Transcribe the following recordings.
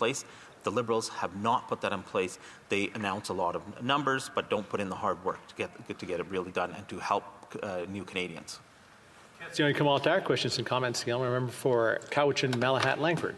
place. The Liberals have not put that in place. They announce a lot of numbers, but don't put in the hard work to get it really done and to help new Canadians. Questions and comments. The member for Cowichan, Malahat, Langford.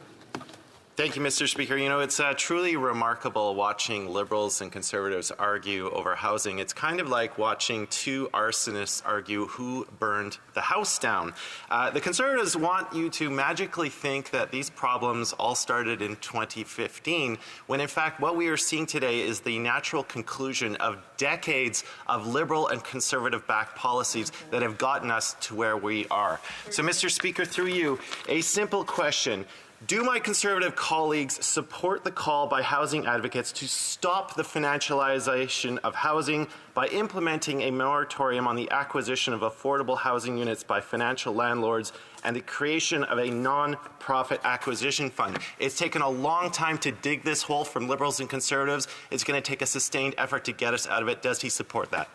Thank you, Mr. Speaker. You know, it's truly remarkable watching Liberals and Conservatives argue over housing. It's kind of like watching two arsonists argue who burned the house down. The Conservatives want you to magically think that these problems all started in 2015, when in fact what we are seeing today is the natural conclusion of decades of Liberal and Conservative-backed policies that have gotten us to where we are. So, Mr. Speaker, through you, a simple question. Do my Conservative colleagues support the call by housing advocates to stop the financialization of housing by implementing a moratorium on the acquisition of affordable housing units by financial landlords and the creation of a non-profit acquisition fund? It's taken a long time to dig this hole from Liberals and Conservatives. It's going to take a sustained effort to get us out of it. Does he support that?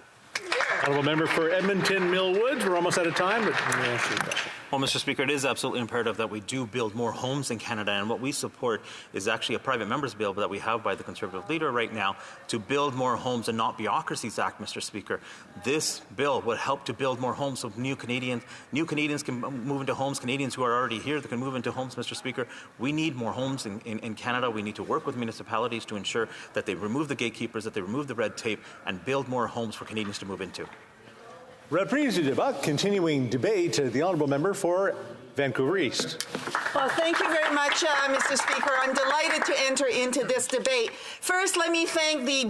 Honourable member for Edmonton Millwoods. We're almost out of time, but let me answer your question. Well, Mr. Speaker, it is absolutely imperative that we do build more homes in Canada, and what we support is actually a private member's bill that we have by the Conservative leader right now to build more homes and not Bureaucracies Act, Mr. Speaker. This bill would help to build more homes so new Canadians can move into homes. Canadians who are already here that can move into homes, Mr. Speaker. We need more homes in Canada. We need to work with municipalities to ensure that they remove the gatekeepers, that they remove the red tape, and build more homes for Canadians to move into. Reprise du débat, continuing debate. The honourable member for Vancouver East. Well, thank you very much, Mr. Speaker. I'm delighted to enter into this debate. First, let me thank the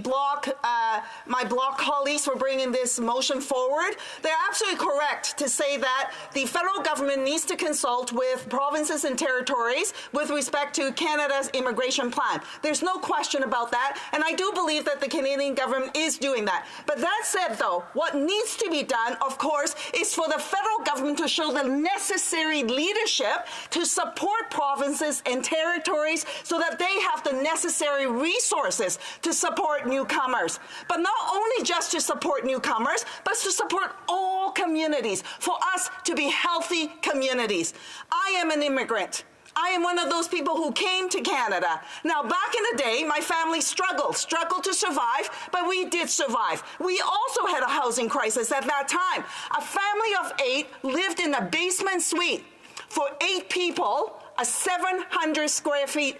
my bloc colleagues for bringing this motion forward. They're absolutely correct to say that the federal government needs to consult with provinces and territories with respect to Canada's immigration plan. There's no question about that, and I do believe that the Canadian government is doing that. But that said, though, what needs to be done, of course, is for the federal government to show the necessary leadership to support provinces and territories so that they have the necessary resources to support newcomers. But not only just to support newcomers, but to support all communities, for us to be healthy communities. I am an immigrant. I am one of those people who came to Canada. Now, back in the day, my family struggled to survive, but we did survive. We also had a housing crisis at that time. A family of 8 lived in a basement suite. For 8 people, a 700 square feet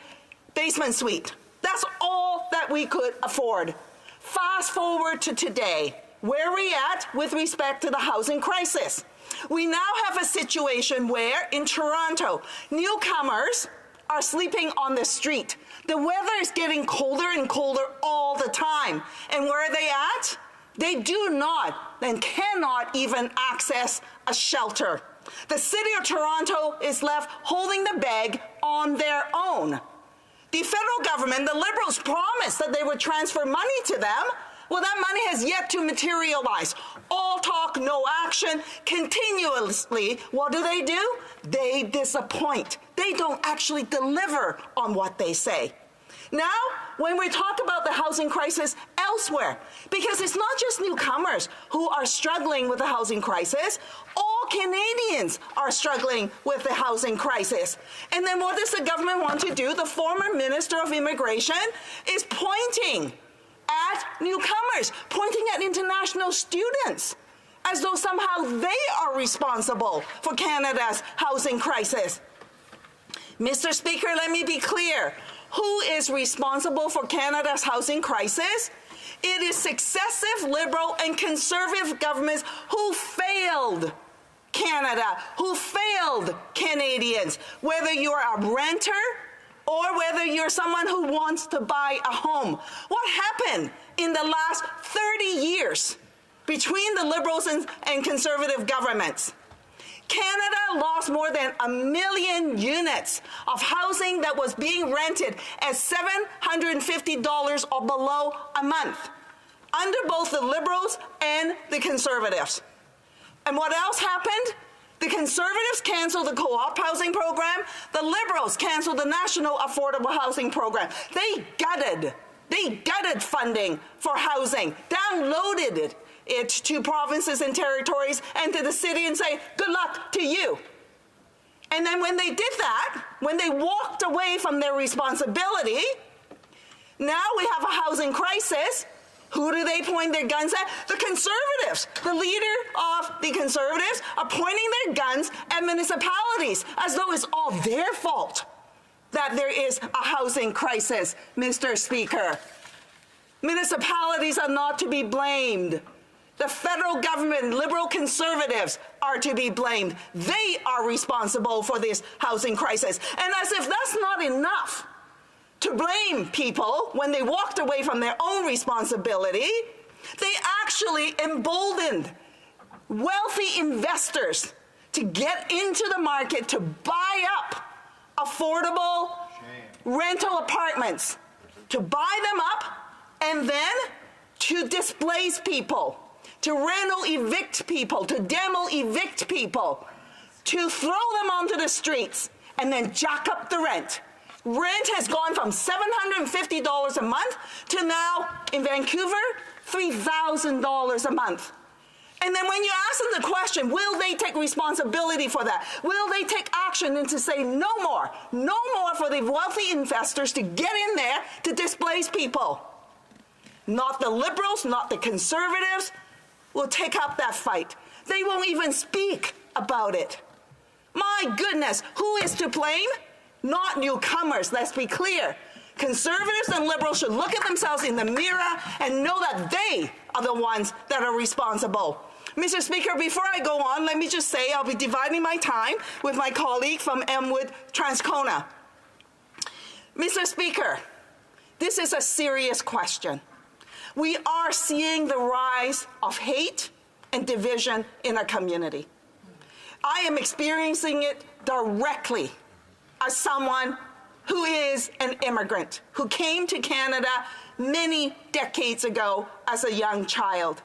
basement suite. That's all that we could afford. Fast forward to today. Where are we at with respect to the housing crisis? We now have a situation where, in Toronto, newcomers are sleeping on the street. The weather is getting colder and colder all the time. And where are they at? They do not and cannot even access a shelter. The City of Toronto is left holding the bag on their own. The federal government, the Liberals, promised that they would transfer money to them. Well, that money has yet to materialize. All talk, no action, continuously. What do? They disappoint. They don't actually deliver on what they say. Now, when we talk about the housing crisis elsewhere, because it's not just newcomers who are struggling with the housing crisis, all Canadians are struggling with the housing crisis. And then what does the government want to do? The former Minister of Immigration is pointing at newcomers, pointing at international students, as though somehow they are responsible for Canada's housing crisis. Mr. Speaker, let me be clear. Who is responsible for Canada's housing crisis? It is successive Liberal and Conservative governments who failed Canada, who failed Canadians, whether you're a renter or whether you're someone who wants to buy a home. What happened in the last 30 years between the Liberals and Conservative governments? Canada lost more than 1 million units of housing that was being rented at $750 or below a month, under both the Liberals and the Conservatives. And what else happened? The Conservatives canceled the co-op housing program. The Liberals canceled the National Affordable Housing Program. They gutted funding for housing, downloaded it to provinces and territories and to the city and say, good luck to you. And then when they did that, when they walked away from their responsibility, now we have a housing crisis. Who do they point their guns at? The Conservatives. The leader of the Conservatives are pointing their guns at municipalities as though it's all their fault that there is a housing crisis, Mr. Speaker. Municipalities are not to be blamed. The federal government, Liberal Conservatives, are to be blamed. They are responsible for this housing crisis. And as if that's not enough to blame people when they walked away from their own responsibility, they actually emboldened wealthy investors to get into the market to buy up affordable rental apartments, to buy them up and then to displace people, to rental evict people, to demo evict people, to throw them onto the streets and then jack up the rent. Rent has gone from $750 a month to now, in Vancouver, $3,000 a month. And then when you ask them the question, will they take responsibility for that? Will they take action and to say no more for the wealthy investors to get in there to displace people? Not the Liberals, not the Conservatives will take up that fight. They won't even speak about it. My goodness, who is to blame? Not newcomers, let's be clear. Conservatives and Liberals should look at themselves in the mirror and know that they are the ones that are responsible. Mr. Speaker, before I go on, let me just say I'll be dividing my time with my colleague from Elmwood Transcona. Mr. Speaker, this is a serious question. We are seeing the rise of hate and division in our community. I am experiencing it directly as someone who is an immigrant, who came to Canada many decades ago as a young child.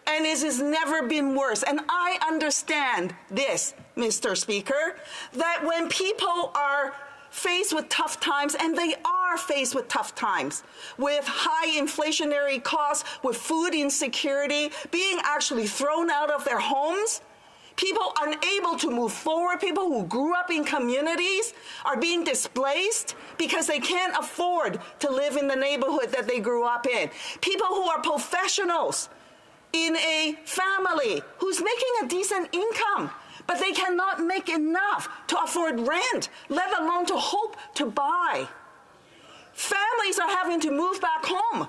And it has never been worse. And I understand this, Mr. Speaker, that when people are faced with tough times, and they are faced with tough times, with high inflationary costs, with food insecurity, being actually thrown out of their homes, people unable to move forward, people who grew up in communities are being displaced because they can't afford to live in the neighborhood that they grew up in. People who are professionals in a family who's making a decent income, but they cannot make enough to afford rent, let alone to hope to buy. Families are having to move back home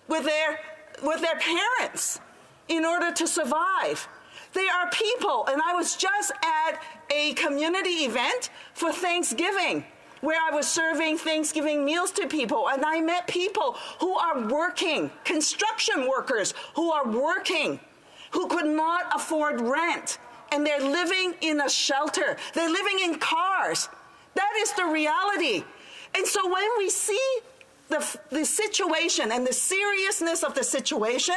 with their parents in order to survive. There are people, and I was just at a community event for Thanksgiving where I was serving Thanksgiving meals to people, and I met people who are working, construction workers who are working, who could not afford rent, and they're living in a shelter. They're living in cars. That is the reality. And so when we see the situation and the seriousness of the situation,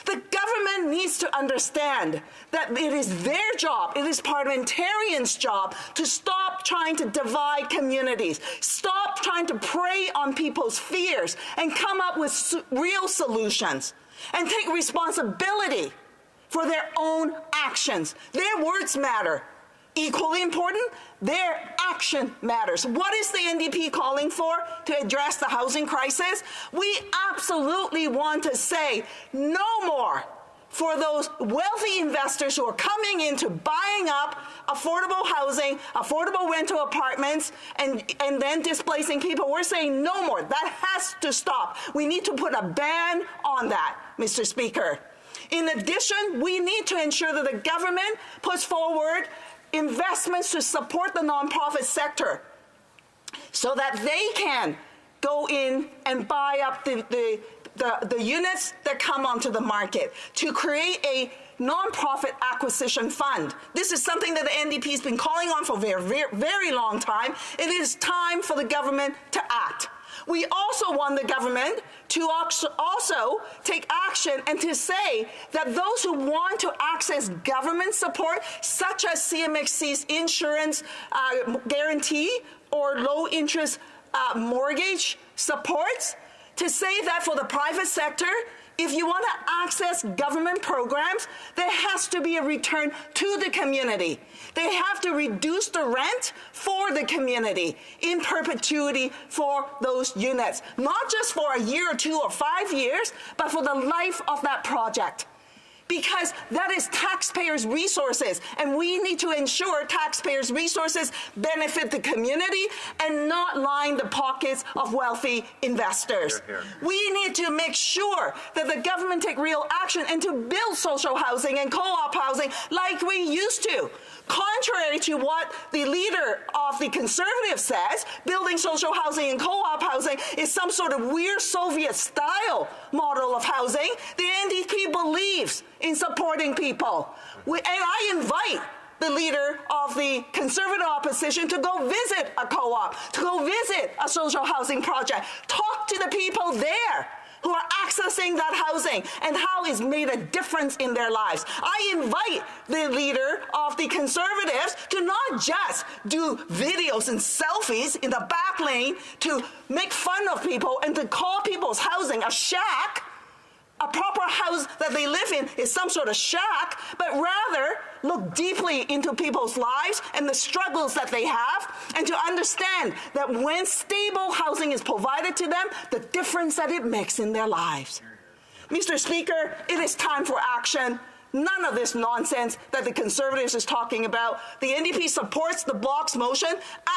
the government needs to understand that it is their job, it is parliamentarians' job to stop trying to divide communities, stop trying to prey on people's fears, and come up with real solutions, and take responsibility for their own actions. Their words matter. Equally important, their action matters. What is the NDP calling for to address the housing crisis? We absolutely want to say no more for those wealthy investors who are coming into buying up affordable housing, affordable rental apartments, and then displacing people. We're saying no more. That has to stop. We need to put a ban on that, Mr. Speaker. In addition, we need to ensure that the government puts forward investments to support the nonprofit sector so that they can go in and buy up the units that come onto the market, to create a nonprofit acquisition fund. This is something that the NDP has been calling on for a very, very long time. It is time for the government to act. We also want the government to also take action and to say that those who want to access government support, such as CMHC's insurance guarantee or low-interest mortgage supports, to say that for the private sector, If you want to access government programs, there has to be a return to the community. They have to reduce the rent for the community in perpetuity for those units, not just for a year or 2 or 5 years, but for the life of that project. Because that is taxpayers' resources, and we need to ensure taxpayers' resources benefit the community and not line the pockets of wealthy investors. Hear, hear. We need to make sure that the government take real action and to build social housing and co-op housing like we used to. Contrary to what the leader of the Conservatives says, building social housing and co-op housing is some sort of weird Soviet-style model of housing. The NDP believes in supporting people. And I invite the leader of the Conservative opposition to go visit a co-op, to go visit a social housing project, talk to the people there who are accessing that housing and how it's made a difference in their lives. I invite the leader of the Conservatives to not just do videos and selfies in the back lane to make fun of people and to call people's housing a shack. A proper house that they live in is some sort of shack, but rather look deeply into people's lives and the struggles that they have, and to understand that when stable housing is provided to them, the difference that it makes in their lives. Mr. Speaker, it is time for action. None of this nonsense that the Conservatives is talking about. The NDP supports the Bloc's motion.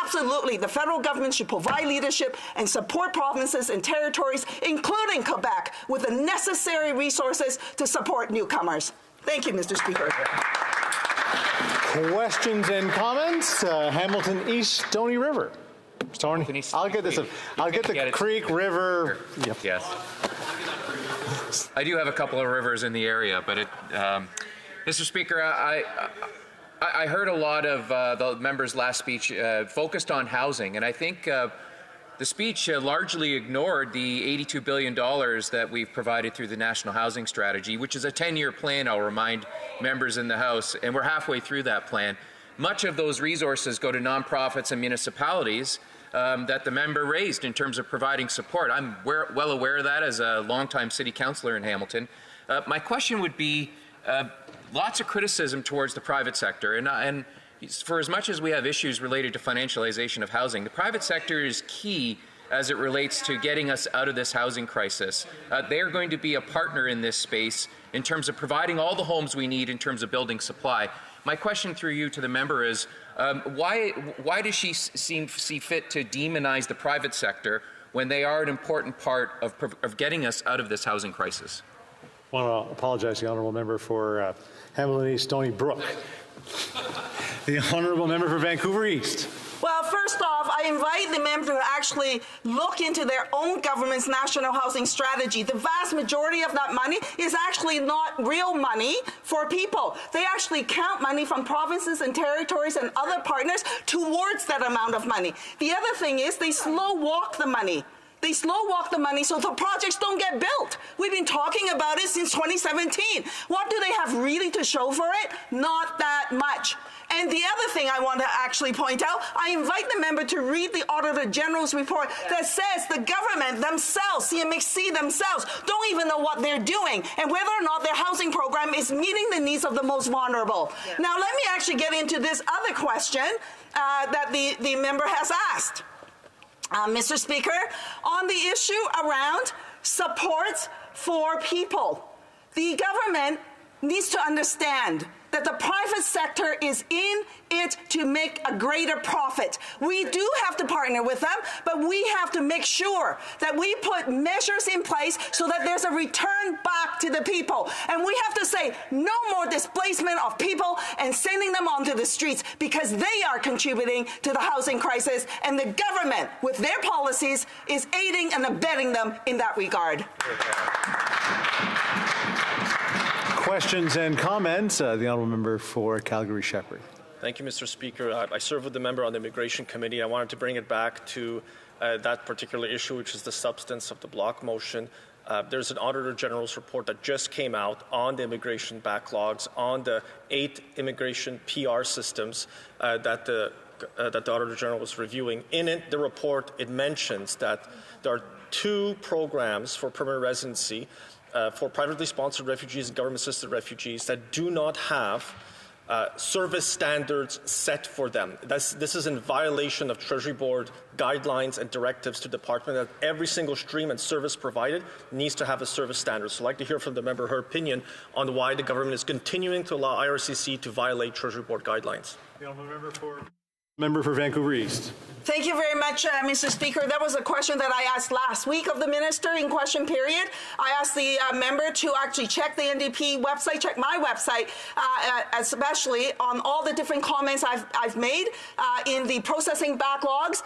Absolutely, the federal government should provide leadership and support provinces and territories, including Quebec, with the necessary resources to support newcomers. Thank you, Mr. Speaker. Questions and comments? Hamilton East, Stony River. Stony, I'll get this. I'll get the creek, river. Yep. Yes. I do have a couple of rivers in the area, but Mr. Speaker, I heard a lot of the members' last speech focused on housing, and I think the speech largely ignored the $82 billion that we've provided through the National Housing Strategy, which is a 10-year plan, I'll remind members in the House, and we're halfway through that plan. Much of those resources go to nonprofits and municipalities that the member raised in terms of providing support. I'm well aware of that as a longtime city councillor in Hamilton. My question would be, lots of criticism towards the private sector, and for as much as we have issues related to financialization of housing, the private sector is key as it relates to getting us out of this housing crisis. They are going to be a partner in this space in terms of providing all the homes we need in terms of building supply. My question through you to the member is, why does she see fit to demonize the private sector when they are an important part of getting us out of this housing crisis? I want to apologize to the honourable member for Hamilton East, Stony Brook. The honourable member for Vancouver East. Well, first off, I invite the member to actually look into their own government's national housing strategy. The vast majority of that money is actually not real money for people. They actually count money from provinces and territories and other partners towards that amount of money. The other thing is they slow walk the money. They slow walk the money so the projects don't get built. We've been talking about it since 2017. What do they have really to show for it? Not that much. And the other thing I want to actually point out, I invite the member to read the Auditor General's report that says the government themselves, CMHC themselves, don't even know what they're doing and whether or not their housing program is meeting the needs of the most vulnerable. Yeah. Now, let me actually get into this other question that the member has asked. Mr. Speaker, on the issue around supports for people, the government needs to understand that the private sector is in it to make a greater profit. We do have to partner with them, but we have to make sure that we put measures in place so that there's a return back to the people. And we have to say no more displacement of people and sending them onto the streets, because they are contributing to the housing crisis, and the government, with their policies, is aiding and abetting them in that regard. Questions and comments? The honourable member for Calgary Shepherd. Thank you, Mr. Speaker. I serve with the member on the Immigration Committee. I wanted to bring it back to that particular issue, which is the substance of the Bloc motion. There's an Auditor General's report that just came out on the immigration backlogs, on the 8 immigration PR systems that the Auditor General was reviewing. In the report, it mentions that there are 2 programs for permanent residency for privately sponsored refugees and government-assisted refugees that do not have service standards set for them. This is in violation of Treasury Board guidelines and directives to the department that every single stream and service provided needs to have a service standard. So I'd like to hear from the member her opinion on why the government is continuing to allow IRCC to violate Treasury Board guidelines. The member for Vancouver East. Thank you very much, Mr. Speaker. That was a question that I asked last week of the minister in question period. I asked the member to actually check the NDP website, check my website, especially on all the different comments I've made in the processing backlogs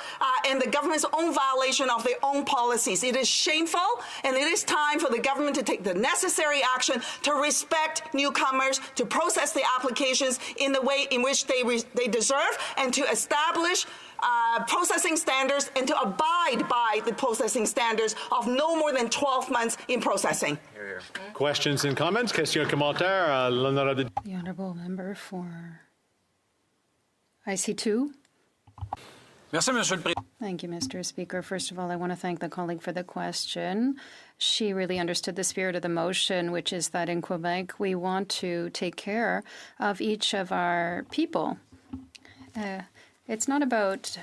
and the government's own violation of their own policies. It is shameful, and it is time for the government to take the necessary action to respect newcomers, to process the applications in the way in which they deserve, and to establish processing standards and to abide by the processing standards of no more than 12 months in processing. Questions and comments? Question commentaire. L'honorable. The honourable member for IC2. Thank you, Mr. Speaker. First of all, I want to thank the colleague for the question. She really understood the spirit of the motion, which is that in Quebec, we want to take care of each of our people. It's not about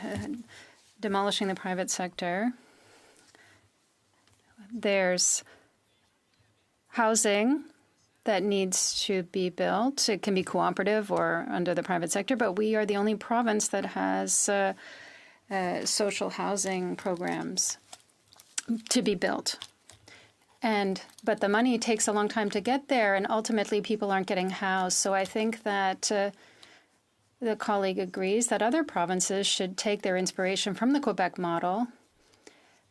demolishing the private sector. There's housing that needs to be built. It can be cooperative or under the private sector, but we are the only province that has social housing programs to be built. But the money takes a long time to get there, and ultimately people aren't getting housed. So I think that the colleague agrees that other provinces should take their inspiration from the Quebec model,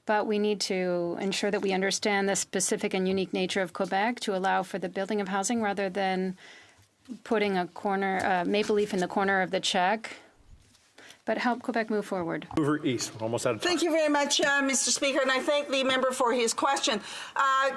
but we need to ensure that we understand the specific and unique nature of Quebec to allow for the building of housing rather than putting a maple leaf in the corner of the check, but help Quebec move forward. Vancouver East. We're almost out of time. Thank you very much, Mr. Speaker, and I thank the member for his question.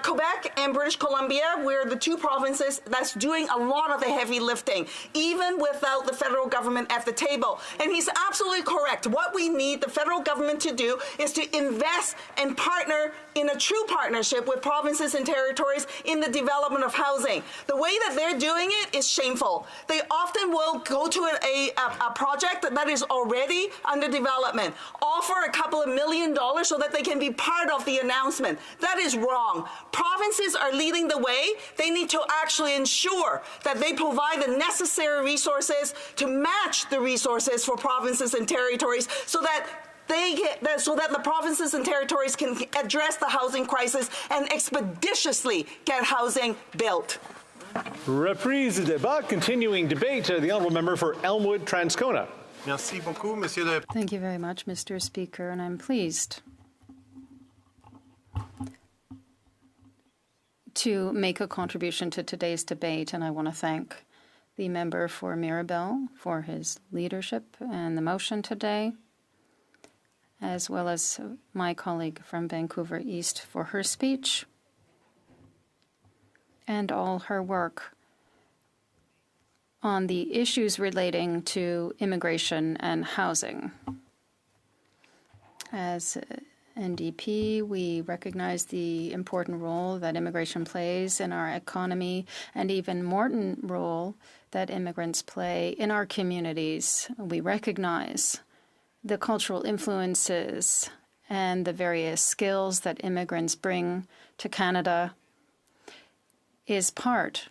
Quebec and British Columbia, we're the two provinces that's doing a lot of the heavy lifting, even without the federal government at the table. And he's absolutely correct. What we need the federal government to do is to invest and partner in a true partnership with provinces and territories in the development of housing. The way that they're doing it is shameful. They often will go to a project that is already under development, offer a couple of $1 million so that they can be part of the announcement. That is wrong. Provinces are leading the way. They need to actually ensure that they provide the necessary resources to match the resources for provinces and territories so that the provinces and territories can address the housing crisis and expeditiously get housing built. Reprise du débat. Continuing debate. The honourable member for Elmwood Transcona. Merci beaucoup, Monsieur le. Thank you very much, Mr. Speaker, and I'm pleased to make a contribution to today's debate, and I want to thank the member for Mirabel for his leadership and the motion today, as well as my colleague from Vancouver East for her speech and all her work on the issues relating to immigration and housing. As NDP, we recognize the important role that immigration plays in our economy and even more important role that immigrants play in our communities. We recognize the cultural influences and the various skills that immigrants bring to Canada is part,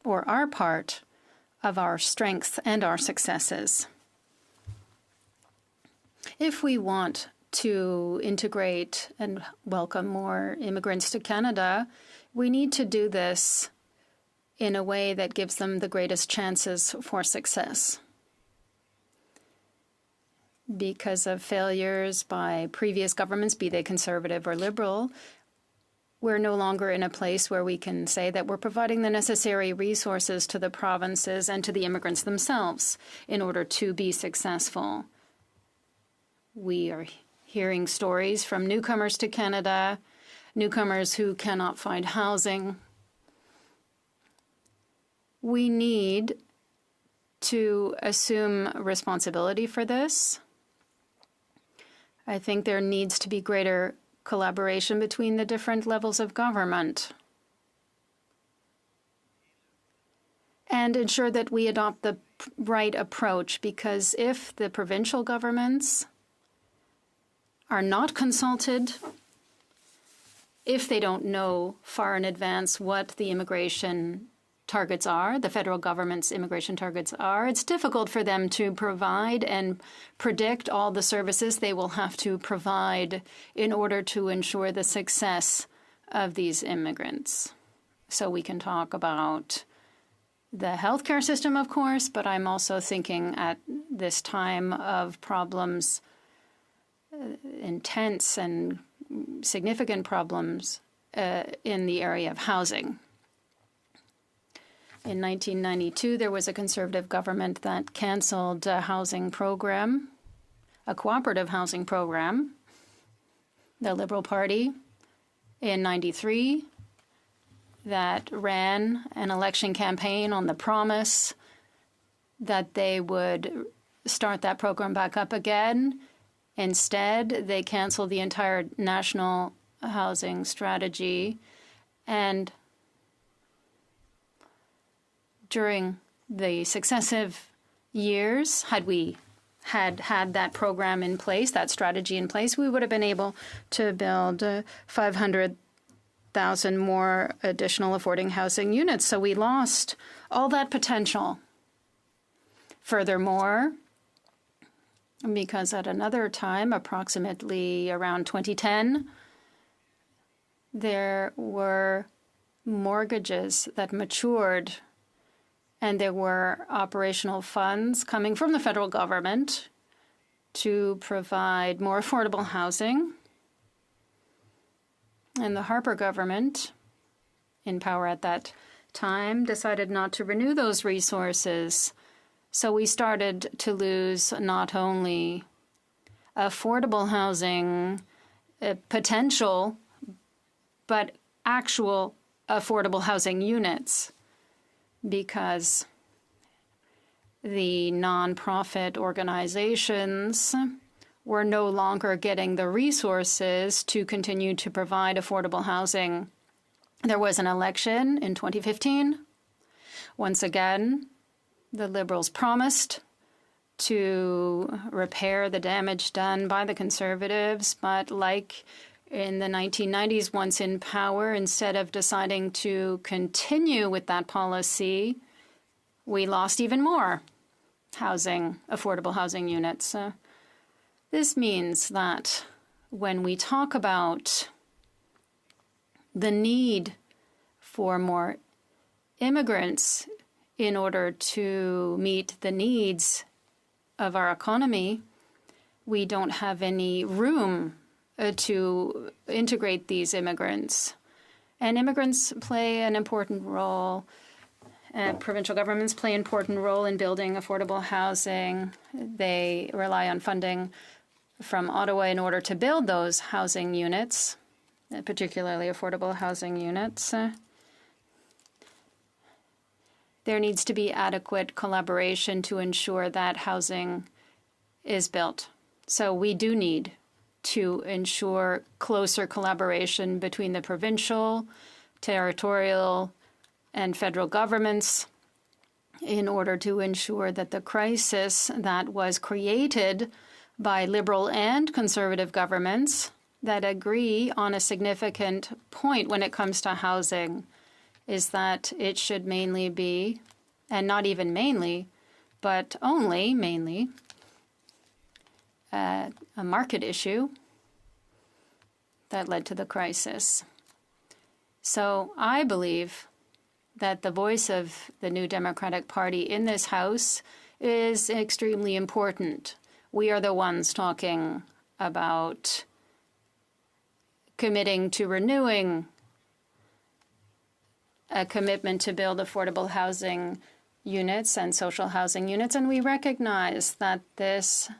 or are part, of our strengths and our successes. If we want to integrate and welcome more immigrants to Canada, we need to do this in a way that gives them the greatest chances for success. Because of failures by previous governments, be they Conservative or Liberal, we're no longer in a place where we can say that we're providing the necessary resources to the provinces and to the immigrants themselves in order to be successful. We are hearing stories from newcomers to Canada, newcomers who cannot find housing. We need to assume responsibility for this. I think there needs to be greater collaboration between the different levels of government. and ensure that we adopt the right approach, because if the provincial governments are not consulted, if they don't know far in advance what the immigration targets are, the federal government's immigration targets are, it's difficult for them to provide and predict all the services they will have to provide in order to ensure the success of these immigrants. So we can talk about the healthcare system, of course, but I'm also thinking at this time of problems, intense and significant problems in the area of housing. In 1992, there was a Conservative government that canceled a housing program, a cooperative housing program. The Liberal Party in 93 that ran an election campaign on the promise that they would start that program back up again. Instead, they canceled the entire national housing strategy, and during the successive years, had we had that program in place, that strategy in place, we would have been able to build 500,000 more additional affording housing units. So we lost all that potential. Furthermore, because at another time, approximately around 2010, there were mortgages that matured, and there were operational funds coming from the federal government to provide more affordable housing. And the Harper government, in power at that time, decided not to renew those resources. So we started to lose not only affordable housing potential, but actual affordable housing units, because the nonprofit organizations were no longer getting the resources to continue to provide affordable housing. There was an election in 2015. Once again, the Liberals promised to repair the damage done by the Conservatives, but like in the 1990s, once in power, instead of deciding to continue with that policy, we lost even more housing, affordable housing units. This means that when we talk about the need for more immigrants in order to meet the needs of our economy, we don't have any room to integrate these immigrants. And immigrants play an important role. Provincial governments play an important role in building affordable housing. They rely on funding from Ottawa in order to build those housing units, particularly affordable housing units. There needs to be adequate collaboration to ensure that housing is built. So we do need to ensure closer collaboration between the provincial, territorial, and federal governments in order to ensure that the crisis that was created by Liberal and Conservative governments that agree on a significant point when it comes to housing is that it should mainly be, and not even mainly, but only mainly, a market issue that led to the crisis. So I believe that the voice of the New Democratic Party in this House is extremely important. We are the ones talking about committing to renewing a commitment to build affordable housing units and social housing units, and we recognize that this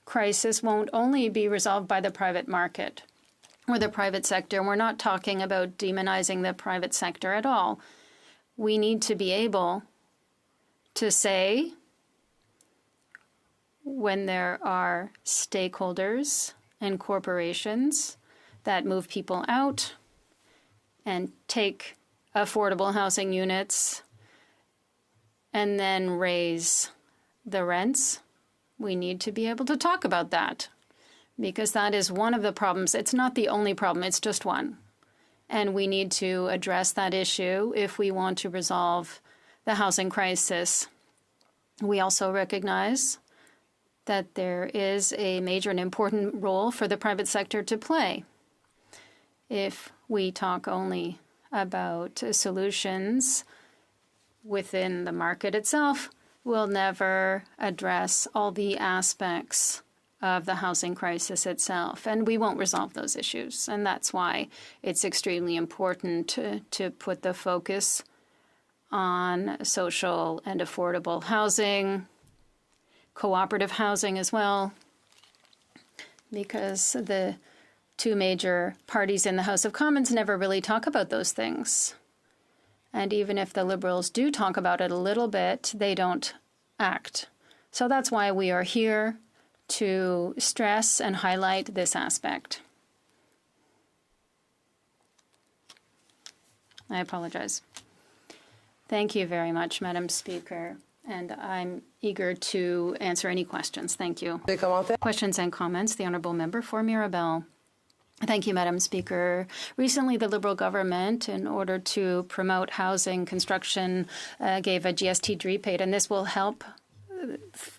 crisis won't only be resolved by the private market or the private sector. We're not talking about demonizing the private sector at all. We need to be able to say when there are stakeholders and corporations that move people out and take affordable housing units and then raise the rents. We need to be able to talk about that because that is one of the problems. It's not the only problem, it's just one. And we need to address that issue if we want to resolve the housing crisis. We also recognize that there is a major and important role for the private sector to play. If we talk only about solutions within the market itself, we'll never address all the aspects of the housing crisis itself, and we won't resolve those issues. And that's why it's extremely important to put the focus on social and affordable housing, cooperative housing as well, because the two major parties in the House of Commons never really talk about those things. And even if the Liberals do talk about it a little bit, they don't act. So that's why we are here to stress and highlight this aspect. I apologize. Thank you very much, Madam Speaker, and I'm eager to answer any questions. Thank you. Questions and comments. The Honourable Member for Mirabel. Thank you, Madam Speaker. Recently, the Liberal government, in order to promote housing construction, gave a GST rebate, and this will help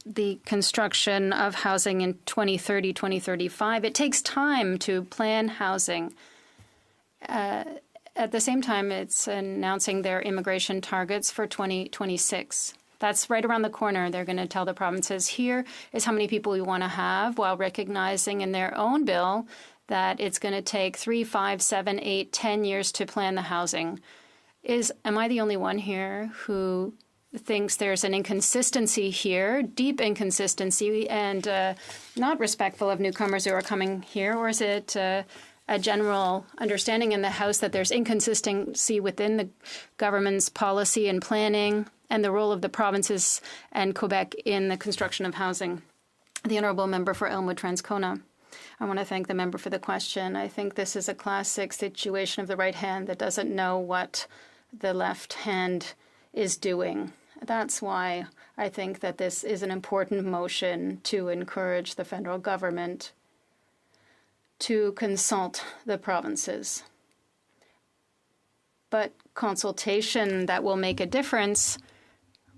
the construction of housing in 2030, 2035. It takes time to plan housing. At the same time, it's announcing their immigration targets for 2026. That's right around the corner. They're going to tell the provinces, here is how many people we want to have, while recognizing in their own bill that it's going to take 3, 5, 7, 8, 10 years to plan the housing. Am I the only one here who thinks there's an inconsistency here, deep inconsistency, and not respectful of newcomers who are coming here? Or is it a general understanding in the House that there's inconsistency within the government's policy and planning and the role of the provinces and Quebec in the construction of housing? The Honourable Member for Elmwood Transcona. I want to thank the member for the question. I think this is a classic situation of the right hand that doesn't know what the left hand is doing. That's why I think that this is an important motion to encourage the federal government to consult the provinces. But consultation that will make a difference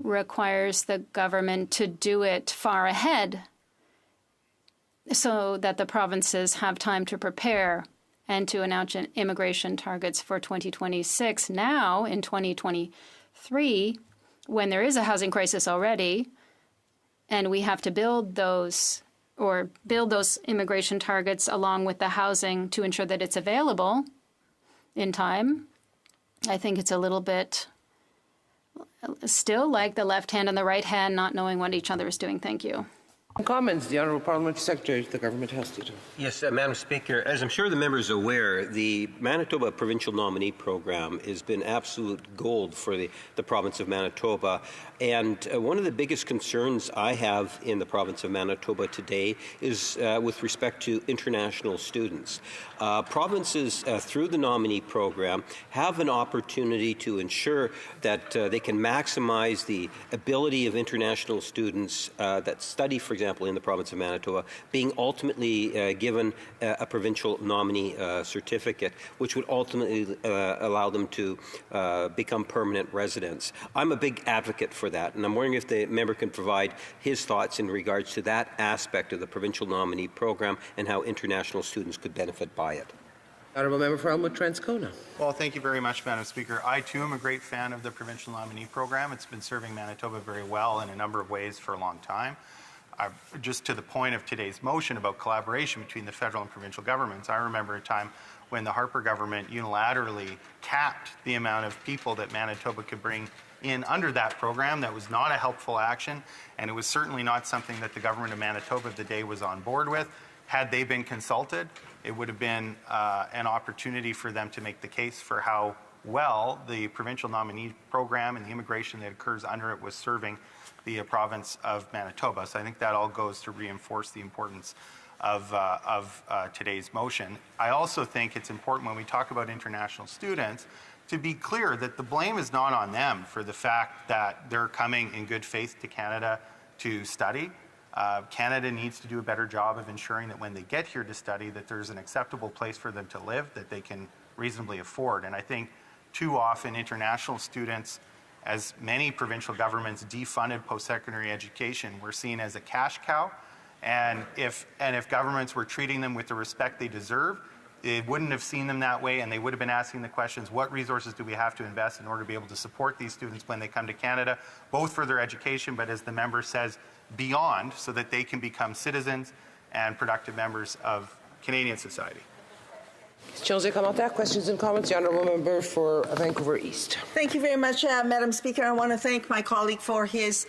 requires the government to do it far ahead so that the provinces have time to prepare and to announce immigration targets for 2026. Now, in 2023, when there is a housing crisis already, and we have to build those immigration targets along with the housing to ensure that it's available in time, I think it's a little bit still like the left hand and the right hand not knowing what each other is doing. Thank you. Comments. The Honourable Parliamentary Secretary to the Government House Leader. Yes, Madam Speaker. As I'm sure the member is aware, the Manitoba Provincial Nominee Program has been absolute gold for the province of Manitoba. And one of the biggest concerns I have in the province of Manitoba today is with respect to international students. Provinces, through the nominee program, have an opportunity to ensure that they can maximize the ability of international students that study, for example, in the province of Manitoba, being ultimately given a provincial nominee certificate, which would ultimately allow them to become permanent residents. I'm a big advocate for that, and I'm wondering if the member can provide his thoughts in regards to that aspect of the provincial nominee program and how international students could benefit by it. Honourable Member for Elmwood Transcona. Well, thank you very much, Madam Speaker. I, too, am a great fan of the provincial nominee program. It's been serving Manitoba very well in a number of ways for a long time. Just to the point of today's motion about collaboration between the federal and provincial governments, I remember a time when the Harper government unilaterally capped the amount of people that Manitoba could bring in under that program. That was not a helpful action, and it was certainly not something that the government of Manitoba of the day was on board with. Had they been consulted, it would have been an opportunity for them to make the case for how well the provincial nominee program and the immigration that occurs under it was serving the province of Manitoba. So I think that all goes to reinforce the importance of today's motion. I also think it's important when we talk about international students to be clear that the blame is not on them for the fact that they're coming in good faith to Canada to study. Canada needs to do a better job of ensuring that when they get here to study, that there's an acceptable place for them to live that they can reasonably afford. And I think too often international students, as many provincial governments defunded post-secondary education, were seen as a cash cow. And if governments were treating them with the respect they deserve, they wouldn't have seen them that way, and they would have been asking the questions, what resources do we have to invest in order to be able to support these students when they come to Canada, both for their education, but as the member says, beyond, so that they can become citizens and productive members of Canadian society. Questions et commentaires? Questions and comments? The Honourable Member for Vancouver East. Thank you very much, Madam Speaker. I want to thank my colleague for his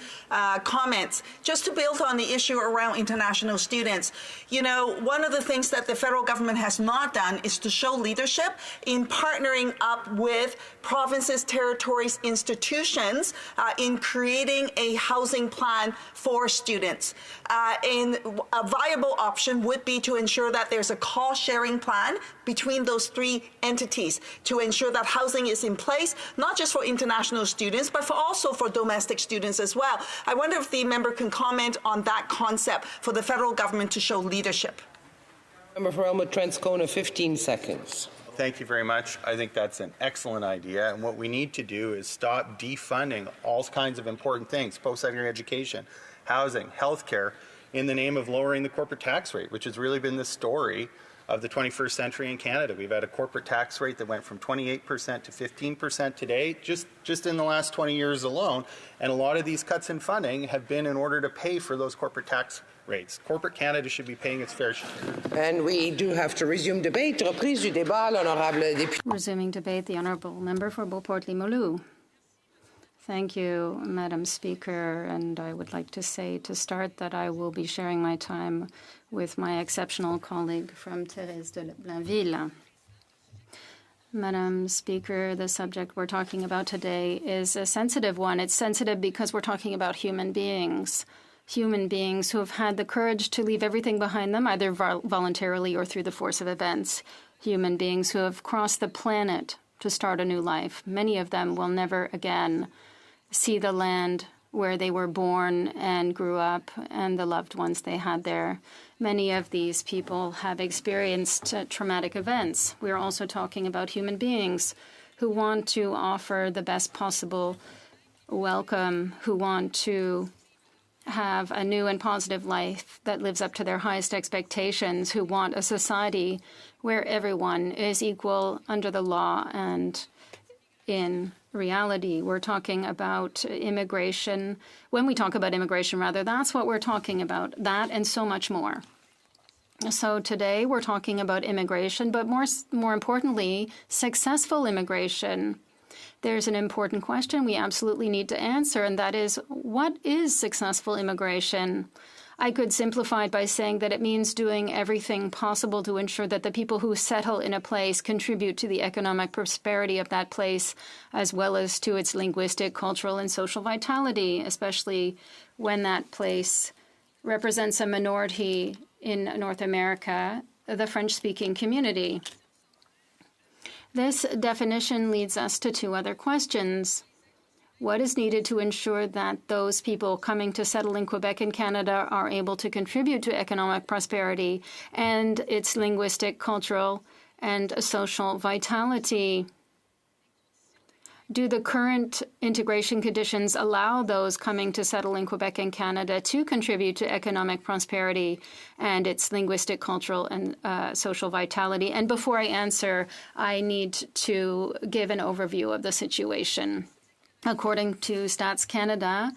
comments. Just to build on the issue around international students, you know, one of the things that the federal government has not done is to show leadership in partnering up with provinces, territories, institutions in creating a housing plan for students. And a viable option would be to ensure that there's a cost-sharing plan between those three entities to ensure that housing is in place, not just for international students, but also for domestic students as well. I wonder if the member can comment on that concept for the federal government to show leadership. Member for Elmwood Transcona, 15 seconds. Thank you very much. I think that's an excellent idea. And what we need to do is stop defunding all kinds of important things, post-secondary education, housing, healthcare, in the name of lowering the corporate tax rate, which has really been the story of the 21st century in Canada. We've had a corporate tax rate that went from 28% to 15% today, just in the last 20 years alone. And a lot of these cuts in funding have been in order to pay for those corporate tax rates. Corporate Canada should be paying its fair share. And we do have to resume debate. Reprise du débat, l'honorable député. Resuming debate, the Honourable Member for Beauport-Limoilou. Thank you, Madam Speaker, and I would like to say to start that I will be sharing my time with my exceptional colleague from Thérèse de Blainville. Madam Speaker, the subject we're talking about today is a sensitive one. It's sensitive because we're talking about human beings who have had the courage to leave everything behind them, either voluntarily or through the force of events, human beings who have crossed the planet to start a new life. Many of them will never again see the land where they were born and grew up and the loved ones they had there. Many of these people have experienced traumatic events. We're also talking about human beings who want to offer the best possible welcome, who want to have a new and positive life that lives up to their highest expectations, who want a society where everyone is equal under the law and in reality. We're talking about immigration. When we talk about immigration, rather, that's what we're talking about, that and so much more. So today we're talking about immigration, but more importantly, successful immigration. There's an important question we absolutely need to answer, and that is, what is successful immigration? I could simplify it by saying that it means doing everything possible to ensure that the people who settle in a place contribute to the economic prosperity of that place, as well as to its linguistic, cultural, and social vitality, especially when that place represents a minority in North America, the French-speaking community. This definition leads us to two other questions. What is needed to ensure that those people coming to settle in Quebec and Canada are able to contribute to economic prosperity and its linguistic, cultural, and social vitality? Do the current integration conditions allow those coming to settle in Quebec and Canada to contribute to economic prosperity and its linguistic, cultural, and social vitality? And before I answer, I need to give an overview of the situation. According to Stats Canada,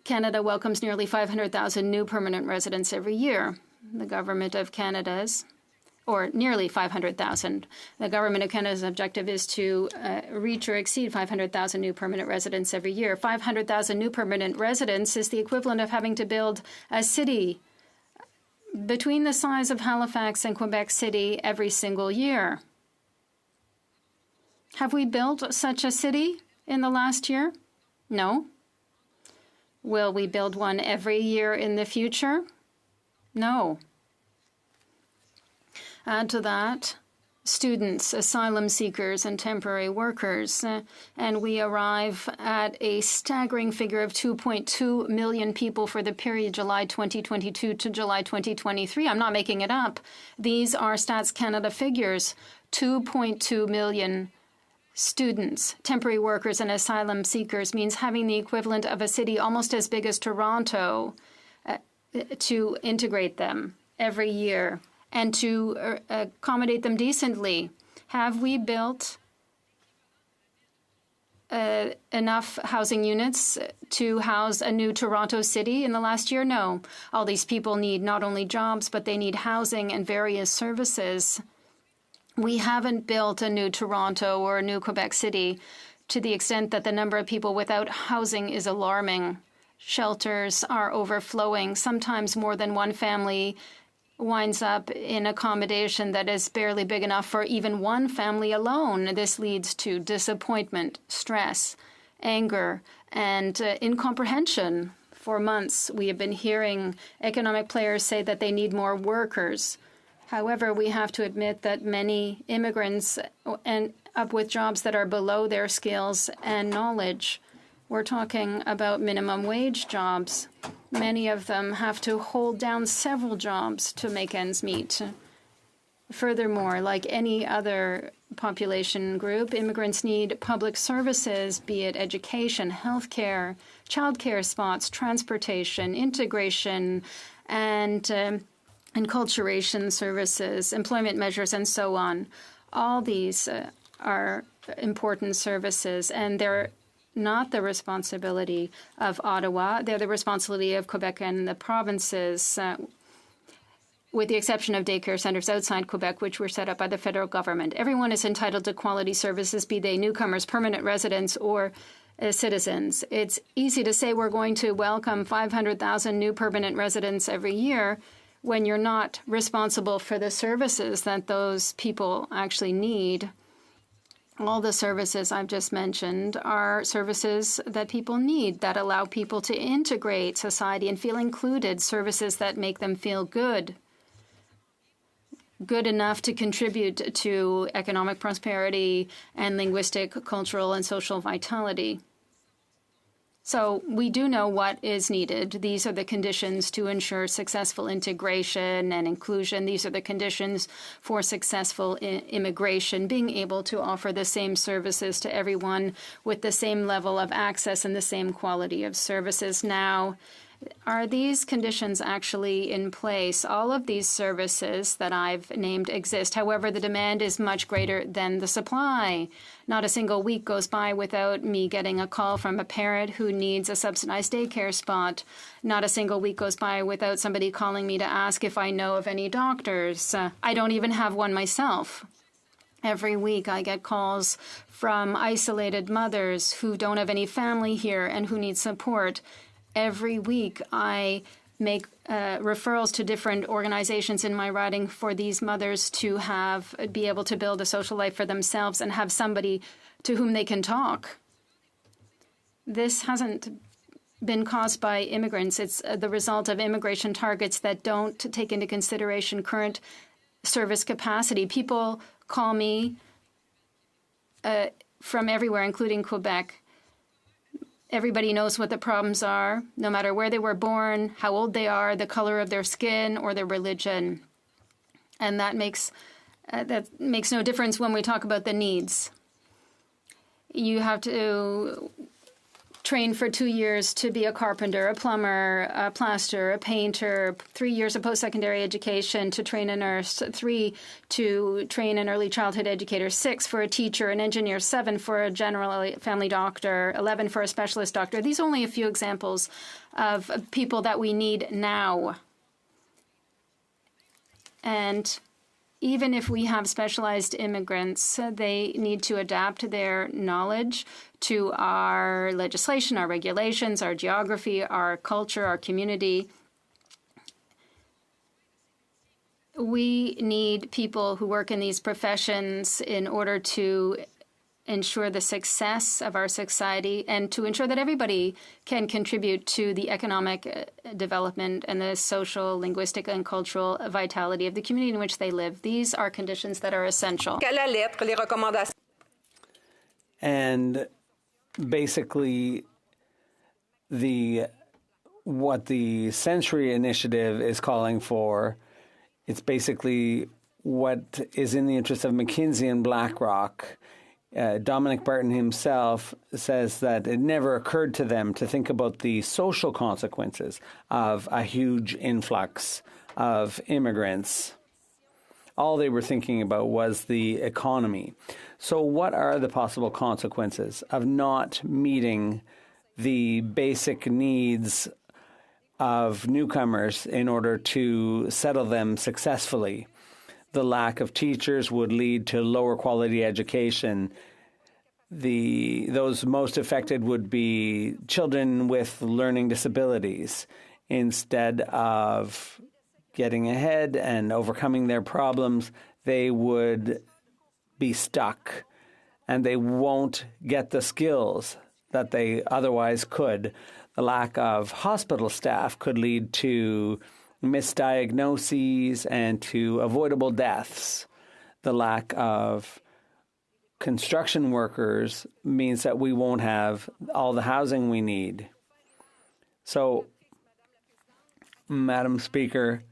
Canada welcomes nearly 500,000 new permanent residents every year. The Government of Canada's, or nearly 500,000. The Government of Canada's objective is to reach or exceed 500,000 new permanent residents every year. 500,000 new permanent residents is the equivalent of having to build a city between the size of Halifax and Quebec City every single year. Have we built such a city in the last year? No. Will we build one every year in the future? No. Add to that students, asylum seekers, and temporary workers. And we arrive at a staggering figure of 2.2 million people for the period July 2022 to July 2023. I'm not making it up. These are Stats Canada figures. 2.2 million students, temporary workers, and asylum seekers means having the equivalent of a city almost as big as Toronto to integrate them every year and to accommodate them decently. Have we built enough housing units to house a new Toronto city in the last year? No. All these people need not only jobs, but they need housing and various services. We haven't built a new Toronto or a new Quebec City to the extent that the number of people without housing is alarming. Shelters are overflowing. Sometimes more than one family winds up in accommodation that is barely big enough for even one family alone. This leads to disappointment, stress, anger, and incomprehension. For months, we have been hearing economic players say that they need more workers. However, we have to admit that many immigrants end up with jobs that are below their skills and knowledge. We're talking about minimum wage jobs. Many of them have to hold down several jobs to make ends meet. Furthermore, like any other population group, immigrants need public services, be it education, healthcare, childcare spots, transportation, integration, and enculturation services, employment measures, and so on. All these are important services, and they're not the responsibility of Ottawa. They're the responsibility of Quebec and the provinces, with the exception of daycare centres outside Quebec, which were set up by the federal government. Everyone is entitled to quality services, be they newcomers, permanent residents, or citizens. It's easy to say we're going to welcome 500,000 new permanent residents every year when you're not responsible for the services that those people actually need. All the services I've just mentioned are services that people need, that allow people to integrate society and feel included, services that make them feel good enough to contribute to economic prosperity and linguistic, cultural, and social vitality. So we do know what is needed. These are the conditions to ensure successful integration and inclusion. These are the conditions for successful immigration, being able to offer the same services to everyone with the same level of access and the same quality of services. Now, are these conditions actually in place? All of these services that I've named exist. However, the demand is much greater than the supply. Not a single week goes by without me getting a call from a parent who needs a subsidized daycare spot. Not a single week goes by without somebody calling me to ask if I know of any doctors. I don't even have one myself. Every week I get calls from isolated mothers who don't have any family here and who need support. Every week, I make referrals to different organizations in my riding for these mothers to be able to build a social life for themselves and have somebody to whom they can talk. This hasn't been caused by immigrants. It's the result of immigration targets that don't take into consideration current service capacity. People call me from everywhere, including Quebec. Everybody knows what the problems are, no matter where they were born, how old they are, the color of their skin, or their religion. And that makes no difference when we talk about the needs. You have to train for 2 years to be a carpenter, a plumber, a plasterer, a painter, 3 years of post-secondary education to train a nurse, 3 to train an early childhood educator, 6 for a teacher, an engineer, 7 for a general family doctor, 11 for a specialist doctor. These are only a few examples of people that we need now. And even if we have specialized immigrants, they need to adapt their knowledge to our legislation, our regulations, our geography, our culture, our community. We need people who work in these professions in order to ensure the success of our society and to ensure that everybody can contribute to the economic development and the social, linguistic, and cultural vitality of the community in which they live. These are conditions that are essential. And basically, what the Century Initiative is calling for, it's basically what is in the interest of McKinsey and BlackRock. Dominic Barton himself says that it never occurred to them to think about the social consequences of a huge influx of immigrants. All they were thinking about was the economy. So what are the possible consequences of not meeting the basic needs of newcomers in order to settle them successfully? The lack of teachers would lead to lower quality education. Those most affected would be children with learning disabilities. Instead of getting ahead and overcoming their problems, they would be stuck and they won't get the skills that they otherwise could. The lack of hospital staff could lead to misdiagnoses and to avoidable deaths. The lack of construction workers means that we won't have all the housing we need. So, Madam Speaker,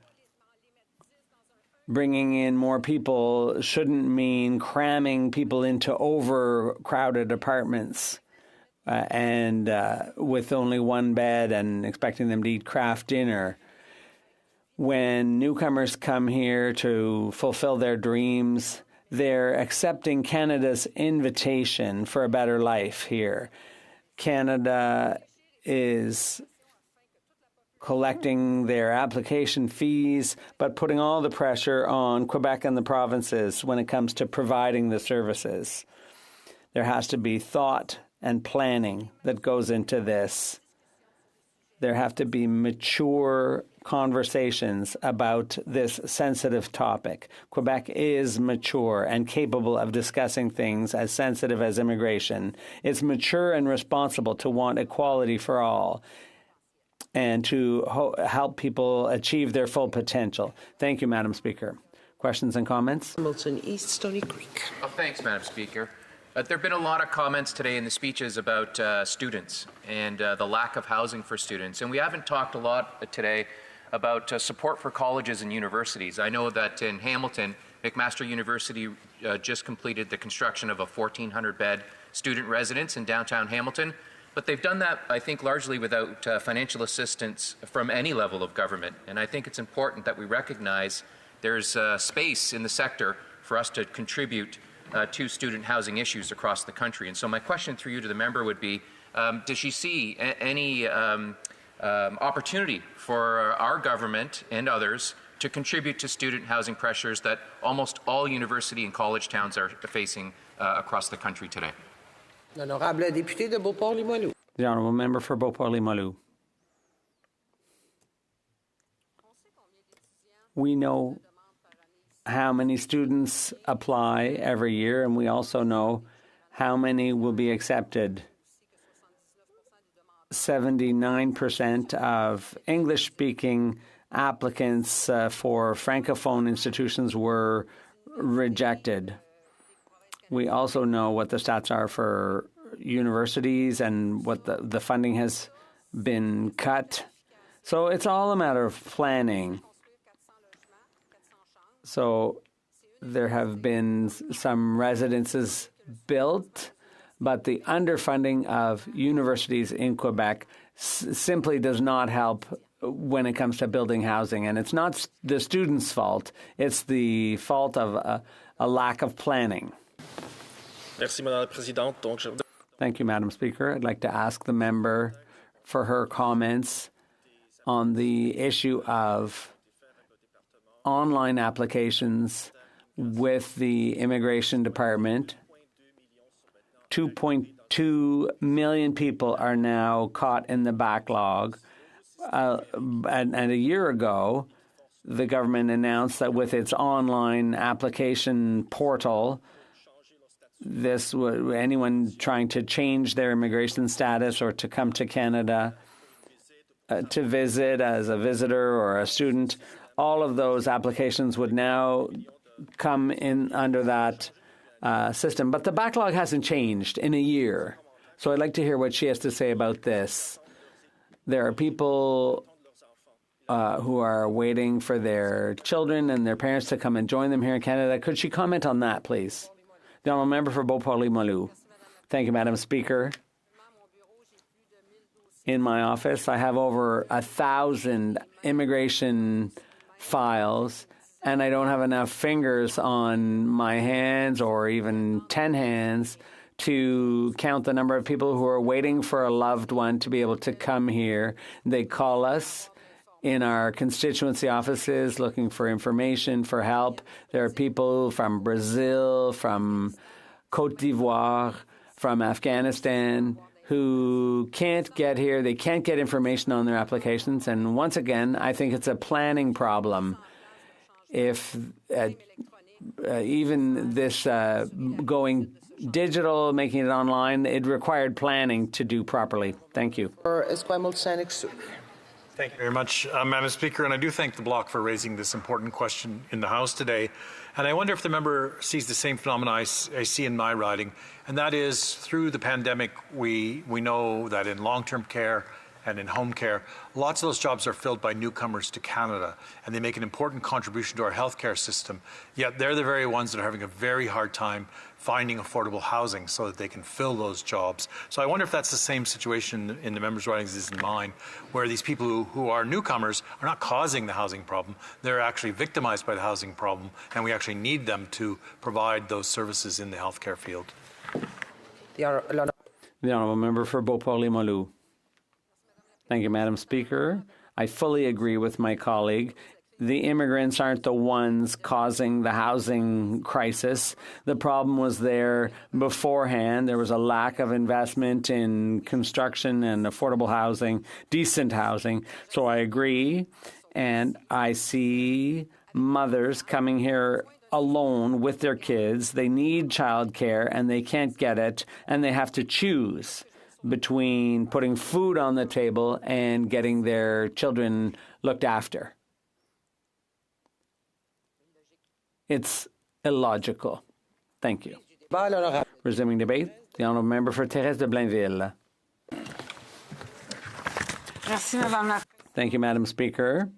bringing in more people shouldn't mean cramming people into overcrowded apartments and with only one bed and expecting them to eat Kraft dinner. When newcomers come here to fulfill their dreams, they're accepting Canada's invitation for a better life here. Canada is collecting their application fees, but putting all the pressure on Quebec and the provinces when it comes to providing the services. There has to be thought and planning that goes into this. There have to be mature conversations about this sensitive topic. Quebec is mature and capable of discussing things as sensitive as immigration. It's mature and responsible to want equality for all and to help people achieve their full potential. Thank you, Madam Speaker. Questions and comments? Hamilton East, Stony Creek. Oh, thanks, Madam Speaker. There have been a lot of comments today in the speeches about students and the lack of housing for students. And we haven't talked a lot today about support for colleges and universities. I know that in Hamilton, McMaster University just completed the construction of a 1,400-bed student residence in downtown Hamilton. But they've done that, I think, largely without financial assistance from any level of government. And I think it's important that we recognize there's space in the sector for us to contribute to student housing issues across the country. And so my question through you to the member would be, does she see any opportunity for our government and others to contribute to student housing pressures that almost all university and college towns are facing across the country today? L'honorable député de Beauport-Limoilou. The honourable member for Beauport-Limoilou. We know how many students apply every year, and we also know how many will be accepted. 79% of English-speaking applicants for Francophone institutions were rejected. We also know what the stats are for universities and what the funding has been cut. So it's all a matter of planning. So there have been some residences built, but the underfunding of universities in Quebec simply does not help when it comes to building housing. And it's not the students' fault. It's the fault of a lack of planning. Merci, Madame la Présidente. Donc, Thank you, Madam Speaker. I'd like to ask the member for her comments on the issue of online applications with the Immigration Department. 2.2 million people are now caught in the backlog. And a year ago, the government announced that with its online application portal, anyone trying to change their immigration status or to come to Canada to visit as a visitor or a student, all of those applications would now come in under that system. But the backlog hasn't changed in a year. So I'd like to hear what she has to say about this. There are people who are waiting for their children and their parents to come and join them here in Canada. Could she comment on that, please? The Honourable Member for Beauport-Limoilou. Thank you, Madam Speaker. In my office, I have over 1,000 immigration files, and I don't have enough fingers on my hands or even 10 hands to count the number of people who are waiting for a loved one to be able to come here. They call us in our constituency offices looking for information, for help. There are people from Brazil, from Côte d'Ivoire, from Afghanistan who can't get here. They can't get information on their applications. And once again, I think it's a planning problem. If even this going digital, making it online, it required planning to do properly. Thank you. Thank you very much, Madam Speaker. And I do thank the Bloc for raising this important question in the House today. And I wonder if the member sees the same phenomenon I see in my riding, and that is through the pandemic, we know that in long-term care and in home care, lots of those jobs are filled by newcomers to Canada, and they make an important contribution to our healthcare system. Yet they're the very ones that are having a very hard time finding affordable housing so that they can fill those jobs. So I wonder if that's the same situation in the members' ridings as in mine, where these people who are newcomers are not causing the housing problem. They're actually victimized by the housing problem, and we actually need them to provide those services in the healthcare field. The Honourable Member for Beauport-Limoilou. Thank you, Madam Speaker. I fully agree with my colleague. The immigrants aren't the ones causing the housing crisis. The problem was there beforehand. There was a lack of investment in construction and affordable housing, decent housing. So I agree. And I see mothers coming here alone with their kids. They need childcare and they can't get it, and they have to choose between putting food on the table and getting their children looked after. It's illogical. Thank you. Resuming debate, the Honourable Member for Thérèse de Blainville. Thank you, Madam Speaker.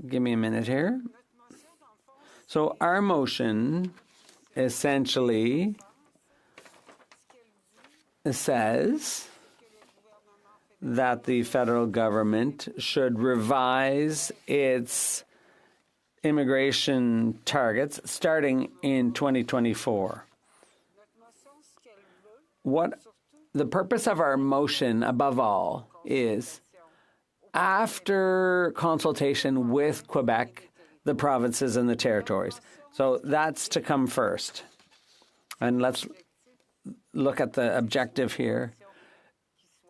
Give me a minute here. So our motion essentially says that the federal government should revise its immigration targets starting in 2024. What the purpose of our motion, above all, is after consultation with Quebec, the provinces and the territories. So that's to come first. And let's look at the objective here.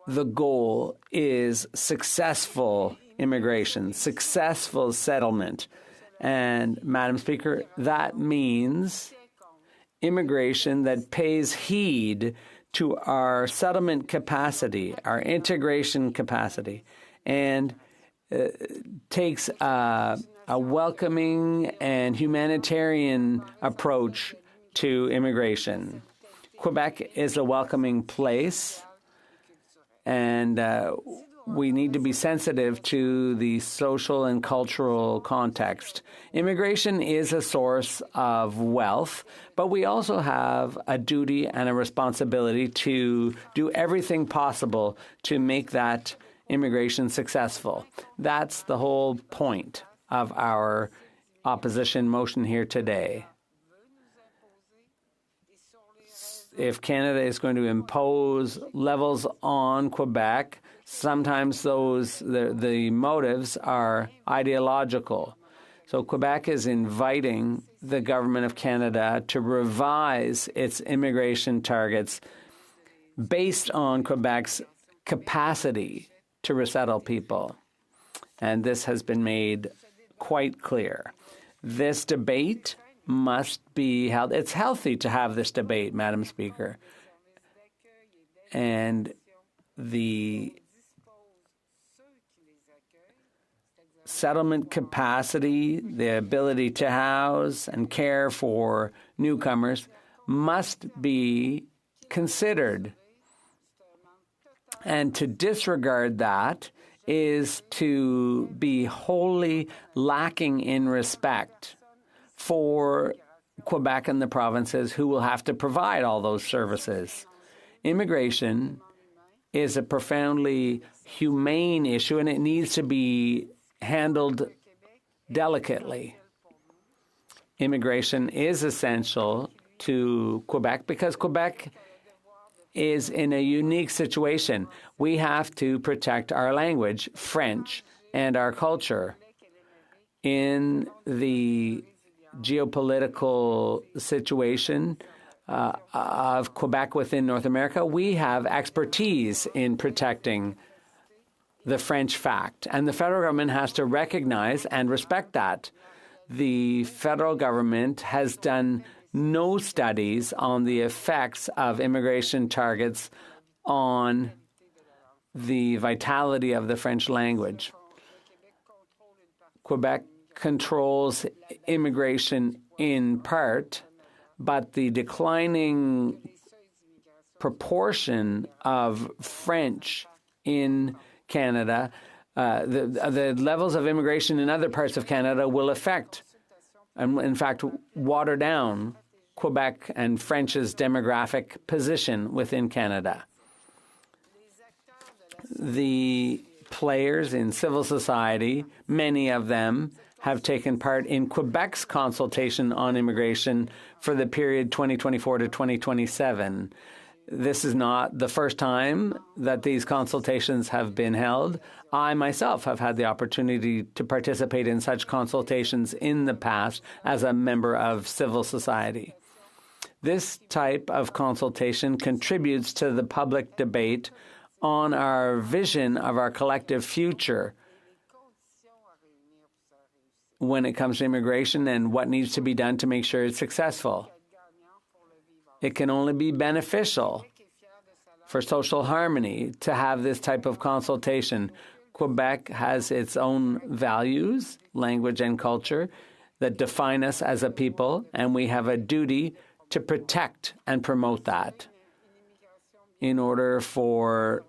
The goal is successful immigration, successful settlement. And, Madam Speaker, that means immigration that pays heed to our settlement capacity, our integration capacity, and takes a welcoming and humanitarian approach to immigration. Quebec is a welcoming place, and we need to be sensitive to the social and cultural context. Immigration is a source of wealth, but we also have a duty and a responsibility to do everything possible to make that immigration successful. That's the whole point of our opposition motion here today. If Canada is going to impose levels on Quebec, sometimes the motives are ideological. So Quebec is inviting the government of Canada to revise its immigration targets based on Quebec's capacity to resettle people. And this has been made quite clear. This debate must be held. It's healthy to have this debate, Madam Speaker. And the settlement capacity, the ability to house and care for newcomers must be considered. And to disregard that is to be wholly lacking in respect for Quebec and the provinces who will have to provide all those services. Immigration is a profoundly humane issue, and it needs to be handled delicately. Immigration is essential to Quebec because Quebec is in a unique situation. We have to protect our language, French, and our culture. In the geopolitical situation of Quebec within North America, we have expertise in protecting the French fact, and the federal government has to recognize and respect that. The federal government has done no studies on the effects of immigration targets on the vitality of the French language. Quebec controls immigration in part, but the declining proportion of French in Canada, the levels of immigration in other parts of Canada will affect, and in fact, water down Quebec and French's demographic position within Canada. The players in civil society, many of them, have taken part in Quebec's consultation on immigration for the period 2024 to 2027. This is not the first time that these consultations have been held. I myself have had the opportunity to participate in such consultations in the past as a member of civil society. This type of consultation contributes to the public debate on our vision of our collective future when it comes to immigration and what needs to be done to make sure it's successful. It can only be beneficial for social harmony to have this type of consultation. Quebec has its own values, language, and culture that define us as a people, and we have a duty to protect and promote that. In order for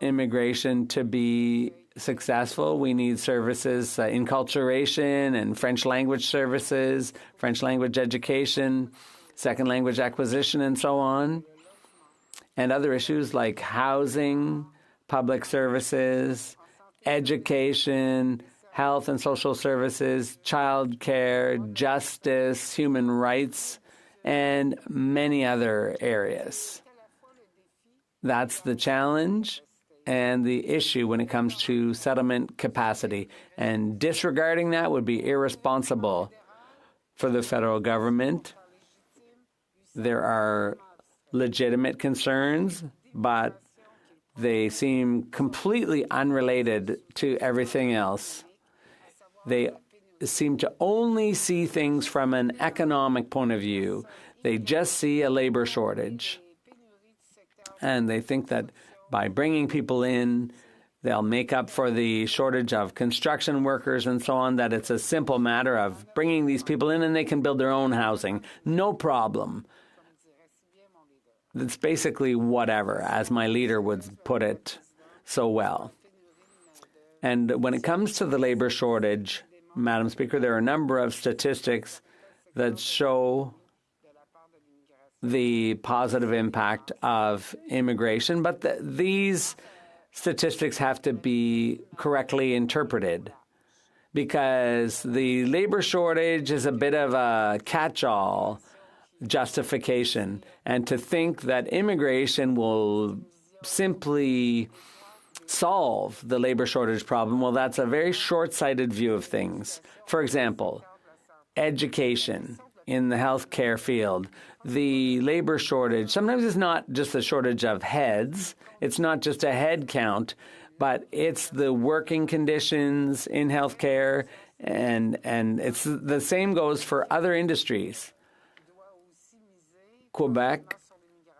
immigration to be successful, we need services, enculturation and French language services, French language education, second language acquisition, and so on, and other issues like housing, public services, education, health and social services, child care, justice, human rights, and many other areas. That's the challenge and the issue when it comes to settlement capacity. And disregarding that would be irresponsible for the federal government. There are legitimate concerns, but they seem completely unrelated to everything else. They seem to only see things from an economic point of view. They just see a labor shortage. And they think that by bringing people in, they'll make up for the shortage of construction workers and so on, that it's a simple matter of bringing these people in and they can build their own housing. No problem. It's basically whatever, as my leader would put it so well. And when it comes to the labor shortage, Madam Speaker, there are a number of statistics that show the positive impact of immigration, but these statistics have to be correctly interpreted because the labor shortage is a bit of a catch-all justification, and to think that immigration will simply solve the labor shortage problem, well, that's a very short-sighted view of things. For example, education in the healthcare field, the labor shortage, sometimes it's not just a shortage of heads, it's not just a head count, but it's the working conditions in healthcare And it's the same goes for other industries. Quebec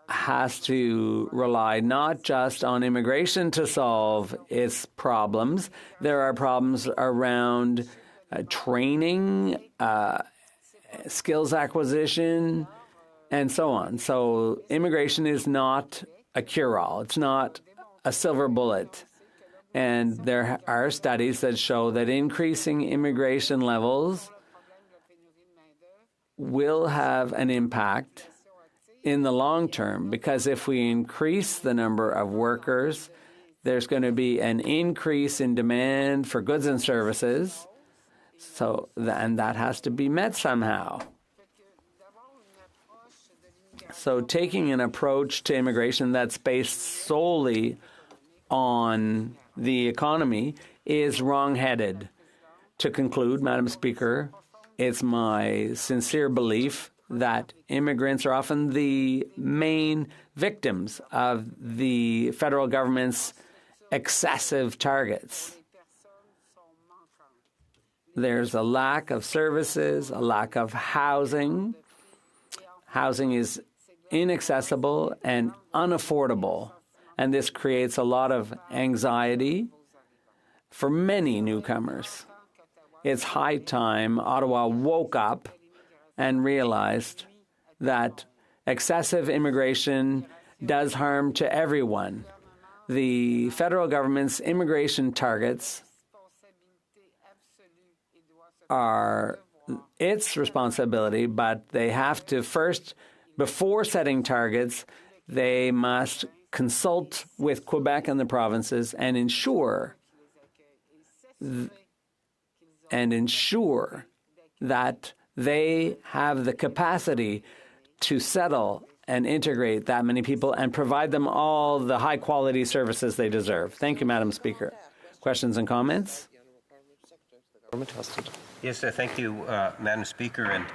has to rely not just on immigration to solve its problems. There are problems around training, skills acquisition, and so on. So immigration is not a cure-all. It's not a silver bullet. And there are studies that show that increasing immigration levels will have an impact in the long term, because if we increase the number of workers, there's going to be an increase in demand for goods and services. So, and that has to be met somehow. So taking an approach to immigration that's based solely on the economy is wrong-headed. To conclude, Madam Speaker, it's my sincere belief that immigrants are often the main victims of the federal government's excessive targets. There's a lack of services, a lack of housing. Housing is inaccessible and unaffordable, and this creates a lot of anxiety for many newcomers. It's high time Ottawa woke up and realized that excessive immigration does harm to everyone. The federal government's immigration targets are its responsibility, but they have to first, before setting targets, they must consult with Quebec and the provinces and ensure that they have the capacity to settle and integrate that many people and provide them all the high-quality services they deserve. Thank you, Madam Speaker. Questions and comments? Yes, thank you, Madam Speaker. And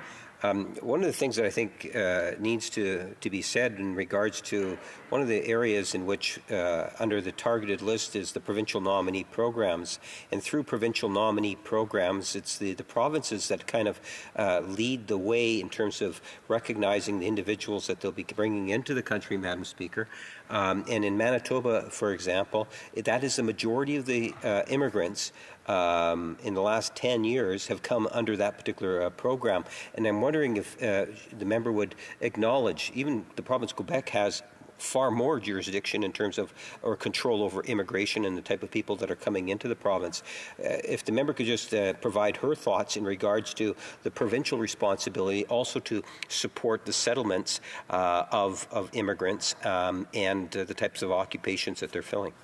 one of the things that I think needs to be said in regards to one of the areas in which under the targeted list is the provincial nominee programs. And through provincial nominee programs, it's the provinces that kind of lead the way in terms of recognizing the individuals that they'll be bringing into the country, Madam Speaker. And in Manitoba, for example, that is the majority of the immigrants in the last 10 years have come under that particular program. And I'm wondering if the member would acknowledge, even the province of Quebec has far more jurisdiction in terms of, or control over immigration and the type of people that are coming into the province. If the member could just provide her thoughts in regards to the provincial responsibility also to support the settlements of immigrants and the types of occupations that they're filling.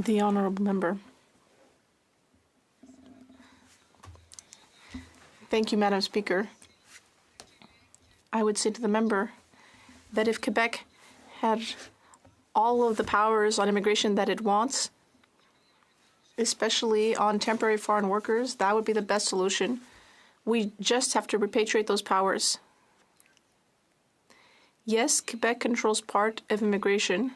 The honourable member. Thank you, Madam Speaker. I would say to the member that if Quebec had all of the powers on immigration that it wants, especially on temporary foreign workers, that would be the best solution. We just have to repatriate those powers. Yes, Quebec controls part of immigration.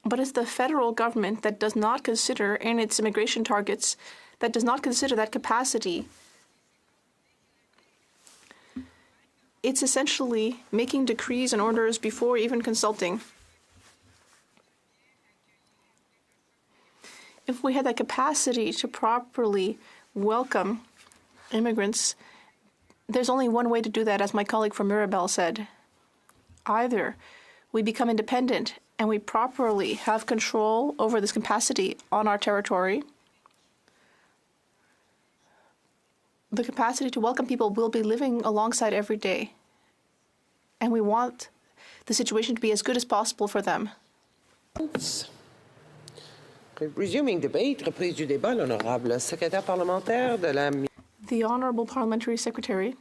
But it's the federal government that does not consider in its immigration targets, that does not consider that capacity. It's essentially making decrees and orders before even consulting. If we had that capacity to properly welcome immigrants, there's only one way to do that, as my colleague from Mirabel said. Either we become independent and we properly have control over this capacity on our territory, the capacity to welcome people will be living alongside every day. And we want the situation to be as good as possible for them. Resuming debate, reprise du débat, l'honorable secrétaire parlementaire de la... The Honourable Parliamentary Secretary.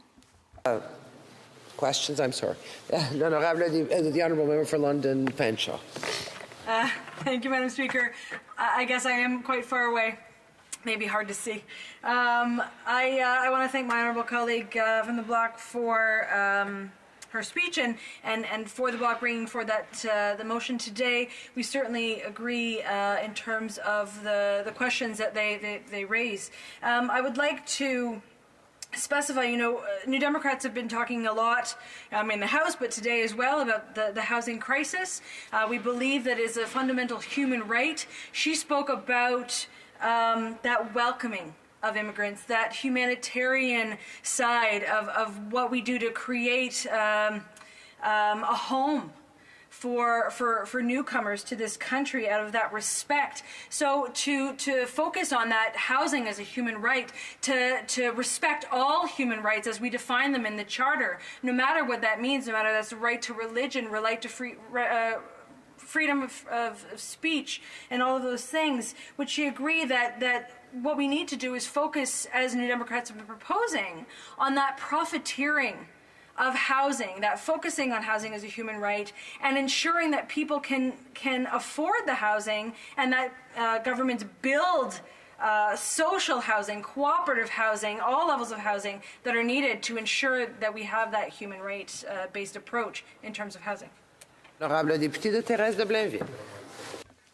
Questions, I'm sorry. The Honourable Member for London Fanshawe. Thank you, Madam Speaker. I guess I am quite far away. Maybe hard to see. I want to thank my honourable colleague from the bloc for her speech and for the Bloc bringing for that the motion today. We certainly agree in terms of the questions that they raise. I would like to specify, New Democrats have been talking a lot in the House, but today as well, about the housing crisis. We believe that is a fundamental human right. She spoke about that welcoming of immigrants, that humanitarian side of what we do to create a home for newcomers to this country out of that respect. So to focus on that housing as a human right, to respect all human rights as we define them in the Charter, no matter what that means, no matter that's the right to religion, right to freedom of speech, and all of those things, would she agree that what we need to do is focus, as New Democrats have been proposing, on that profiteering of housing, that focusing on housing as a human right, and ensuring that people can afford the housing, and that governments build social housing, cooperative housing, all levels of housing that are needed to ensure that we have that human rights-based approach in terms of housing. Honorable député de Thérèse de Blainville.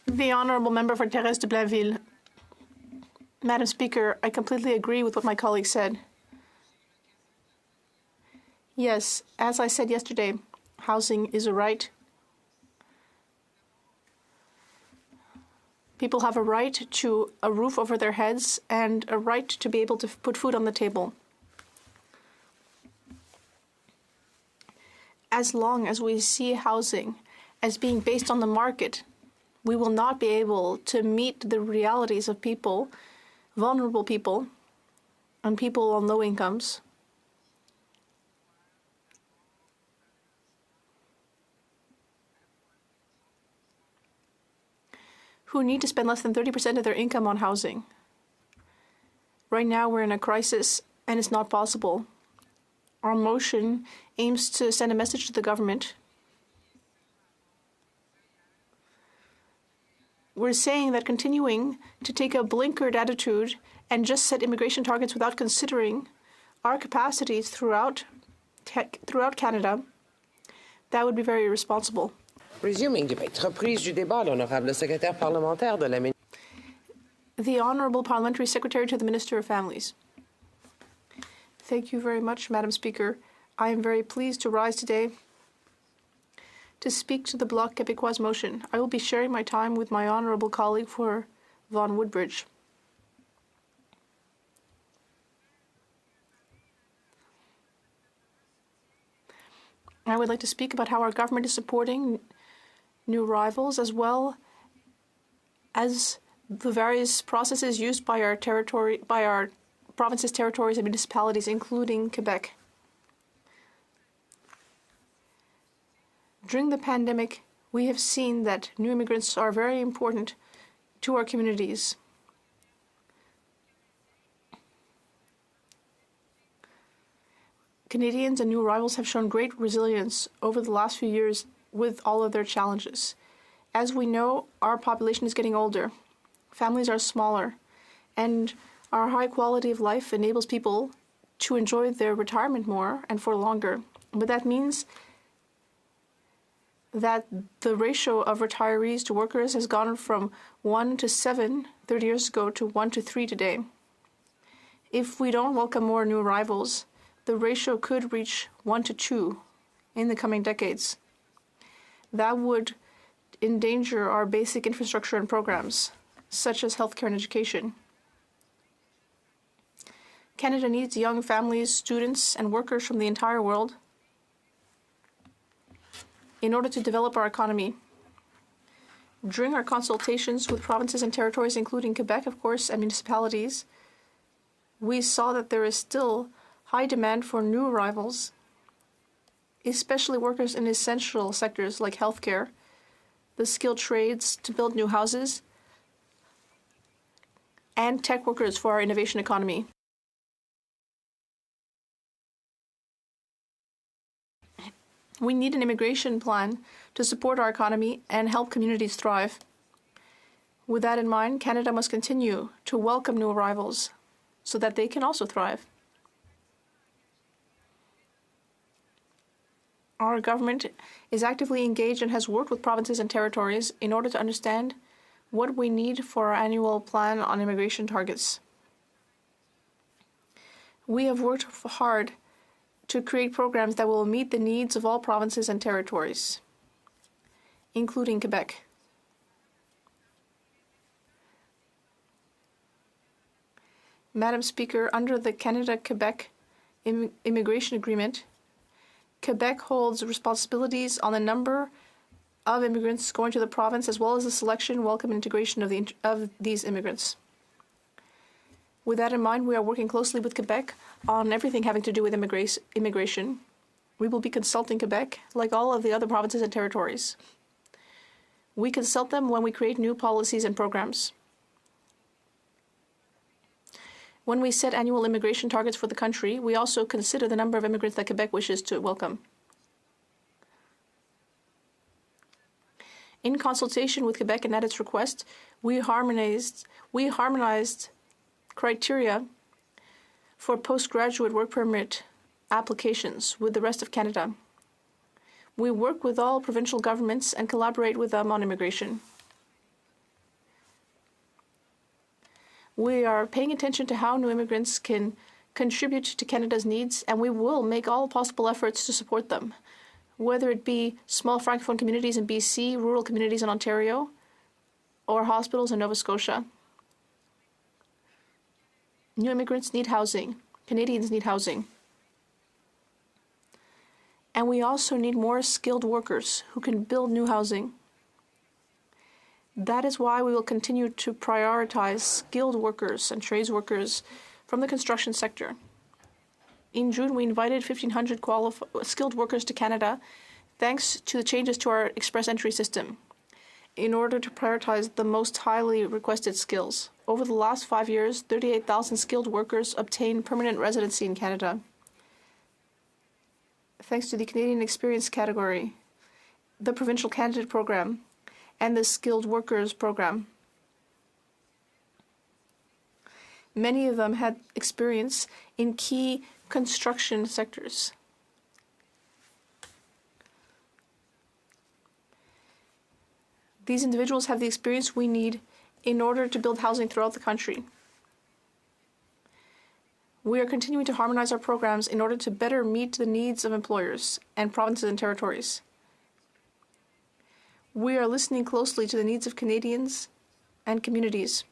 The honourable member for Thérèse de Blainville. Madam Speaker, I completely agree with what my colleague said. Yes, as I said yesterday, housing is a right. People have a right to a roof over their heads and a right to be able to put food on the table. As long as we see housing as being based on the market, we will not be able to meet the realities of people, vulnerable people, and people on low incomes. Who need to spend less than 30% of their income on housing. Right now we're in a crisis and it's not possible. Our motion aims to send a message to the government. We're saying that continuing to take a blinkered attitude and just set immigration targets without considering our capacities throughout Canada, that would be very irresponsible. Resuming debate. Reprise du débat, l'honorable secrétaire parlementaire de la The Honourable Parliamentary Secretary to the Minister of Families. Thank you very much, Madam Speaker. I am very pleased to rise today to speak to the Bloc Québécois motion. I will be sharing my time with my honourable colleague for Vaughan Woodbridge. I would like to speak about how our government is supporting new arrivals, as well as the various processes used by our provinces, territories, and municipalities, including Quebec. During the pandemic, we have seen that new immigrants are very important to our communities. Canadians and new arrivals have shown great resilience over the last few years with all of their challenges. As we know, our population is getting older, families are smaller, and our high quality of life enables people to enjoy their retirement more and for longer. But that means that the ratio of retirees to workers has gone from 1 to 7 30 years ago to 1 to 3 today. If we don't welcome more new arrivals, the ratio could reach 1 to 2 in the coming decades. That would endanger our basic infrastructure and programs, such as healthcare and education. Canada needs young families, students, and workers from the entire world in order to develop our economy. During our consultations with provinces and territories, including Quebec, of course, and municipalities, we saw that there is still high demand for new arrivals, especially workers in essential sectors like healthcare, the skilled trades to build new houses, and tech workers for our innovation economy. We need an immigration plan to support our economy and help communities thrive. With that in mind, Canada must continue to welcome new arrivals so that they can also thrive. Our government is actively engaged and has worked with provinces and territories in order to understand what we need for our annual plan on immigration targets. We have worked hard to create programs that will meet the needs of all provinces and territories, including Quebec. Madam Speaker, under the Canada-Quebec Immigration Agreement, Quebec holds responsibilities on the number of immigrants going to the province, as well as the selection, welcome, and integration of these immigrants. With that in mind, we are working closely with Quebec on everything having to do with immigration. We will be consulting Quebec, like all of the other provinces and territories. We consult them when we create new policies and programs. When we set annual immigration targets for the country, we also consider the number of immigrants that Quebec wishes to welcome. In consultation with Quebec and at its request, we harmonized criteria for postgraduate work permit applications with the rest of Canada. We work with all provincial governments and collaborate with them on immigration. We are paying attention to how new immigrants can contribute to Canada's needs, and we will make all possible efforts to support them, whether it be small francophone communities in BC, rural communities in Ontario, or hospitals in Nova Scotia. New immigrants need housing. Canadians need housing. And we also need more skilled workers who can build new housing. That is why we will continue to prioritize skilled workers and trades workers from the construction sector. In June, we invited 1,500 skilled workers to Canada, thanks to the changes to our express entry system, in order to prioritize the most highly requested skills. Over the last 5 years, 38,000 skilled workers obtained permanent residency in Canada, thanks to the Canadian Experience category, the Provincial Candidate Program, and the Skilled Workers Program. Many of them had experience in key construction sectors. These individuals have the experience we need in order to build housing throughout the country. We are continuing to harmonize our programs in order to better meet the needs of employers and provinces and territories. We are listening closely to the needs of Canadians and communities.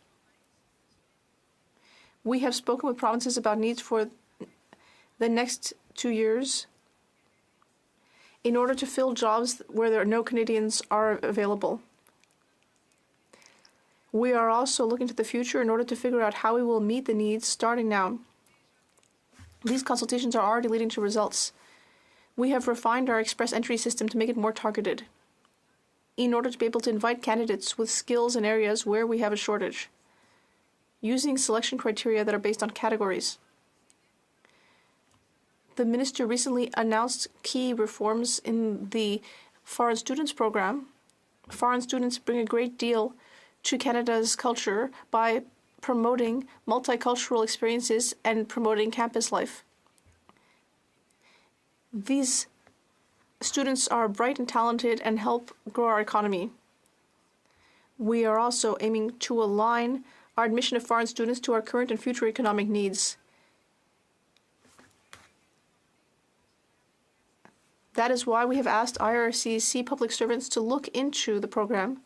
We have spoken with provinces about needs for the next 2 years in order to fill jobs where there are no Canadians are available. We are also looking to the future in order to figure out how we will meet the needs starting now. These consultations are already leading to results. We have refined our express entry system to make it more targeted, in order to be able to invite candidates with skills in areas where we have a shortage, using selection criteria that are based on categories. The minister recently announced key reforms in the foreign students program. Foreign students bring a great deal to Canada's culture by promoting multicultural experiences and promoting campus life. These students are bright and talented and help grow our economy. We are also aiming to align our admission of foreign students to our current and future economic needs. That is why we have asked IRCC public servants to look into the program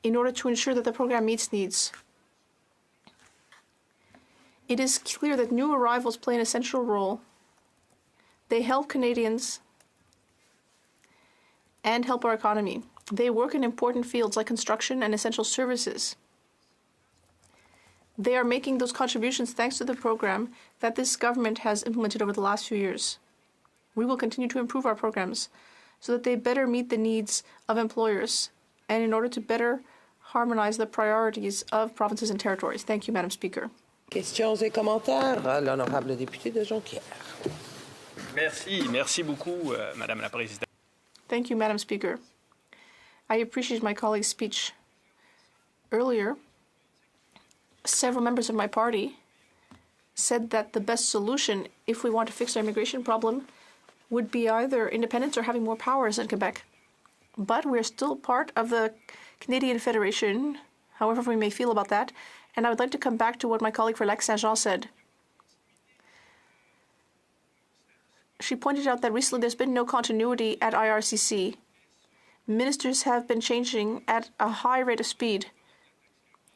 in order to ensure that the program meets needs. It is clear that new arrivals play an essential role. They help Canadians and help our economy. They work in important fields like construction and essential services. They are making those contributions thanks to the program that this government has implemented over the last few years. We will continue to improve our programs so that they better meet the needs of employers and in order to better harmonize the priorities of provinces and territories. Thank you, Madam Speaker. Questions et commentaires à l'honorable député de Jonquière. Merci beaucoup, Madame la Présidente. Thank you, Madam Speaker. I appreciate my colleague's speech. Earlier, several members of my party said that the best solution, if we want to fix our immigration problem, would be either independence or having more powers in Quebec. But we're still part of the Canadian Federation, however we may feel about that. And I would like to come back to what my colleague for Lac-Saint-Jean said. She pointed out that recently there's been no continuity at IRCC. Ministers have been changing at a high rate of speed,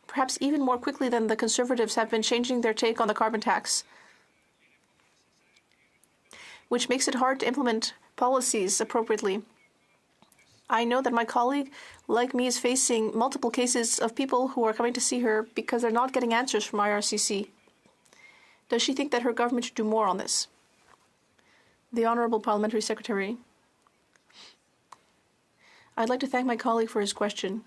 perhaps even more quickly than the Conservatives have been changing their take on the carbon tax, which makes it hard to implement policies appropriately. I know that my colleague, like me, is facing multiple cases of people who are coming to see her because they're not getting answers from IRCC. Does she think that her government should do more on this? The Honourable Parliamentary Secretary. I'd like to thank my colleague for his question.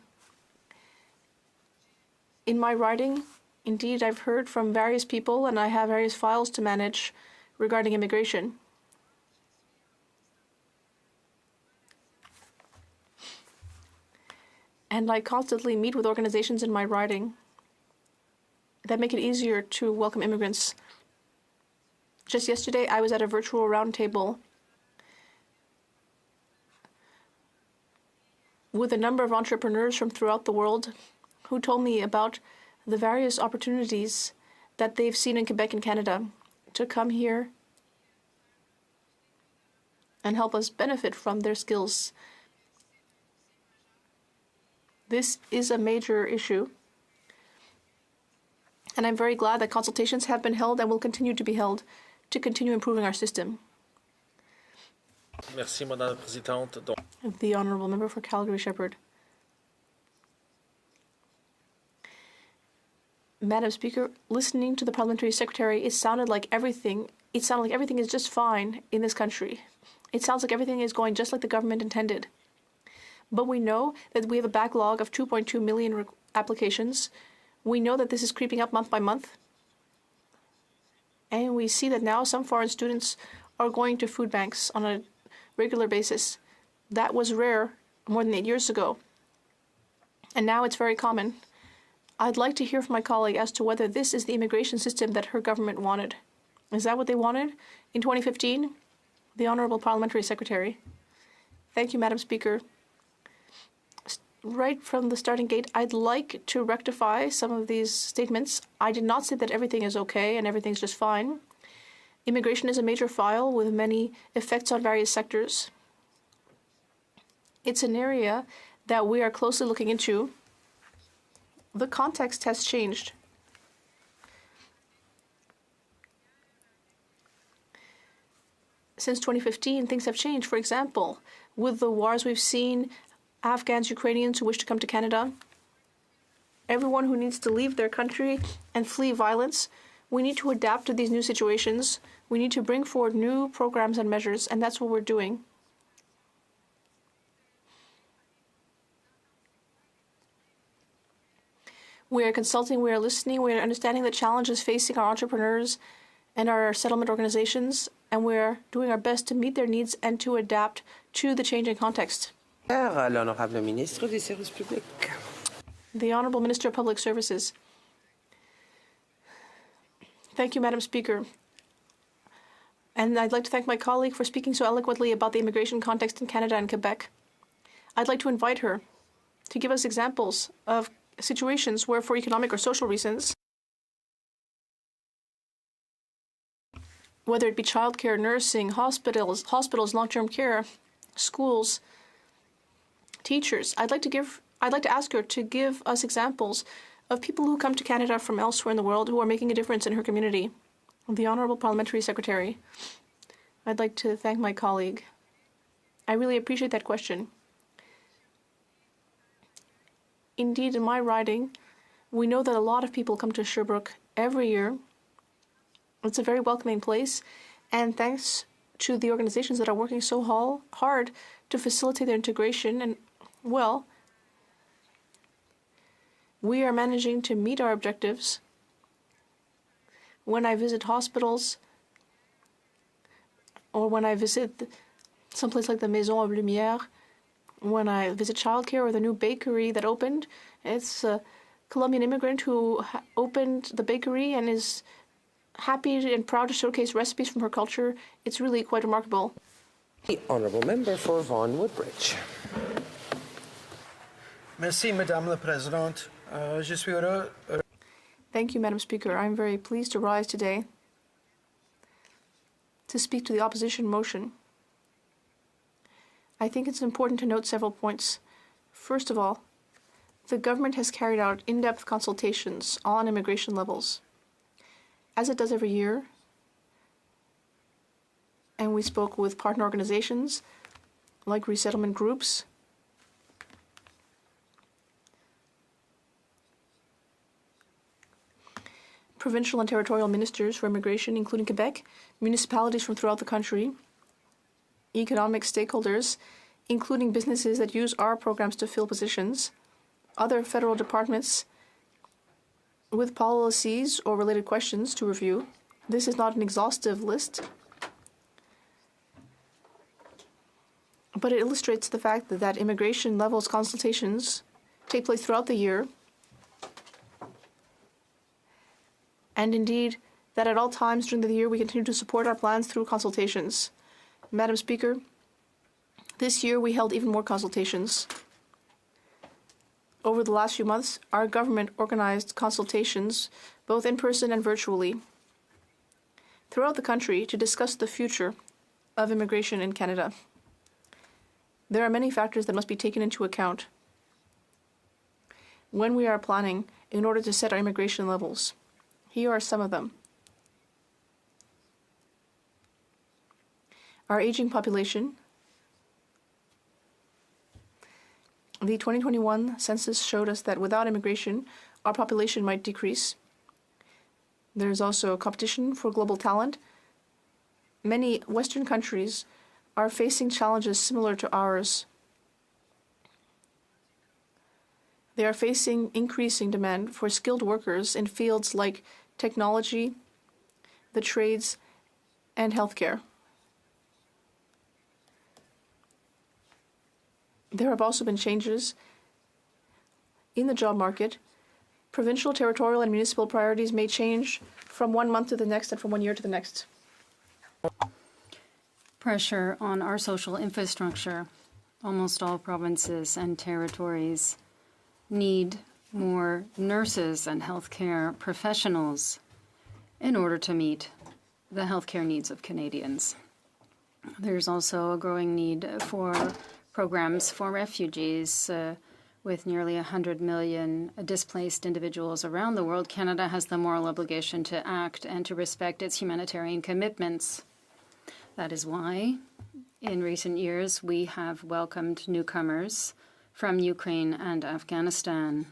In my writing, indeed, I've heard from various people and I have various files to manage regarding immigration. And I constantly meet with organizations in my writing that make it easier to welcome immigrants. Just yesterday, I was at a virtual roundtable with a number of entrepreneurs from throughout the world who told me about the various opportunities that they've seen in Quebec and Canada to come here and help us benefit from their skills. This is a major issue, and I'm very glad that consultations have been held and will continue to be held to continue improving our system. Merci, Madame la Présidente. The Honourable Member for Calgary-Shepherd. Madam Speaker, listening to the Parliamentary Secretary, it sounded like everything is just fine in this country. It sounds like everything is going just like the government intended. But we know that we have a backlog of 2.2 million applications. We know that this is creeping up month by month. And we see that now some foreign students are going to food banks on a regular basis. That was rare more than 8 years ago. And now it's very common. I'd like to hear from my colleague as to whether this is the immigration system that her government wanted. Is that what they wanted in 2015? The Honourable Parliamentary Secretary. Thank you, Madam Speaker. Right from the starting gate, I'd like to rectify some of these statements. I did not say that everything is okay and everything's just fine. Immigration is a major file with many effects on various sectors. It's an area that we are closely looking into. The context has changed. Since 2015, things have changed. For example, with the wars we've seen, Afghans, Ukrainians who wish to come to Canada, everyone who needs to leave their country and flee violence, we need to adapt to these new situations. We need to bring forward new programs and measures, and that's what we're doing. We are consulting, we are listening, we are understanding the challenges facing our entrepreneurs and our settlement organizations, and we're doing our best to meet their needs and to adapt to the changing context. L'Honorable Ministre des Services Publics. The Honourable Minister of Public Services. Thank you, Madam Speaker. And I'd like to thank my colleague for speaking so eloquently about the immigration context in Canada and Quebec. I'd like to invite her to give us examples of situations where, for economic or social reasons, whether it be childcare, nursing, hospitals, long-term care, schools, teachers, I'd like to ask her to give us examples of people who come to Canada from elsewhere in the world who are making a difference in her community. The Honourable Parliamentary Secretary. I'd like to thank my colleague. I really appreciate that question. Indeed, in my riding, we know that a lot of people come to Sherbrooke every year. It's a very welcoming place, and thanks to the organizations that are working so hard to facilitate their integration, and, well, we are managing to meet our objectives. When I visit hospitals, or when I visit someplace like the Maison of Lumière, when I visit childcare or the new bakery that opened, it's a Colombian immigrant who opened the bakery and is happy and proud to showcase recipes from her culture. It's really quite remarkable. The Honourable Member for Vaughan Woodbridge. Merci, Madame la Présidente. Je suis heureux. Thank you, Madam Speaker. I'm very pleased to rise today to speak to the opposition motion. I think it's important to note several points. First of all, the government has carried out in-depth consultations on immigration levels, as it does every year, and we spoke with partner organizations like resettlement groups, provincial and territorial ministers for immigration, including Quebec, municipalities from throughout the country, economic stakeholders, including businesses that use our programs to fill positions, other federal departments with policies or related questions to review. This is not an exhaustive list, but it illustrates the fact that immigration levels consultations take place throughout the year, and indeed that at all times during the year we continue to support our plans through consultations. Madam Speaker, this year we held even more consultations. Over the last few months, our government organized consultations, both in person and virtually, throughout the country to discuss the future of immigration in Canada. There are many factors that must be taken into account when we are planning in order to set our immigration levels. Here are some of them. Our aging population. The 2021 census showed us that without immigration, our population might decrease. There's also competition for global talent. Many Western countries are facing challenges similar to ours. They are facing increasing demand for skilled workers in fields like technology, the trades, and healthcare. There have also been changes in the job market. Provincial, territorial, and municipal priorities may change from one month to the next and from one year to the next. Pressure on our social infrastructure. Almost all provinces and territories need more nurses and healthcare professionals in order to meet the healthcare needs of Canadians. There's also a growing need for programs for refugees. With nearly 100 million displaced individuals around the world, Canada has the moral obligation to act and to respect its humanitarian commitments. That is why, in recent years, we have welcomed newcomers from Ukraine and Afghanistan.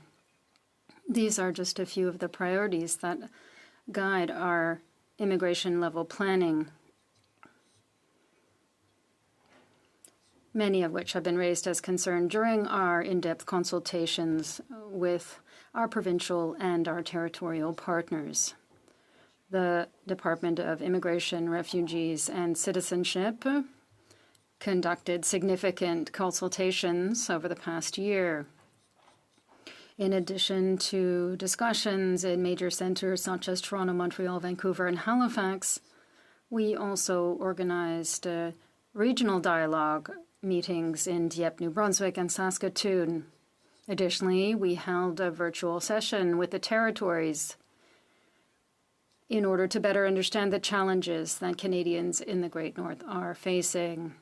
These are just a few of the priorities that guide our immigration level planning, many of which have been raised as concern during our in-depth consultations with our provincial and our territorial partners. The Department of Immigration, Refugees and Citizenship conducted significant consultations over the past year. In addition to discussions in major centres such as Toronto, Montreal, Vancouver, and Halifax, we also organized regional dialogue meetings in Dieppe, New Brunswick, and Saskatoon. Additionally, we held a virtual session with the territories in order to better understand the challenges that Canadians in the Great North are facing.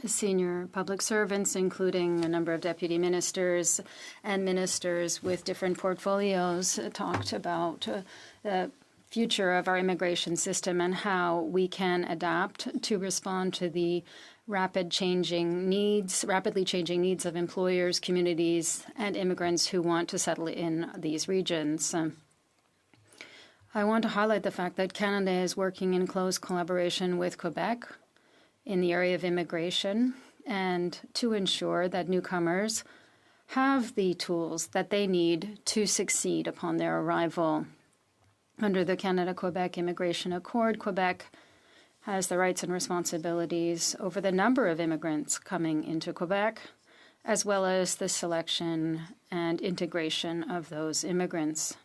Senior public servants, including a number of deputy ministers and ministers with different portfolios, talked about the future of our immigration system and how we can adapt to respond to the rapidly changing needs of employers, communities, and immigrants who want to settle in these regions. I want to highlight the fact that Canada is working in close collaboration with Quebec in the area of immigration and to ensure that newcomers have the tools that they need to succeed upon their arrival. Under the Canada-Quebec Immigration Accord, Quebec has the rights and responsibilities over the number of immigrants coming into Quebec, as well as the selection and integration of those immigrants.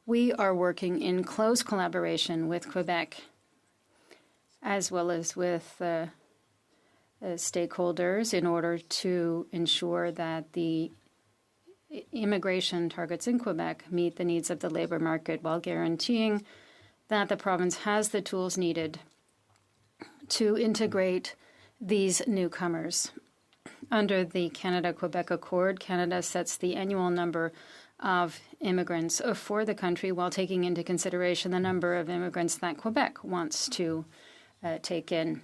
We are working in close collaboration with Quebec, as well as with stakeholders in order to ensure that the immigration targets in Quebec meet the needs of the labor market while guaranteeing that the province has the tools needed to integrate these newcomers. Under the Canada-Quebec Accord, Canada sets the annual number of immigrants for the country while taking into consideration the number of immigrants that Quebec wants to take in.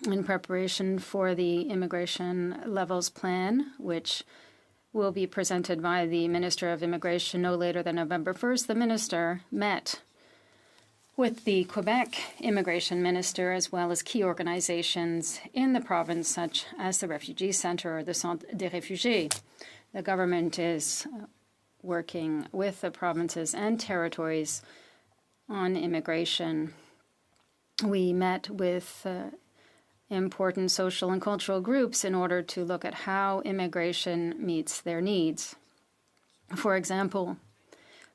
In preparation for the Immigration Levels Plan, which will be presented by the Minister of Immigration no later than November 1st, the minister met with the Quebec Immigration Minister as well as key organizations in the province, such as the Refugee Centre or the Centre des Réfugiés. The government is working with the provinces and territories on immigration. We met with important social and cultural groups in order to look at how immigration meets their needs. For example,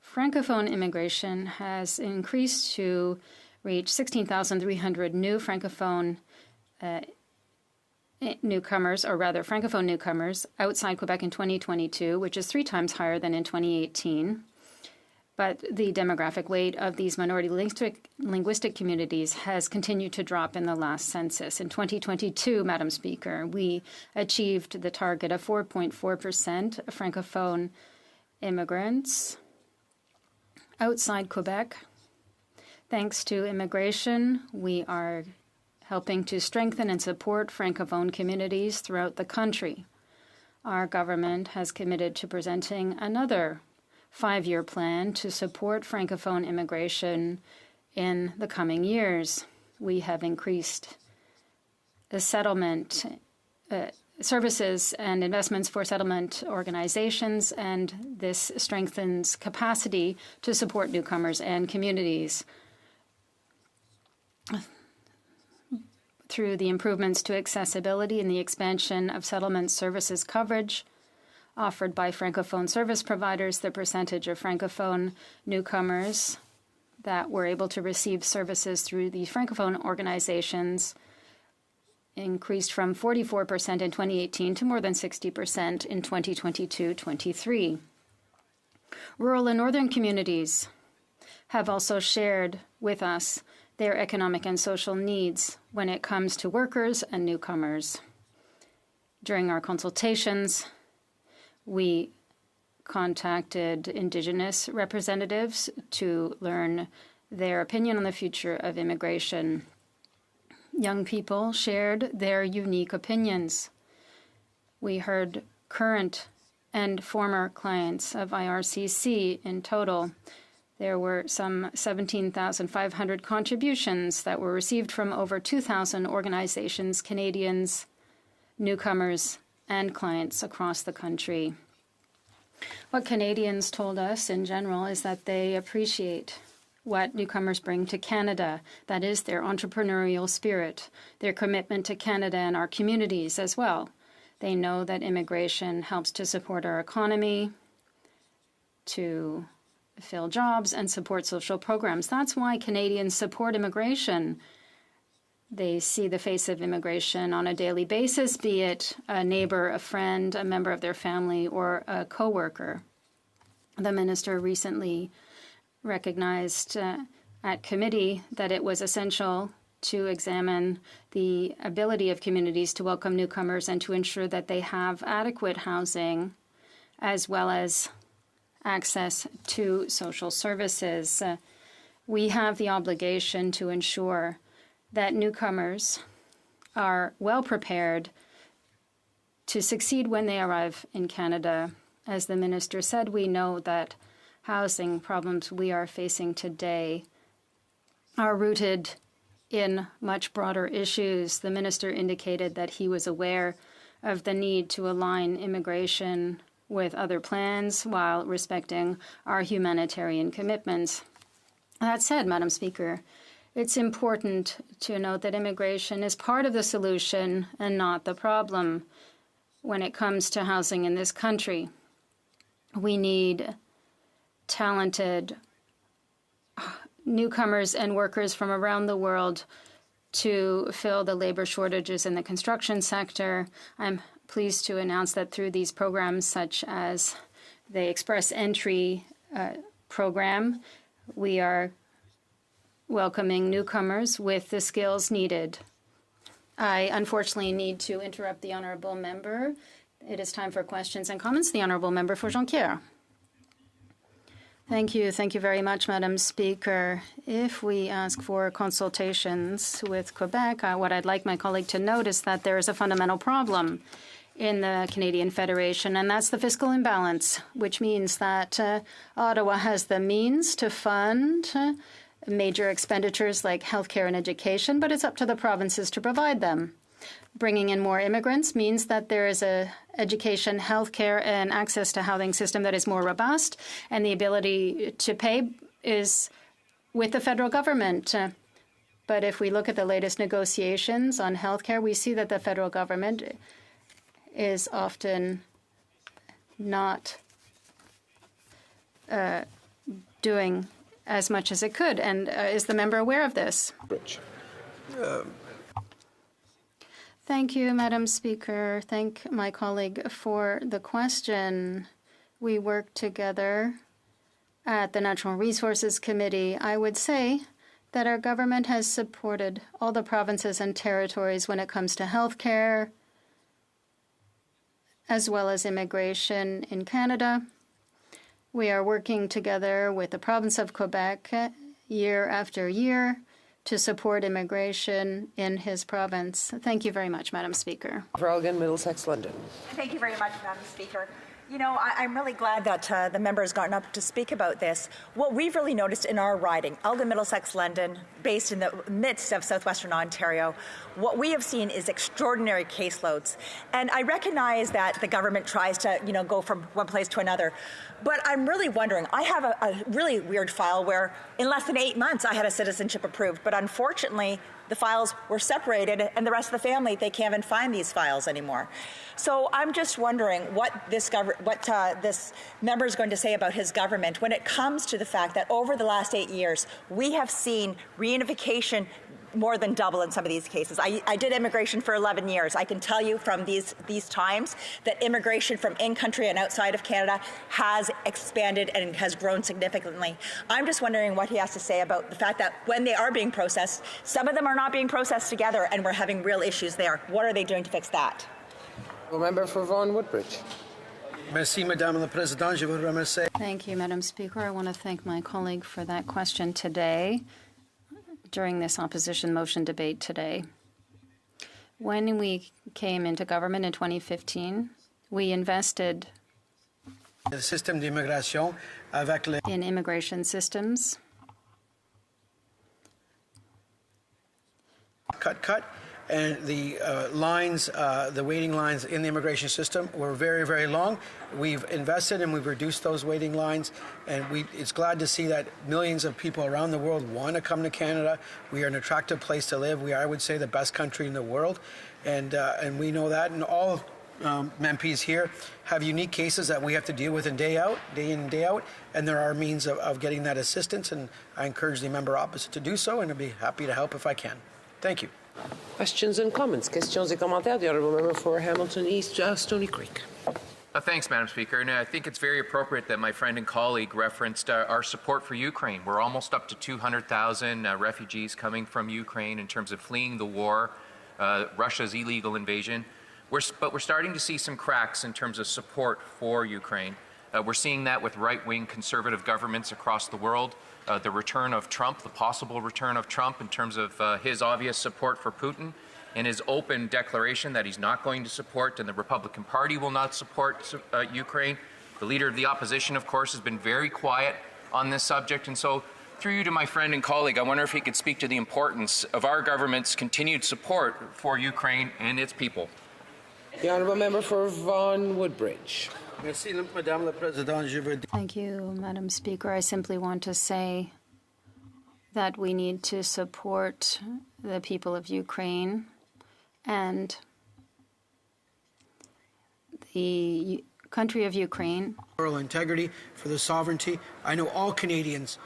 Francophone immigration has increased to reach 16,300 new Francophone newcomers, or rather Francophone newcomers, outside Quebec in 2022, which is 3 times higher than in 2018. But the demographic weight of these minority linguistic communities has continued to drop in the last census. In 2022, Madam Speaker, we achieved the target of 4.4% Francophone immigrants outside Quebec. Thanks to immigration, we are helping to strengthen and support Francophone communities throughout the country. Our government has committed to presenting another 5-year plan to support Francophone immigration in the coming years. We have increased the settlement services and investments for settlement organizations, and this strengthens capacity to support newcomers and communities. Through the improvements to accessibility and the expansion of settlement services coverage offered by Francophone service providers, the percentage of Francophone newcomers that were able to receive services through the Francophone organizations increased from 44% in 2018 to more than 60% in 2022-23. Rural and northern communities have also shared with us their economic and social needs when it comes to workers and newcomers. During our consultations, we contacted Indigenous representatives to learn their opinion on the future of immigration. Young people shared their unique opinions. We heard current and former clients of IRCC in total. There were some 17,500 contributions that were received from over 2,000 organizations, Canadians, newcomers, and clients across the country. What Canadians told us in general is that they appreciate what newcomers bring to Canada. That is their entrepreneurial spirit, their commitment to Canada and our communities as well. They know that immigration helps to support our economy, to fill jobs, and support social programs. That's why Canadians support immigration. They see the face of immigration on a daily basis, be it a neighbor, a friend, a member of their family, or a coworker. The minister recently recognized at committee that it was essential to examine the ability of communities to welcome newcomers and to ensure that they have adequate housing as well as access to social services. We have the obligation to ensure that newcomers are well prepared to succeed when they arrive in Canada. As the minister said, we know that housing problems we are facing today are rooted in much broader issues. The minister indicated that he was aware of the need to align immigration with other plans while respecting our humanitarian commitments. That said, Madam Speaker, it's important to note that immigration is part of the solution and not the problem when it comes to housing in this country. We need talented newcomers and workers from around the world to fill the labor shortages in the construction sector. I'm pleased to announce that through these programs, such as the Express Entry program, we are welcoming newcomers with the skills needed. I unfortunately need to interrupt the honourable member. It is time for questions and comments. The honourable member for Jonquière. Thank you. Thank you very much, Madam Speaker. If we ask for consultations with Quebec, what I'd like my colleague to note is that there is a fundamental problem in the Canadian Federation, and that's the fiscal imbalance, which means that Ottawa has the means to fund major expenditures like healthcare and education, but it's up to the provinces to provide them. Bringing in more immigrants means that there is a education, healthcare, and access to housing system that is more robust, and the ability to pay is with the federal government. But if we look at the latest negotiations on healthcare, we see that the federal government is often not doing as much as it could. And is the member aware of this? Rich. Thank you, Madam Speaker. Thank my colleague for the question. We work together at the Natural Resources Committee. I would say that our government has supported all the provinces and territories when it comes to healthcare, as well as immigration in Canada. We are working together with the province of Quebec year after year to support immigration in his province. Thank you very much, Madam Speaker. For Elgin, Middlesex, London. Thank you very much, Madam Speaker. You know, I'm really glad that the member has gotten up to speak about this. What we've really noticed in our riding, Elgin, Middlesex, London, based in the midst of southwestern Ontario, what we have seen is extraordinary caseloads. And I recognize that the government tries to, go from one place to another. But I'm really wondering, I have a really weird file where in less than 8 months I had a citizenship approved. But unfortunately, the files were separated, and the rest of the family, they can't even find these files anymore. So I'm just wondering what this member is going to say about his government when it comes to the fact that over the last 8 years, we have seen reunification more than double in some of these cases. I did immigration for 11 years. I can tell you from these times that immigration from in-country and outside of Canada has expanded and has grown significantly. I'm just wondering what he has to say about the fact that when they are being processed, some of them are not being processed together, and we're having real issues there. What are they doing to fix that? Member for Vaughan Woodbridge. Merci, Madame la Présidente. Je voudrais remercier. Thank you, Madam Speaker. I want to thank my colleague for that question today during this opposition motion debate today. When we came into government in 2015, we invested in immigration systems. Cut. And the the waiting lines in the immigration system were very, very long. We've invested and we've reduced those waiting lines, and it's glad to see that millions of people around the world want to come to Canada. We are an attractive place to live. We are, I would say, the best country in the world, and we know that. And all MPs here have unique cases that we have to deal with day in and day out, and there are means of getting that assistance. And I encourage the member opposite to do so, and I'd be happy to help if I can. Thank you. Questions and comments. Questions et commentaires. The honourable member for Hamilton East, Stony Creek. Thanks, Madam Speaker. And I think it's very appropriate that my friend and colleague referenced our support for Ukraine. We're almost up to 200,000 refugees coming from Ukraine in terms of fleeing the war, Russia's illegal invasion. But we're starting to see some cracks in terms of support for Ukraine. We're seeing that with right-wing conservative governments across the world. The return of Trump, the possible return of Trump in terms of his obvious support for Putin and his open declaration that he's not going to support, and the Republican Party will not support Ukraine. The leader of the opposition, of course, has been very quiet on this subject. And so through you to my friend and colleague, I wonder if he could speak to the importance of our government's continued support for Ukraine and its people. The honourable member for Vaughan Woodbridge. Thank you, Madam Speaker. I simply want to say that we need to support the people of Ukraine and the country of Ukraine. Moral integrity, for the sovereignty. I know all Canadians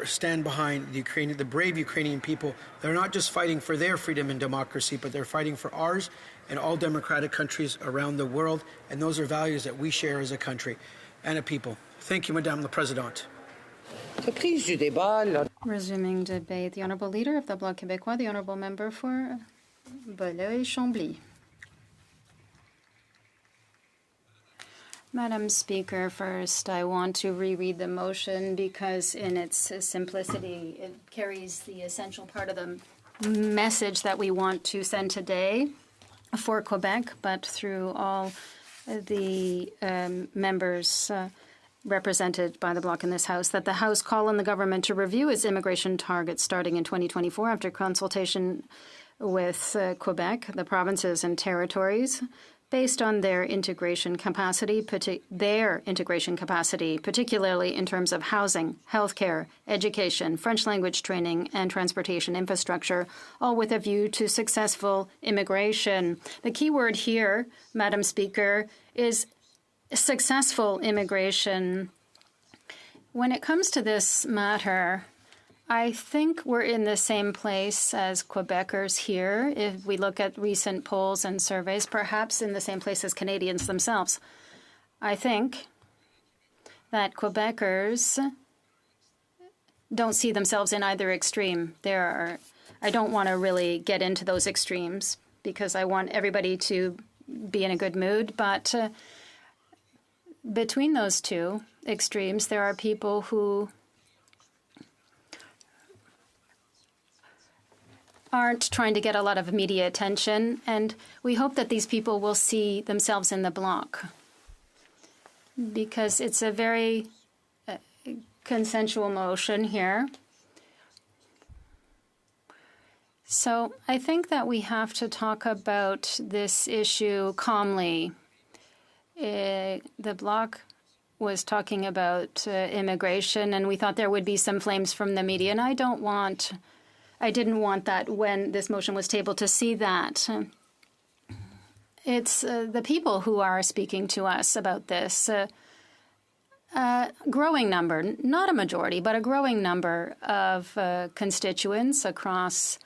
stand behind the brave Ukrainian people. They're not just fighting for their freedom and democracy, but they're fighting for ours and all democratic countries around the world. And those are values that we share as a country and a people. Thank you, Madame la Présidente. Resuming debate, the Honourable Leader of the Bloc Québécois, the Honourable Member for Belleuil-Chambly. Madam Speaker, first I want to reread the motion because in its simplicity it carries the essential part of the message that we want to send today for Quebec, but through all the members represented by the Bloc in this House, that the House call on the government to review its immigration targets starting in 2024 after consultation with Quebec, the provinces and territories, based on their integration capacity, particularly in terms of housing, healthcare, education, French language training, and transportation infrastructure, all with a view to successful immigration. The key word here, Madam Speaker, is successful immigration. When it comes to this matter, I think we're in the same place as Quebecers here. If we look at recent polls and surveys, perhaps in the same place as Canadians themselves. I think that Quebecers don't see themselves in either extreme. I don't want to really get into those extremes because I want everybody to be in a good mood. But between those two extremes, there are people who aren't trying to get a lot of media attention, and we hope that these people will see themselves in the Bloc because it's a very consensual motion here. So I think that we have to talk about this issue calmly. The Bloc was talking about immigration, and we thought there would be some flames from the media, and I didn't want that when this motion was tabled to see that. It's the people who are speaking to us about this. A growing number, not a majority, but a growing number of constituents across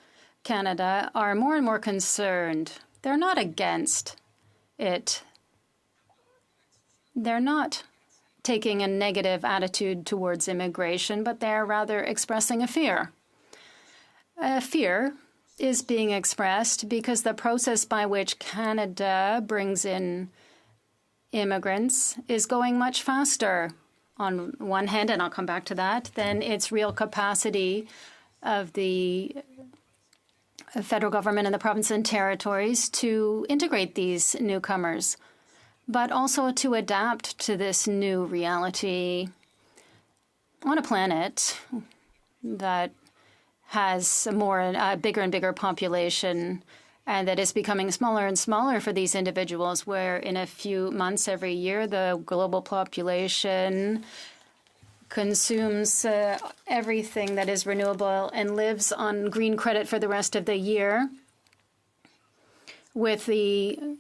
Canada are more and more concerned. They're not against it. They're not taking a negative attitude towards immigration, but they're rather expressing a fear. Fear is being expressed because the process by which Canada brings in immigrants is going much faster, on one hand, and I'll come back to that, than its real capacity of the federal government and the provinces and territories to integrate these newcomers, but also to adapt to this new reality on a planet that has a bigger and bigger population, and that is becoming smaller and smaller for these individuals, where in a few months every year, the global population consumes everything that is renewable and lives on green credit for the rest of the year. With the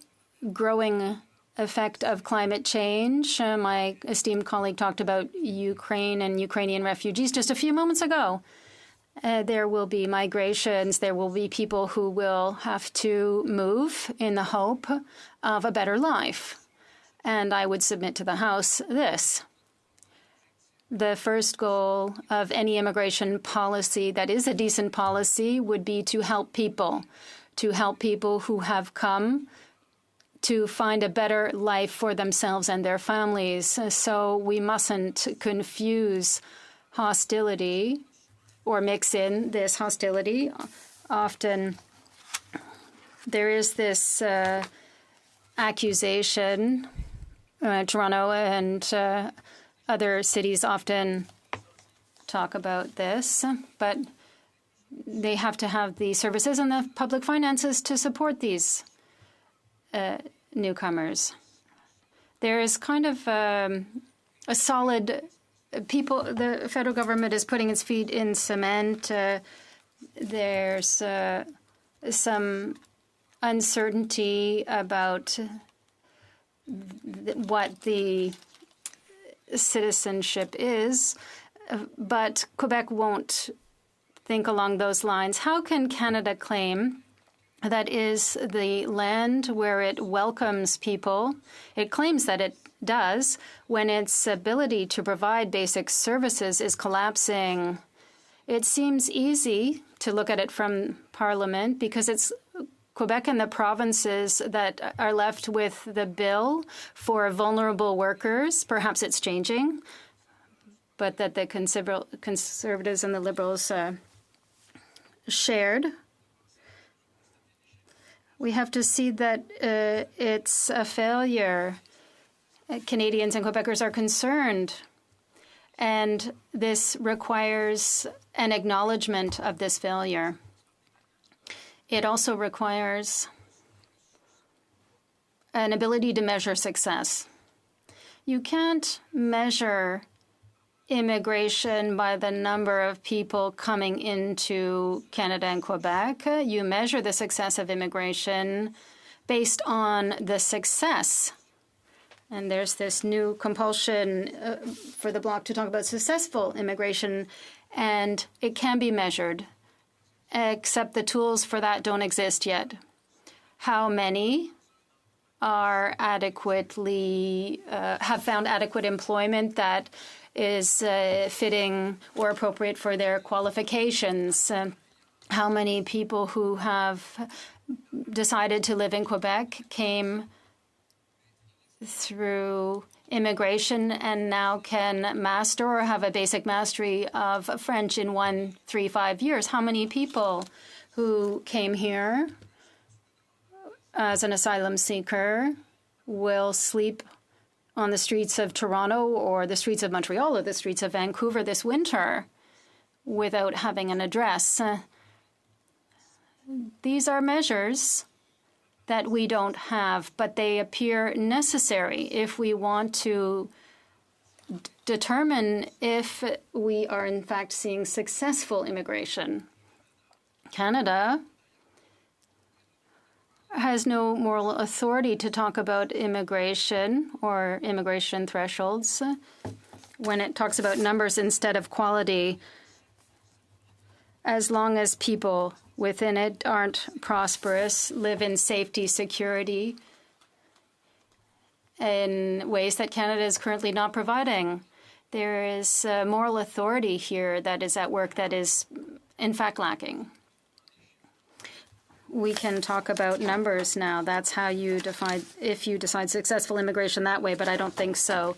growing effect of climate change, my esteemed colleague talked about Ukraine and Ukrainian refugees just a few moments ago. There will be migrations. There will be people who will have to move in the hope of a better life. And I would submit to the House this. The first goal of any immigration policy that is a decent policy would be to help people who have come to find a better life for themselves and their families. So we mustn't confuse hostility or mix in this hostility. Often there is this accusation. Toronto and other cities often talk about this, but they have to have the services and the public finances to support these newcomers. There is kind of a solid the federal government is putting its feet in cement. There's some uncertainty about what the citizenship is. but Quebec won't think along those lines. How can Canada claim that is the land where it welcomes people? It claims that it does when its ability to provide basic services is collapsing. It seems easy to look at it from Parliament because it's Quebec and the provinces that are left with the bill for vulnerable workers. Perhaps it's changing, but that the Conservatives and the Liberals shared. We have to see that it's a failure. Canadians and Quebecers are concerned, and this requires an acknowledgement of this failure. It also requires an ability to measure success. You can't measure immigration by the number of people coming into Canada and Quebec. You measure the success of immigration based on the success. And there's this new compulsion for the Bloc to talk about successful immigration, and it can be measured, except the tools for that don't exist yet. How many are adequately, have found adequate employment that is fitting or appropriate for their qualifications? How many people who have decided to live in Quebec came through immigration and now can master or have a basic mastery of French in 1, 3, 5 years? How many people who came here as an asylum seeker will sleep on the streets of Toronto or the streets of Montreal or the streets of Vancouver this winter without having an address? These are measures that we don't have, but they appear necessary if we want to determine if we are in fact seeing successful immigration. Canada has no moral authority to talk about immigration or immigration thresholds when it talks about numbers instead of quality, as long as people within it aren't prosperous, live in safety, security, in ways that Canada is currently not providing. There is moral authority here that is at work that is, in fact, lacking. We can talk about numbers now. That's how you define, if you decide successful immigration that way, but I don't think so.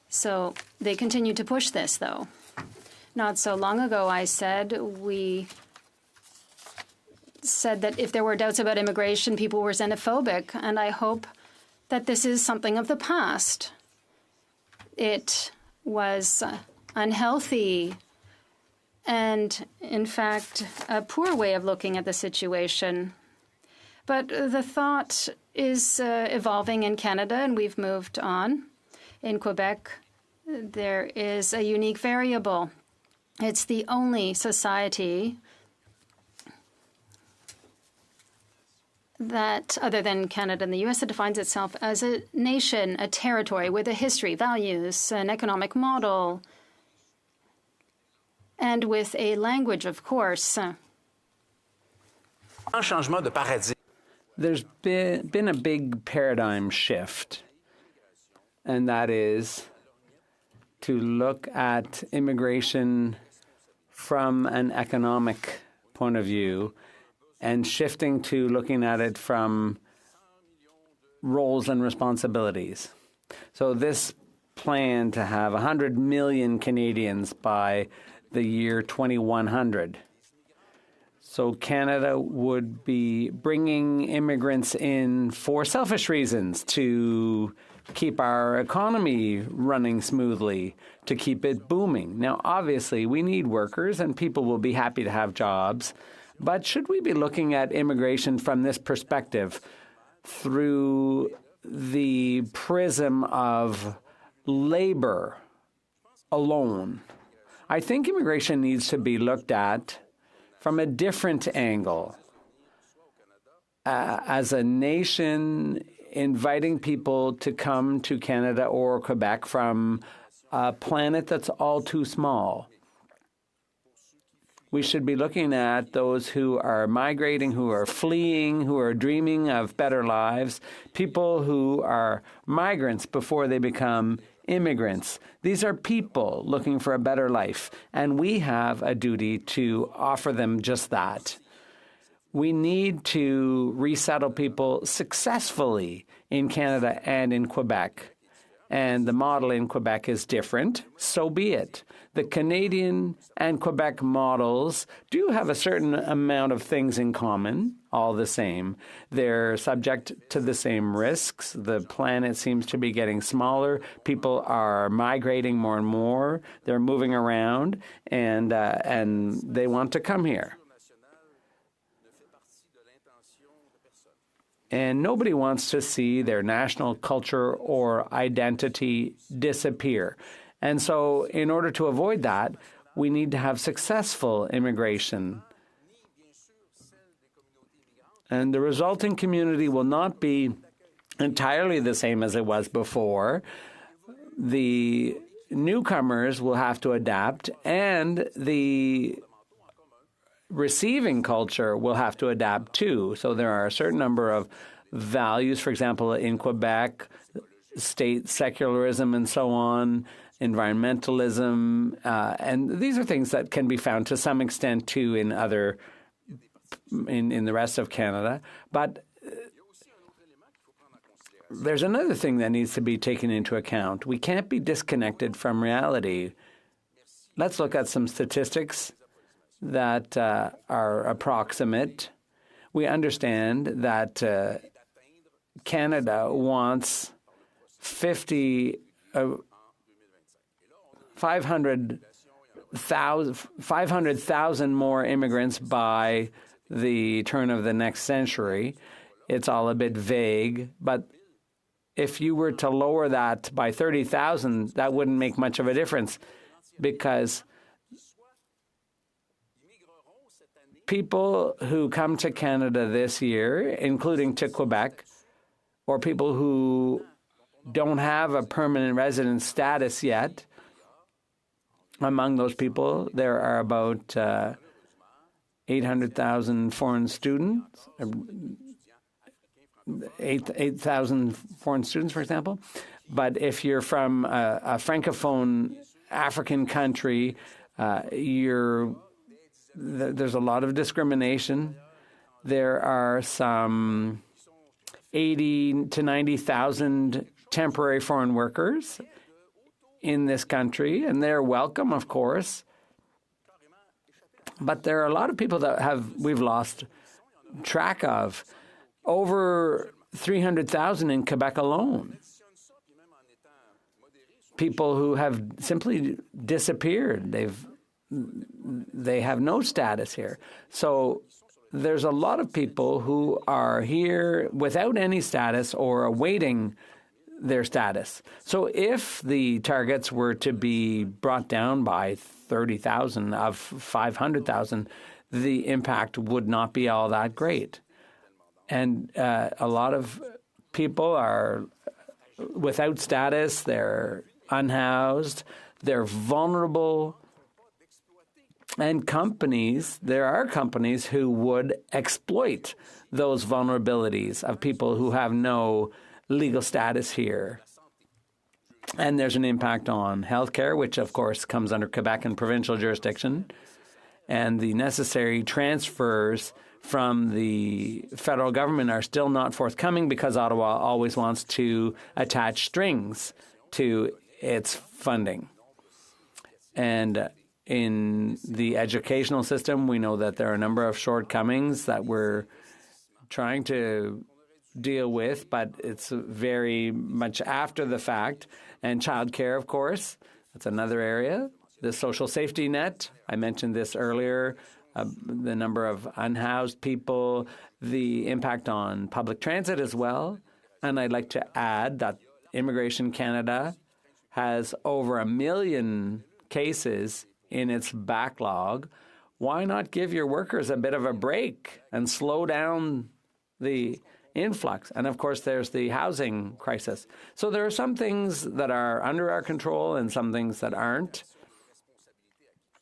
So they continue to push this, though. Not so long ago, I said that if there were doubts about immigration, people were xenophobic, and I hope that this is something of the past. It was unhealthy and, in fact, a poor way of looking at the situation. But the thought is evolving in Canada, and we've moved on. In Quebec, there is a unique variable. It's the only society that, other than Canada and the U.S., that defines itself as a nation, a territory with a history, values, an economic model, and with a language, of course. There's been a big paradigm shift, and that is to look at immigration from an economic point of view and shifting to looking at it from roles and responsibilities. So this plan to have 100 million Canadians by the year 2100. So Canada would be bringing immigrants in for selfish reasons, to keep our economy running smoothly, to keep it booming. Now, obviously, we need workers and people will be happy to have jobs. But should we be looking at immigration from this perspective through the prism of labor alone? I think immigration needs to be looked at from a different angle. As a nation, inviting people to come to Canada or Quebec from a planet that's all too small. We should be looking at those who are migrating, who are fleeing, who are dreaming of better lives, people who are migrants before they become immigrants. These are people looking for a better life, and we have a duty to offer them just that. We need to resettle people successfully in Canada and in Quebec. And the model in Quebec is different, so be it. The Canadian and Quebec models do have a certain amount of things in common, all the same. They're subject to the same risks. The planet seems to be getting smaller. People are migrating more and more. They're moving around, and they want to come here. And nobody wants to see their national culture or identity disappear. And so in order to avoid that, we need to have successful immigration. And the resulting community will not be entirely the same as it was before. The newcomers will have to adapt, and the receiving culture will have to adapt too. So there are a certain number of values, for example, in Quebec, state secularism and so on, environmentalism, and these are things that can be found to some extent too in the rest of Canada. But there's another thing that needs to be taken into account. We can't be disconnected from reality. Let's look at some statistics that are approximate. We understand that Canada wants 500,000 more immigrants by the turn of the next century. It's all a bit vague, but if you were to lower that by 30,000, that wouldn't make much of a difference, because people who come to Canada this year, including to Quebec, or people who don't have a permanent resident status yet, among those people, there are about 800,000 foreign students, 8,000 foreign students, for example. But if you're from a Francophone African country, there's a lot of discrimination. There are some 80 to 90,000 temporary foreign workers in this country, and they're welcome, of course. But there are a lot of people that we've lost track of. Over 300,000 in Quebec alone. People who have simply disappeared. They have no status here. So there's a lot of people who are here without any status or awaiting their status. So if the targets were to be brought down by 30,000 of 500,000, the impact would not be all that great. And a lot of people are without status, they're unhoused, they're vulnerable. And there are companies who would exploit those vulnerabilities of people who have no legal status here. And there's an impact on healthcare, which of course comes under Quebec and provincial jurisdiction, and the necessary transfers from the federal government are still not forthcoming because Ottawa always wants to attach strings to its funding. And in the educational system, we know that there are a number of shortcomings that we're trying to deal with, but it's very much after the fact. And childcare, of course, that's another area. The social safety net, I mentioned this earlier, the number of unhoused people, the impact on public transit as well. And I'd like to add that Immigration Canada has over 1 million cases in its backlog. Why not give your workers a bit of a break and slow down the influx. And of course, there's the housing crisis. So there are some things that are under our control and some things that aren't.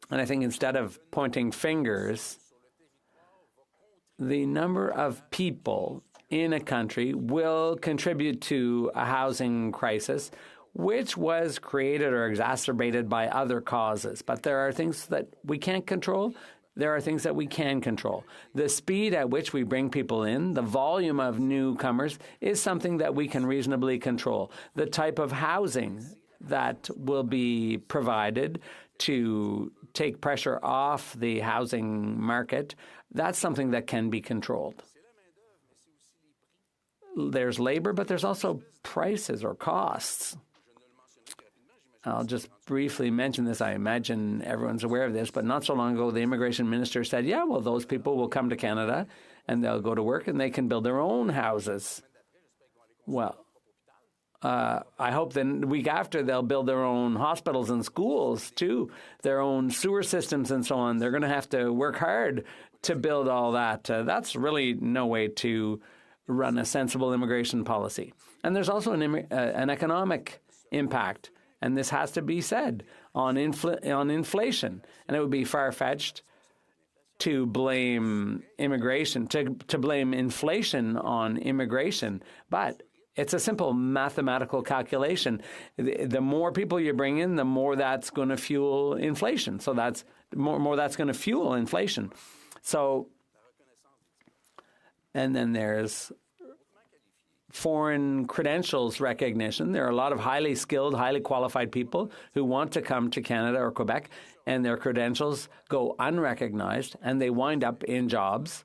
And I think instead of pointing fingers, the number of people in a country will contribute to a housing crisis, which was created or exacerbated by other causes. But there are things that we can't control. There are things that we can control. The speed at which we bring people in, the volume of newcomers, is something that we can reasonably control. The type of housing that will be provided to take pressure off the housing market, that's something that can be controlled. There's labor, but there's also prices or costs. I'll just briefly mention this. I imagine everyone's aware of this, but not so long ago, the immigration minister said, yeah, well, those people will come to Canada and they'll go to work and they can build their own houses. Well, I hope then the week after they'll build their own hospitals and schools too, their own sewer systems and so on. They're going to have to work hard to build all that. That's really no way to run a sensible immigration policy. And there's also an economic impact, and this has to be said, on inflation. And it would be far-fetched to blame immigration, to blame inflation on immigration. But it's a simple mathematical calculation. The more people you bring in, the more that's going to fuel inflation. So that's more that's going to fuel inflation. So, and then there's foreign credentials recognition. There are a lot of highly skilled, highly qualified people who want to come to Canada or Quebec, and their credentials go unrecognized, and they wind up in jobs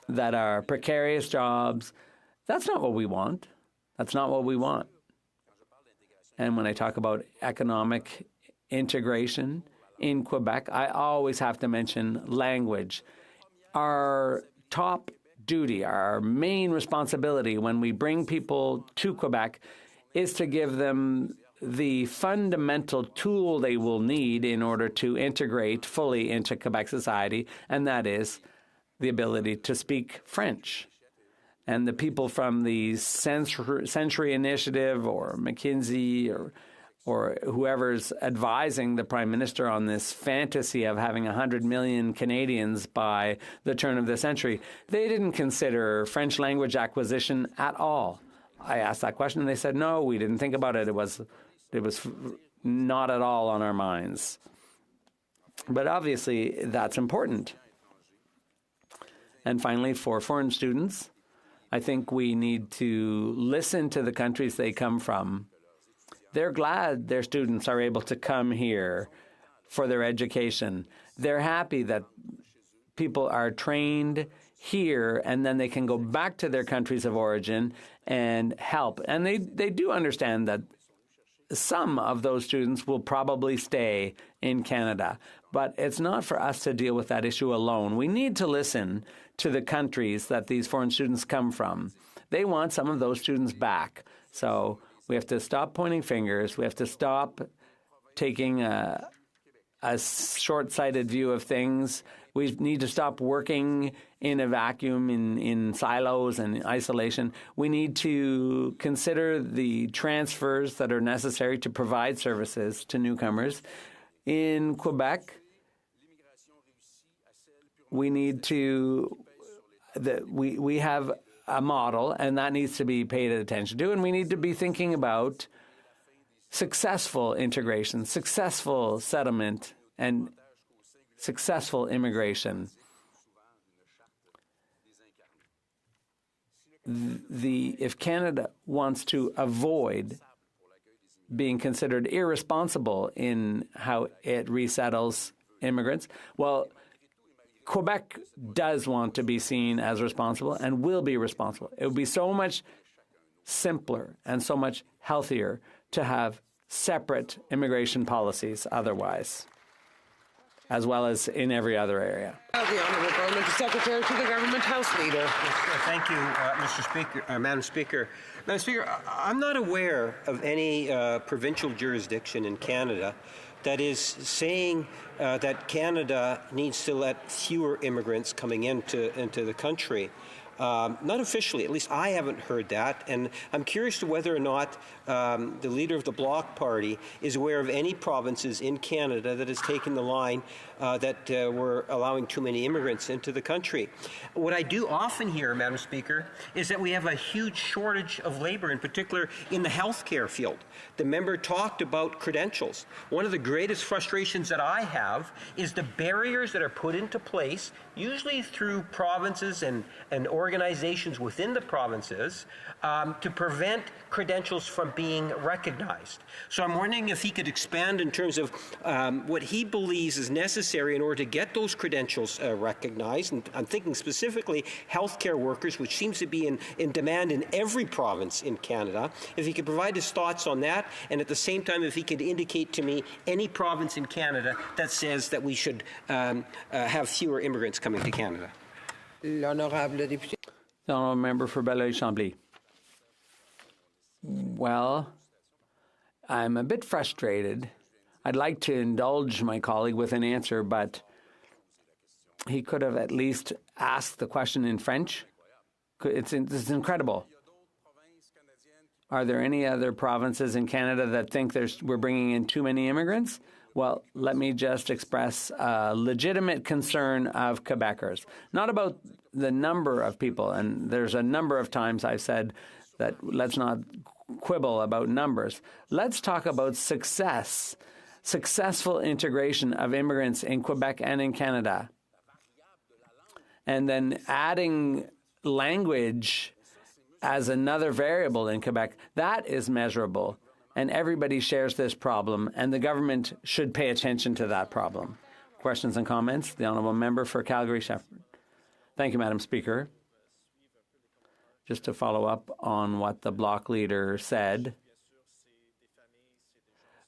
that are precarious jobs. That's not what we want. That's not what we want. And when I talk about economic integration in Quebec, I always have to mention language. Our top duty, our main responsibility when we bring people to Quebec is to give them the fundamental tool they will need in order to integrate fully into Quebec society, and that is the ability to speak French. And the people from the Century Initiative or McKinsey or whoever's advising the Prime Minister on this fantasy of having 100 million Canadians by the turn of the century, they didn't consider French language acquisition at all. I asked that question and they said, no, we didn't think about it. It was not at all on our minds. But obviously that's important. And finally, for foreign students, I think we need to listen to the countries they come from. They're glad their students are able to come here for their education. They're happy that people are trained here and then they can go back to their countries of origin and help. And they do understand that some of those students will probably stay in Canada. But it's not for us to deal with that issue alone. We need to listen to the countries that these foreign students come from. They want some of those students back. So we have to stop pointing fingers. We have to stop taking a short-sighted view of things. We need to stop working in a vacuum, in silos and isolation. We need to consider the transfers that are necessary to provide services to newcomers. In Quebec, we need to, we have a model, and that needs to be paid attention to, and we need to be thinking about successful integration, successful settlement, and successful immigration. If Canada wants to avoid being considered irresponsible in how it resettles immigrants, well, Quebec does want to be seen as responsible and will be responsible. It would be so much simpler and so much healthier to have separate immigration policies otherwise, as well as in every other area. The Honourable Parliamentary Secretary to the Government House Leader. Thank you, Mr. Speaker, Madam Speaker. Madam Speaker, I'm not aware of any provincial jurisdiction in Canada that is saying that Canada needs to let fewer immigrants coming into the country. Not officially, at least I haven't heard that. And I'm curious to whether or not the leader of the Bloc Party is aware of any provinces in Canada that has taken the line that we're allowing too many immigrants into the country. What I do often hear, Madam Speaker, is that we have a huge shortage of labor, in particular in the healthcare field. The member talked about credentials. One of the greatest frustrations that I have is the barriers that are put into place, usually through provinces and organizations within the provinces, to prevent credentials from being recognized. So I'm wondering if he could expand in terms of what he believes is necessary in order to get those credentials recognized. And I'm thinking specifically healthcare workers, which seems to be in demand in every province in Canada. If he could provide his thoughts on that, and at the same time, if he could indicate to me any province in Canada that says that we should have fewer immigrants coming to Canada. L'honorable député. The honourable member for Belleuil-Chambly. Well, I'm a bit frustrated. I'd like to indulge my colleague with an answer, but he could have at least asked the question in French. It's incredible. Are there any other provinces in Canada that think we're bringing in too many immigrants? Well, let me just express a legitimate concern of Quebecers, not about the number of people. And there's a number of times I've said that let's not quibble about numbers. Let's talk about successful integration of immigrants in Quebec and in Canada. And then adding language as another variable in Quebec, that is measurable. And everybody shares this problem, and the government should pay attention to that problem. Questions and comments? The honourable member for Calgary-Shefford. Thank you, Madam Speaker. Just to follow up on what the Bloc leader said,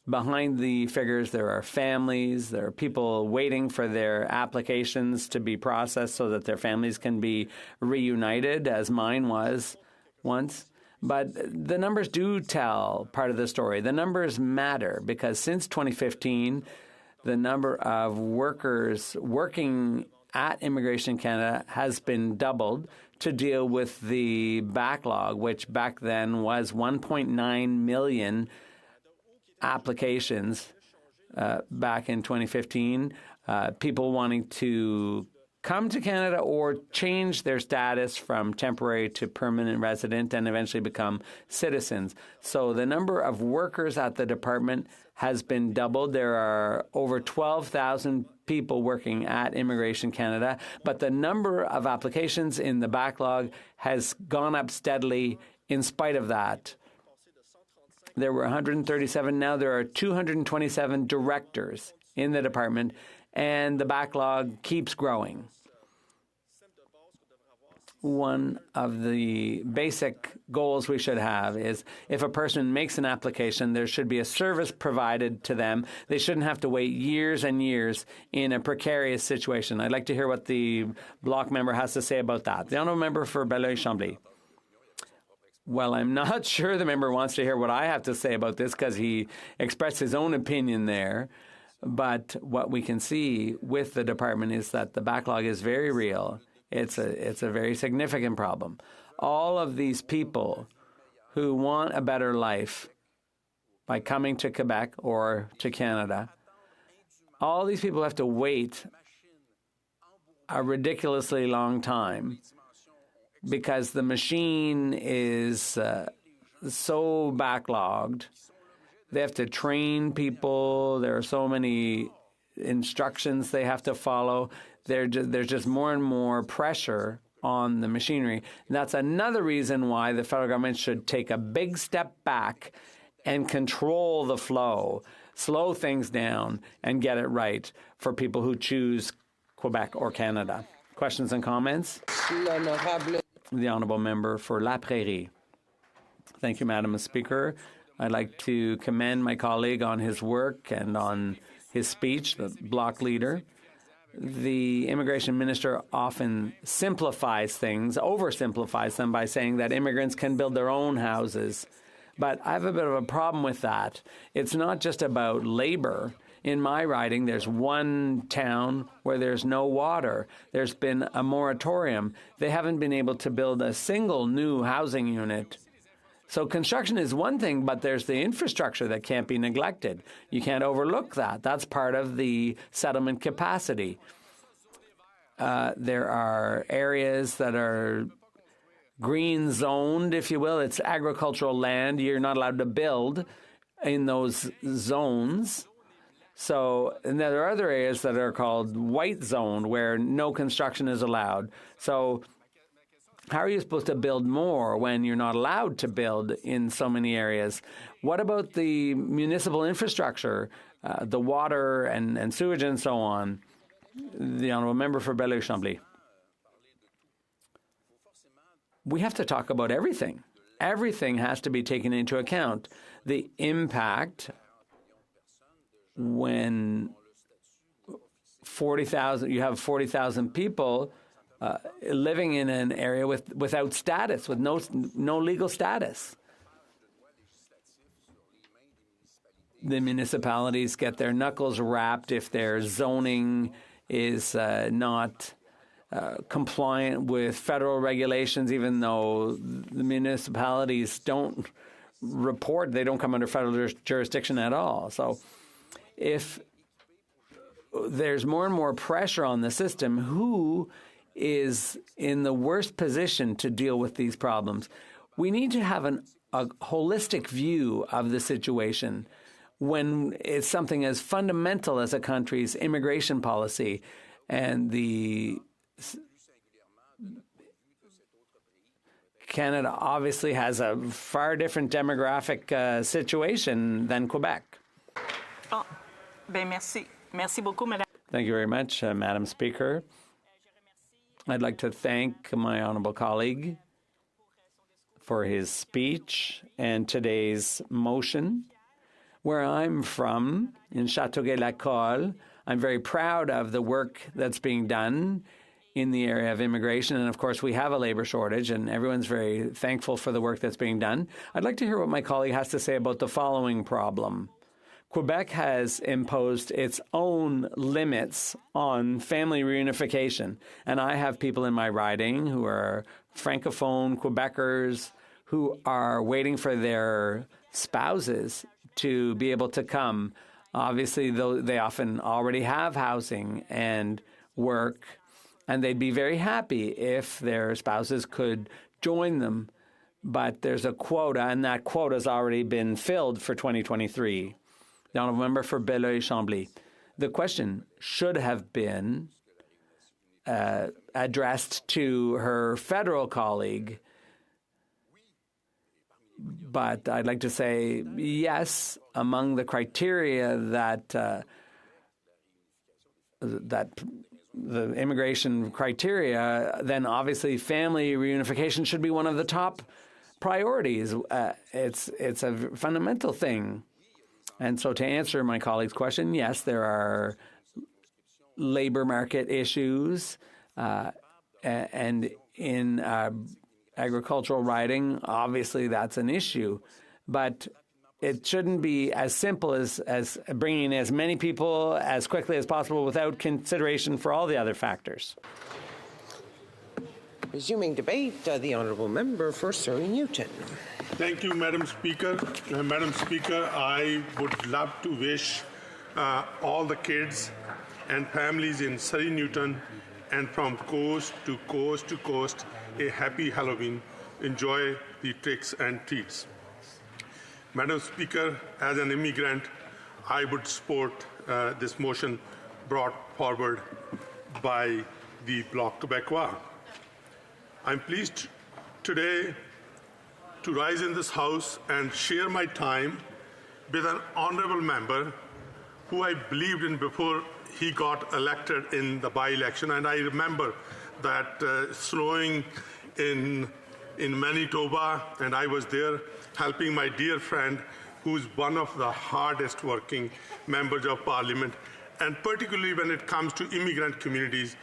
behind the figures there are families, there are people waiting for their applications to be processed so that their families can be reunited, as mine was once. But the numbers do tell part of the story. The numbers matter because since 2015, the number of workers working at Immigration Canada has been doubled to deal with the backlog, which back then was 1.9 million applications back in 2015. People wanting to come to Canada or change their status from temporary to permanent resident and eventually become citizens. So the number of workers at the department has been doubled. There are over 12,000 people working at Immigration Canada, but the number of applications in the backlog has gone up steadily in spite of that. There were 137. Now there are 227 directors in the department, and the backlog keeps growing. One of the basic goals we should have is if a person makes an application, there should be a service provided to them. They shouldn't have to wait years and years in a precarious situation. I'd like to hear what the Bloc member has to say about that. The honourable member for Belleuil-Chambly. Well, I'm not sure the member wants to hear what I have to say about this because he expressed his own opinion there. But what we can see with the department is that the backlog is very real. It's a very significant problem. All of these people who want a better life by coming to Quebec or to Canada, all these people have to wait a ridiculously long time because the machine is so backlogged. They have to train people. There are so many instructions they have to follow. There's just more and more pressure on the machinery. And that's another reason why the federal government should take a big step back and control the flow, slow things down, and get it right for people who choose Quebec or Canada. Questions and comments? The honourable member for La Prairie. Thank you, Madam Speaker. I'd like to commend my colleague on his work and on his speech, the Bloc leader. The immigration minister often simplifies things, oversimplifies them by saying that immigrants can build their own houses. But I have a bit of a problem with that. It's not just about labor. In my riding, there's one town where there's no water. There's been a moratorium. They haven't been able to build a single new housing unit. So construction is one thing, but there's the infrastructure that can't be neglected. You can't overlook that. That's part of the settlement capacity. There are areas that are green zoned, if you will. It's agricultural land. You're not allowed to build in those zones. So, and there are other areas that are called white zoned where no construction is allowed. So how are you supposed to build more when you're not allowed to build in so many areas? What about the municipal infrastructure, the water and sewage and so on? The Honourable Member for Belleuil-Chambly. We have to talk about everything. Everything has to be taken into account. The impact when 40,000, you have 40,000 people living in an area without status, with no legal status. The municipalities get their knuckles rapped if their zoning is not compliant with federal regulations, even though the municipalities don't report, they don't come under federal jurisdiction at all. So if there's more and more pressure on the system, who is in the worst position to deal with these problems? We need to have a holistic view of the situation when it's something as fundamental as a country's immigration policy. And Canada obviously has a far different demographic situation than Quebec. Merci beaucoup, Madame. Thank you very much, Madam Speaker. I'd like to thank my honourable colleague for his speech and today's motion. Where I'm from, in Châteauguay-Lacolle, I'm very proud of the work that's being done in the area of immigration. And of course, we have a labor shortage, and everyone's very thankful for the work that's being done. I'd like to hear what my colleague has to say about the following problem. Quebec has imposed its own limits on family reunification. And I have people in my riding who are Francophone Quebecers who are waiting for their spouses to be able to come. Obviously, though, they often already have housing and work, and they'd be very happy if their spouses could join them. But there's a quota, and that quota has already been filled for 2023. The Honourable Member for Belleuil-Chambly. The question should have been addressed to her federal colleague, but I'd like to say yes, among the criteria that the immigration criteria, then obviously family reunification should be one of the top priorities. It's a fundamental thing. And so to answer my colleague's question, yes, there are labor market issues, and in agricultural riding, obviously that's an issue. But it shouldn't be as simple as bringing as many people as quickly as possible without consideration for all the other factors. Resuming debate, the Honourable Member for Surrey Newton. Thank you, Madam Speaker. Madam Speaker, I would love to wish all the kids and families in Surrey Newton and from coast to coast to coast a happy Halloween. Enjoy the tricks and treats. Madam Speaker, as an immigrant, I would support this motion brought forward by the Bloc Québécois. I'm pleased today to rise in this House and share my time with an honourable member who I believed in before he got elected in the by-election. And I remember that snowing in Manitoba, and I was there helping my dear friend, who's one of the hardest working members of Parliament, and particularly when it comes to immigrant communities,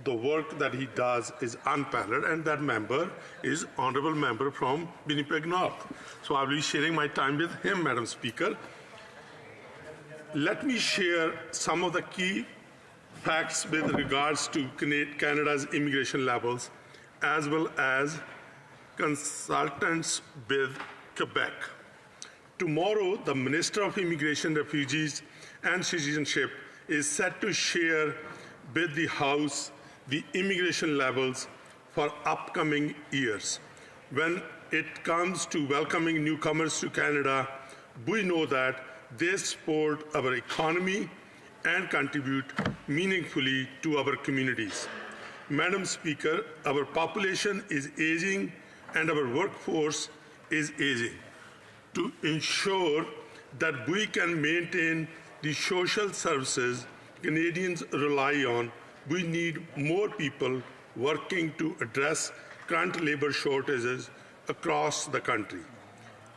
the work that he does is unparalleled, and that member is honorable member from Winnipeg North. So I will be sharing my time with him, Madam Speaker. Let me share some of the key facts with regards to Canada's immigration levels, as well as consultants with Quebec. Tomorrow, the Minister of Immigration, Refugees and Citizenship is set to share with the House the immigration levels for upcoming years. When it comes to welcoming newcomers to Canada, we know that they support our economy and contribute meaningfully to our communities. Madam Speaker, our population is aging and our workforce is aging. To ensure that we can maintain the social services Canadians rely on, we need more people working to address current labor shortages across the country.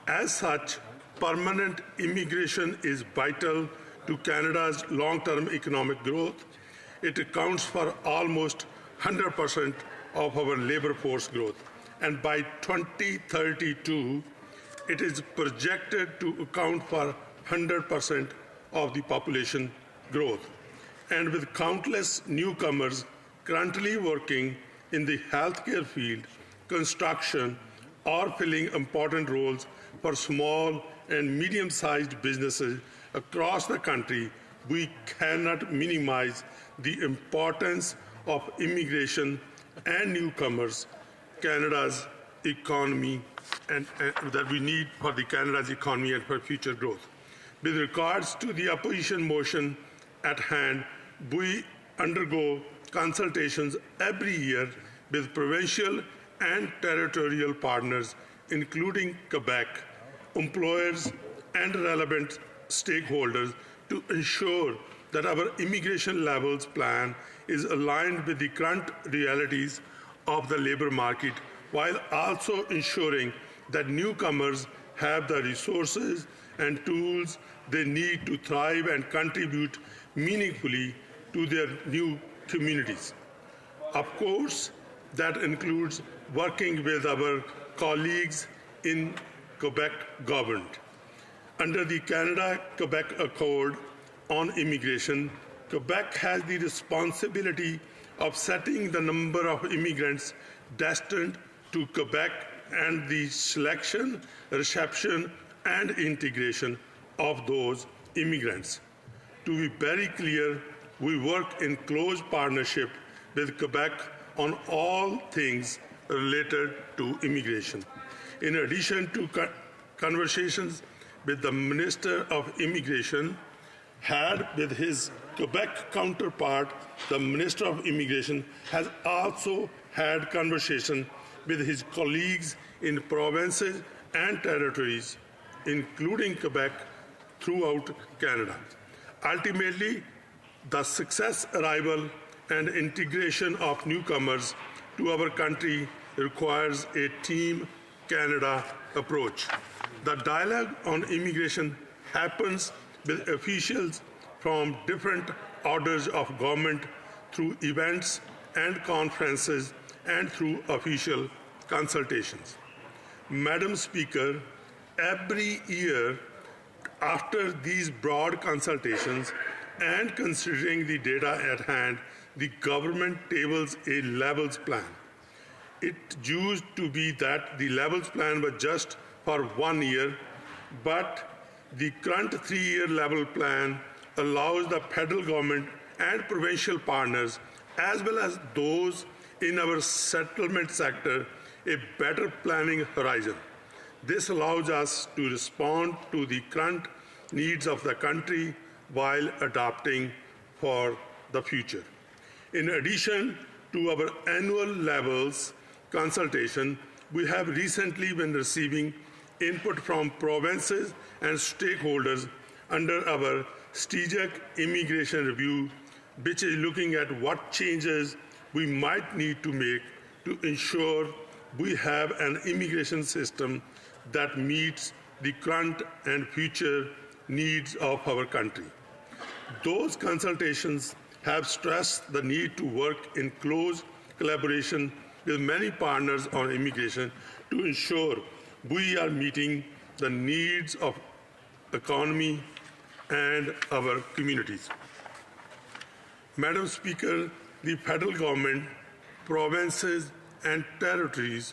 As such, permanent immigration is vital to Canada's long-term economic growth. It accounts for almost 100% of our labor force growth. And by 2032, it is projected to account for 100% of the population growth. And with countless newcomers currently working in the healthcare field, construction, or filling important roles for small and medium-sized businesses across the country, we cannot minimize the importance of immigration and newcomers, Canada's economy, and that we need for the Canada's economy and for future growth. With regards to the opposition motion at hand, we undergo consultations every year with provincial and territorial partners, including Quebec, employers, and relevant stakeholders, to ensure that our immigration levels plan is aligned with the current realities of the labor market, while also ensuring that newcomers have the resources and tools they need to thrive and contribute meaningfully to their new communities. Of course, that includes working with our colleagues in Quebec government. Under the Canada-Quebec Accord on Immigration, Quebec has the responsibility of setting the number of immigrants destined to Quebec and the selection, reception, and integration of those immigrants. To be very clear, we work in close partnership with Quebec on all things related to immigration. In addition to conversations with the Minister of Immigration had with his Quebec counterpart, the Minister of Immigration has also had conversation with his colleagues in provinces and territories, including Quebec, throughout Canada. Ultimately, the success, arrival, and integration of newcomers to our country requires a Team Canada approach. The dialogue on immigration happens with officials from different orders of government through events and conferences and through official consultations. Madam Speaker, every year after these broad consultations and considering the data at hand, the government tables a levels plan. It used to be that the levels plan was just for 1 year, but the current 3-year level plan allows the federal government and provincial partners, as well as those in our settlement sector, a better planning horizon. This allows us to respond to the current needs of the country while adapting for the future. In addition to our annual levels consultation, we have recently been receiving input from provinces and stakeholders under our strategic immigration review, which is looking at what changes we might need to make to ensure we have an immigration system that meets the current and future needs of our country. Those consultations have stressed the need to work in close collaboration with many partners on immigration to ensure we are meeting the needs of economy and our communities. Madam Speaker, the federal government, provinces and territories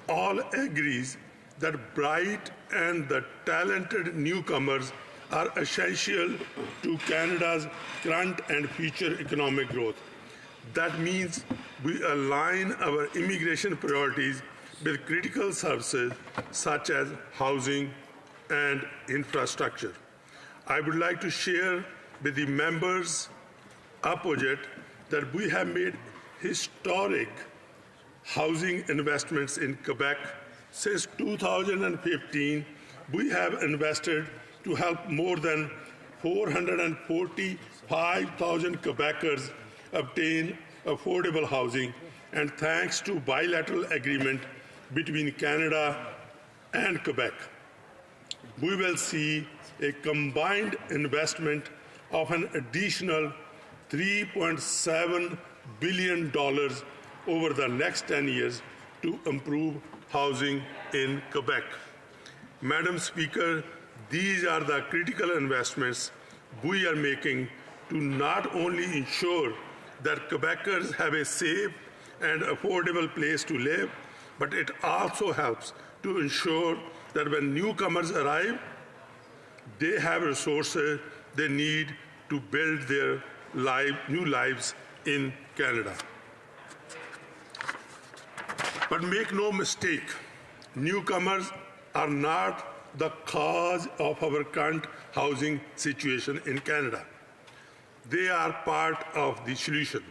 all agrees that bright and the talented newcomers are essential to Canada's current and future economic growth. That means we align our immigration priorities with critical services such as housing and infrastructure. I would like to share with the members opposite that we have made historic housing investments in Quebec. Since 2015, we have invested to help more than 445,000 Quebecers obtain affordable housing, and thanks to bilateral agreement between Canada and Quebec, we will see a combined investment of an additional $3.7 billion over the next 10 years to improve housing in Quebec. Madam Speaker, these are the critical investments we are making to not only ensure that Quebecers have a safe and affordable place to live, but it also helps to ensure that when newcomers arrive, they have resources they need to build their new lives in Canada. But make no mistake, newcomers are not the cause of our current housing situation in Canada. They are part of the solution.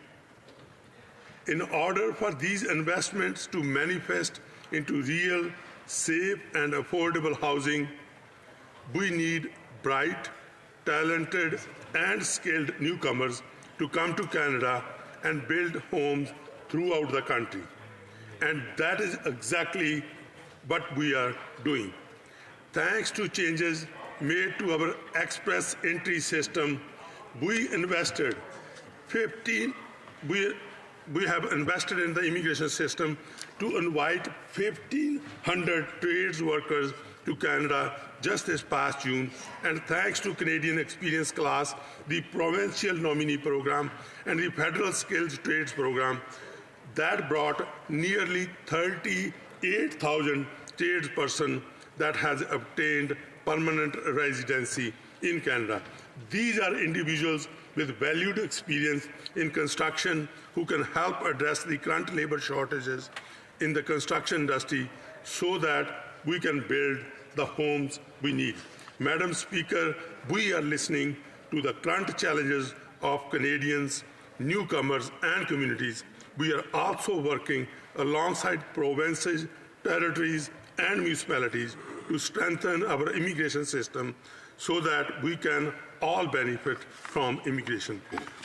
In order for these investments to manifest into real, safe, and affordable housing, we need bright, talented, and skilled newcomers to come to Canada and build homes throughout the country. And that is exactly what we are doing. Thanks to changes made to our express entry system, we have invested in the immigration system to invite 1,500 trades workers to Canada just this past June, and thanks to Canadian Experience Class, the Provincial Nominee Program, and the Federal Skills Trades Program, that brought nearly 38,000 tradespersons that has obtained permanent residency in Canada. These are individuals with valued experience in construction who can help address the current labor shortages in the construction industry so that we can build the homes we need. Madam Speaker, we are listening to the current challenges of Canadians, newcomers, and communities. We are also working alongside provinces, territories, and municipalities to strengthen our immigration system so that we can all benefit from immigration.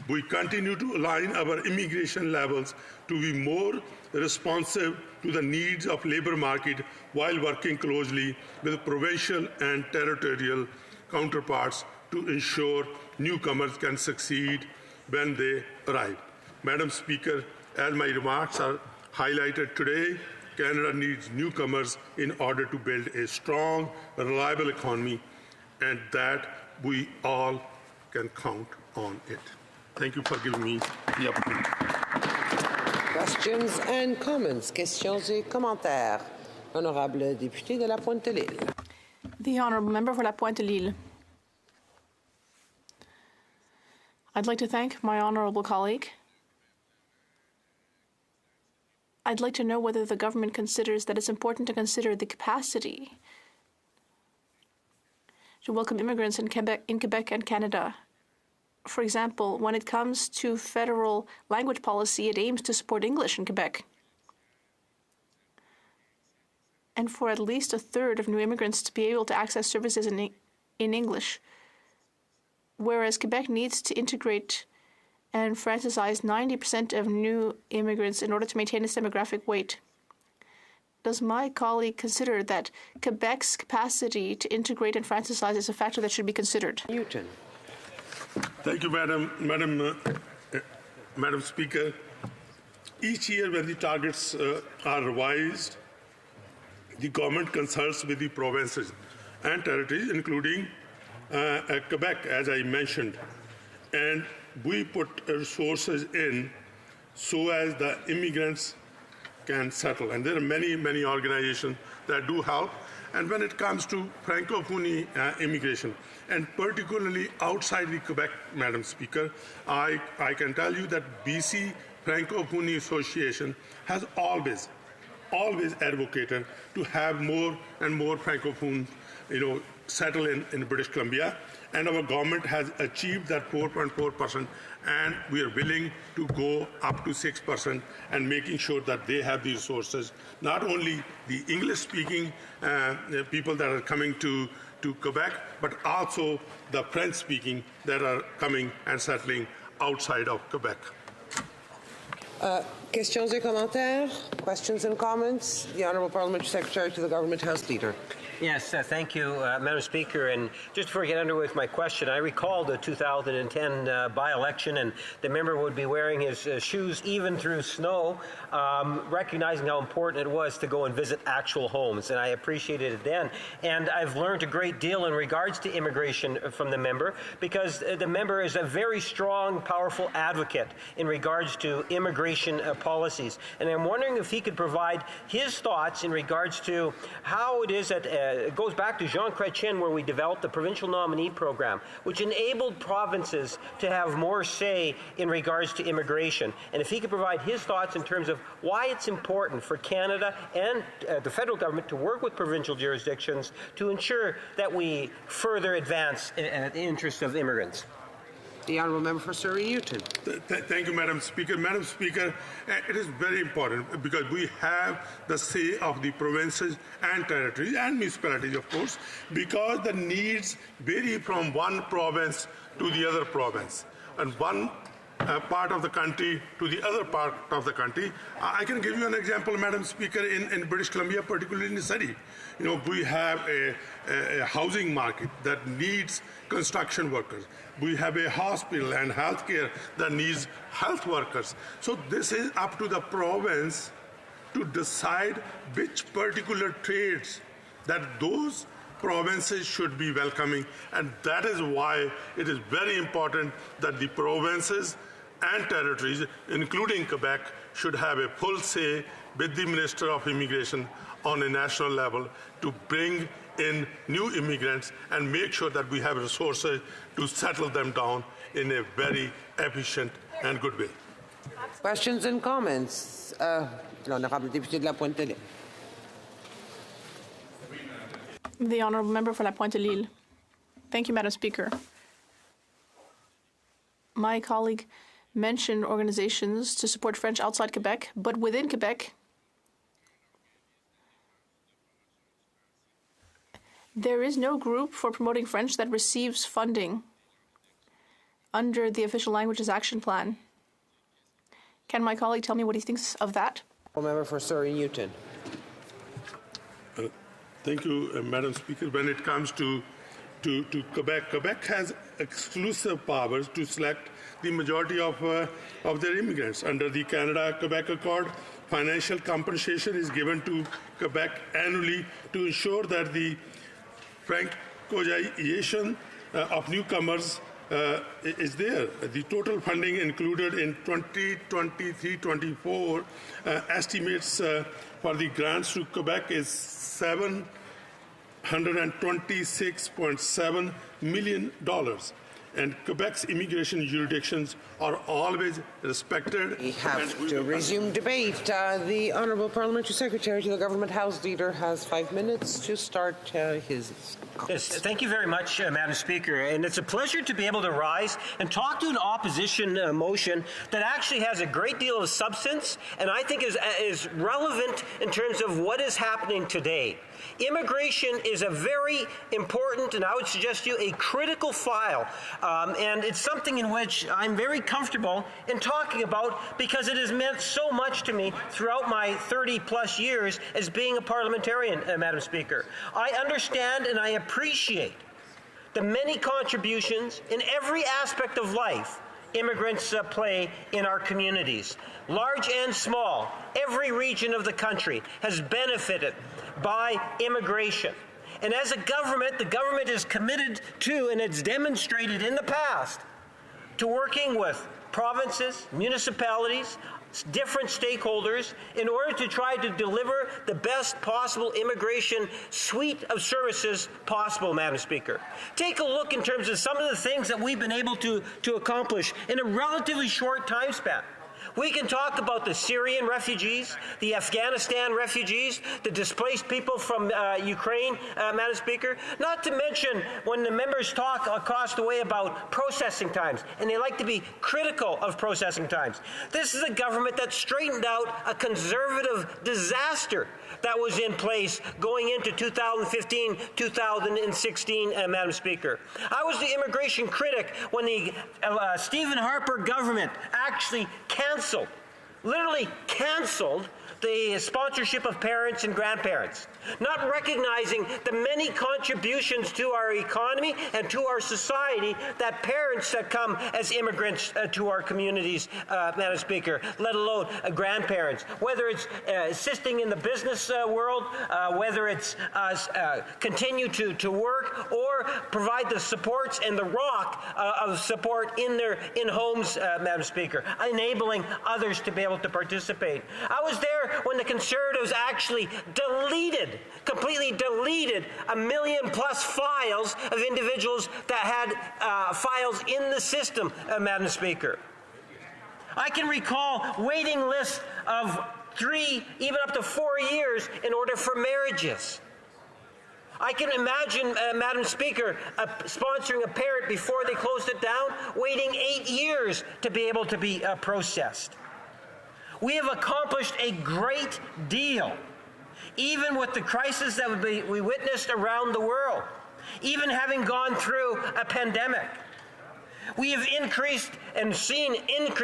We continue to align our immigration levels to be more responsive to the needs of labor market while working closely with provincial and territorial counterparts to ensure newcomers can succeed when they arrive. Madam Speaker, as my remarks are highlighted today, Canada needs newcomers in order to build a strong, reliable economy, and that we all can count on it. Thank you for giving me the opportunity. Questions and comments. Questions et commentaires. Honorable député de la Pointe-Lille. The Honourable Member for La Pointe-Lille. I'd like to thank my honourable colleague. I'd like to know whether the government considers that it's important to consider the capacity to welcome immigrants in Quebec and Canada. For example, when it comes to federal language policy, it aims to support English in Quebec. And for at least a third of new immigrants to be able to access services in English, whereas Quebec needs to integrate and francisize 90% of new immigrants in order to maintain its demographic weight. Does my colleague consider that Quebec's capacity to integrate and francisize is a factor that should be considered? Newton. Thank you, Madam Madam Speaker, each year when the targets are revised, the government consults with the provinces and territories, including Quebec, as I mentioned, and we put resources in so as the immigrants can settle. And there are many, many organizations that do help. And when it comes to Francophone immigration, and particularly outside the Quebec, Madam Speaker, I can tell you that BC Francophone Association has always advocated to have more and more Francophone, settle in British Columbia. And our government has achieved that 4.4%, and we are willing to go up to 6% and making sure that they have the resources, not only the English-speaking people that are coming to Quebec, but also the French-speaking that are coming and settling outside of Quebec. Questions et commentaires? Questions and comments? The Honourable Parliamentary Secretary to the Government House Leader. Yes, thank you, Madam Speaker. And just before I get underway with my question, I recall the 2010 by-election, and the member would be wearing his shoes even through snow, recognizing how important it was to go and visit actual homes, and I appreciated it then. And I've learned a great deal in regards to immigration from the member, because the member is a very strong, powerful advocate in regards to immigration policies. And I'm wondering if he could provide his thoughts in regards to how it is that it goes back to Jean Chrétien, where we developed the provincial nominee program, which enabled provinces to have more say in regards to immigration. And if he could provide his thoughts in terms of why it's important for Canada and the federal government to work with provincial jurisdictions to ensure that we further advance in the interest of immigrants. The Honourable Member for Surrey Newton. Thank you, Madam Speaker. Madam Speaker, it is very important because we have the say of the provinces and territories and municipalities, of course, because the needs vary from one province to the other province and one part of the country to the other part of the country. I can give you an example, Madam Speaker, in British Columbia, particularly in the city. We have a housing market that needs construction workers. We have a hospital and healthcare that needs health workers. So this is up to the province to decide which particular trades that those provinces should be welcoming. And that is why it is very important that the provinces and territories, including Quebec, should have a full say with the Minister of Immigration on a national level to bring in new immigrants and make sure that we have resources to settle them down in a very efficient and good way. Questions and comments? L'Honorable Député de la Pointe-Lille. The Honourable Member for La Pointe-Lille. Thank you, Madam Speaker. My colleague mentioned organizations to support French outside Quebec, but within Quebec, there is no group for promoting French that receives funding under the Official Languages Action Plan. Can my colleague tell me what he thinks of that? Member for Surrey Newton. Thank you, Madam Speaker. When it comes to Quebec, Quebec has exclusive powers to select the majority of their immigrants. Under the Canada-Quebec Accord, financial compensation is given to Quebec annually to ensure that the Francophonisation of newcomers is there. The total funding included in 2023-24 estimates for the grants to Quebec is $726.7 million. And Quebec's immigration jurisdictions are always respected. We have to resume debate. The Honourable Parliamentary Secretary to the Government House Leader has 5 minutes to start his comments. Yes, thank you very much, Madam Speaker. And it's a pleasure to be able to rise and talk to an opposition motion that actually has a great deal of substance and I think is relevant in terms of what is happening today. Immigration is a very important, and I would suggest to you, a critical file. And it's something in which I'm very comfortable in talking about because it has meant so much to me throughout my 30-plus years as being a parliamentarian, Madam Speaker. I understand and I appreciate the many contributions in every aspect of life immigrants play in our communities. Large and small, every region of the country has benefited by immigration. And as a government, the government is committed to, and it's demonstrated in the past, to working with provinces, municipalities, different stakeholders in order to try to deliver the best possible immigration suite of services possible, Madam Speaker. Take a look in terms of some of the things that we've been able to accomplish in a relatively short time span. We can talk about the Syrian refugees, the Afghanistan refugees, the displaced people from Ukraine, Madam Speaker. Not to mention when the members talk across the way about processing times, and they like to be critical of processing times. This is a government that straightened out a conservative disaster that was in place going into 2015, 2016, Madam Speaker. I was the immigration critic when the Stephen Harper government actually literally canceled the sponsorship of parents and grandparents, not recognizing the many contributions to our economy and to our society that parents that come as immigrants to our communities, Madam Speaker, let alone grandparents, whether it's assisting in the business world, whether it's continue to work or provide the supports and the rock of support in homes, Madam Speaker, enabling others to be able to participate. I was there when the Conservatives actually completely deleted 1 million plus files of individuals that had files in the system, Madam Speaker. I can recall waiting lists of 3, even up to 4 years in order for marriages. I can imagine, Madam Speaker, sponsoring a parent before they closed it down, waiting 8 years to be able to be processed. We have accomplished a great deal, even with the crisis that we witnessed around the world, even having gone through a pandemic. We have increased and seen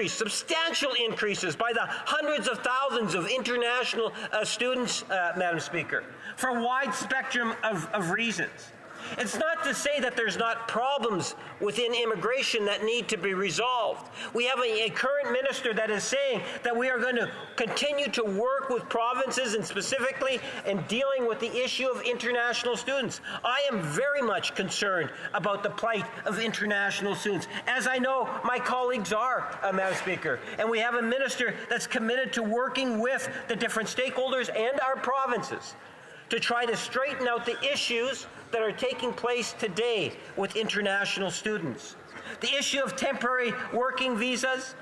substantial increases by the hundreds of thousands of international students, Madam Speaker, for a wide spectrum of reasons. It's not to say that there's not problems within immigration that need to be resolved. We have a current minister that is saying that we are going to continue to work with provinces and specifically in dealing with the issue of international students. I am very much concerned about the plight of international students, as I know my colleagues are, Madam Speaker. And we have a minister that's committed to working with the different stakeholders and our provinces to try to straighten out the issues that are taking place today with international students. The issue of temporary working visas,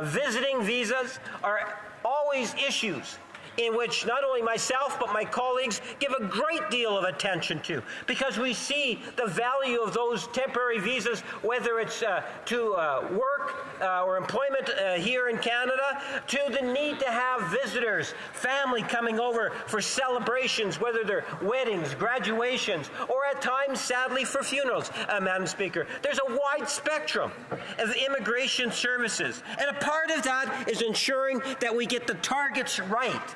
visiting visas are always issues in which not only myself but my colleagues give a great deal of attention to, because we see the value of those temporary visas, whether it's to work or employment here in Canada, to the need to have visitors, family coming over for celebrations, whether they're weddings, graduations, or at times, sadly, for funerals, Madam Speaker. There's a wide spectrum of immigration services, and a part of that is ensuring that we get the targets right.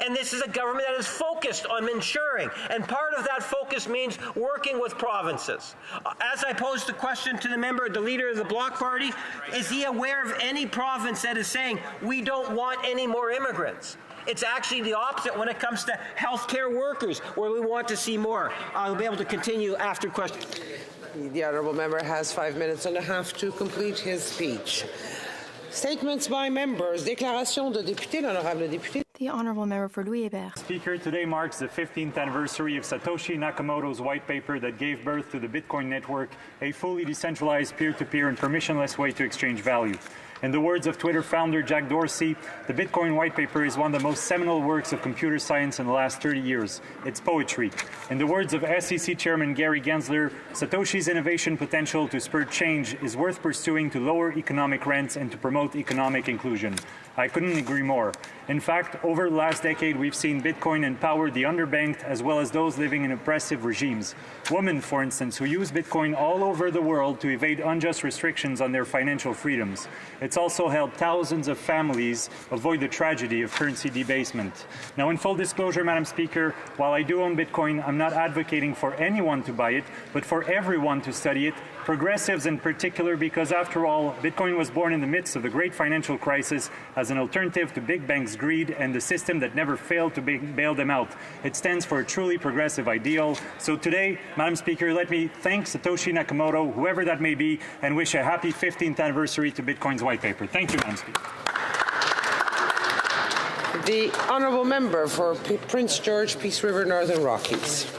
And this is a government that is focused on ensuring, and part of that focus means working with provinces. As I posed the question to the member, the leader of the Bloc Party, is he aware of any province that is saying, we don't want any more immigrants? It's actually the opposite when it comes to healthcare workers, where we want to see more. I'll be able to continue after questions. The honourable member has 5 minutes and a half to complete his speech. Statements by members. Déclaration de député, l'honorable député. The honourable member for Louis Hébert. Speaker, today marks the 15th anniversary of Satoshi Nakamoto's white paper that gave birth to the Bitcoin network, a fully decentralized peer-to-peer and permissionless way to exchange value. In the words of Twitter founder Jack Dorsey, the Bitcoin white paper is one of the most seminal works of computer science in the last 30 years. It's poetry. In the words of SEC Chairman Gary Gensler, Satoshi's innovation potential to spur change is worth pursuing to lower economic rents and to promote economic inclusion. I couldn't agree more. In fact, over the last decade, we've seen Bitcoin empower the underbanked as well as those living in oppressive regimes. Women, for instance, who use Bitcoin all over the world to evade unjust restrictions on their financial freedoms. it's also helped thousands of families avoid the tragedy of currency debasement. Now, in full disclosure, Madam Speaker, while I do own Bitcoin, I'm not advocating for anyone to buy it, but for everyone to study it, progressives in particular, because after all, Bitcoin was born in the midst of the great financial crisis as an alternative to big banks' greed and the system that never failed to bail them out. It stands for a truly progressive ideal. So today, Madam Speaker, let me thank Satoshi Nakamoto, whoever that may be, and wish a happy 15th anniversary to Bitcoin's white paper. Thank you, Madam Speaker. The honourable member for Prince George, Peace River, Northern Rockies.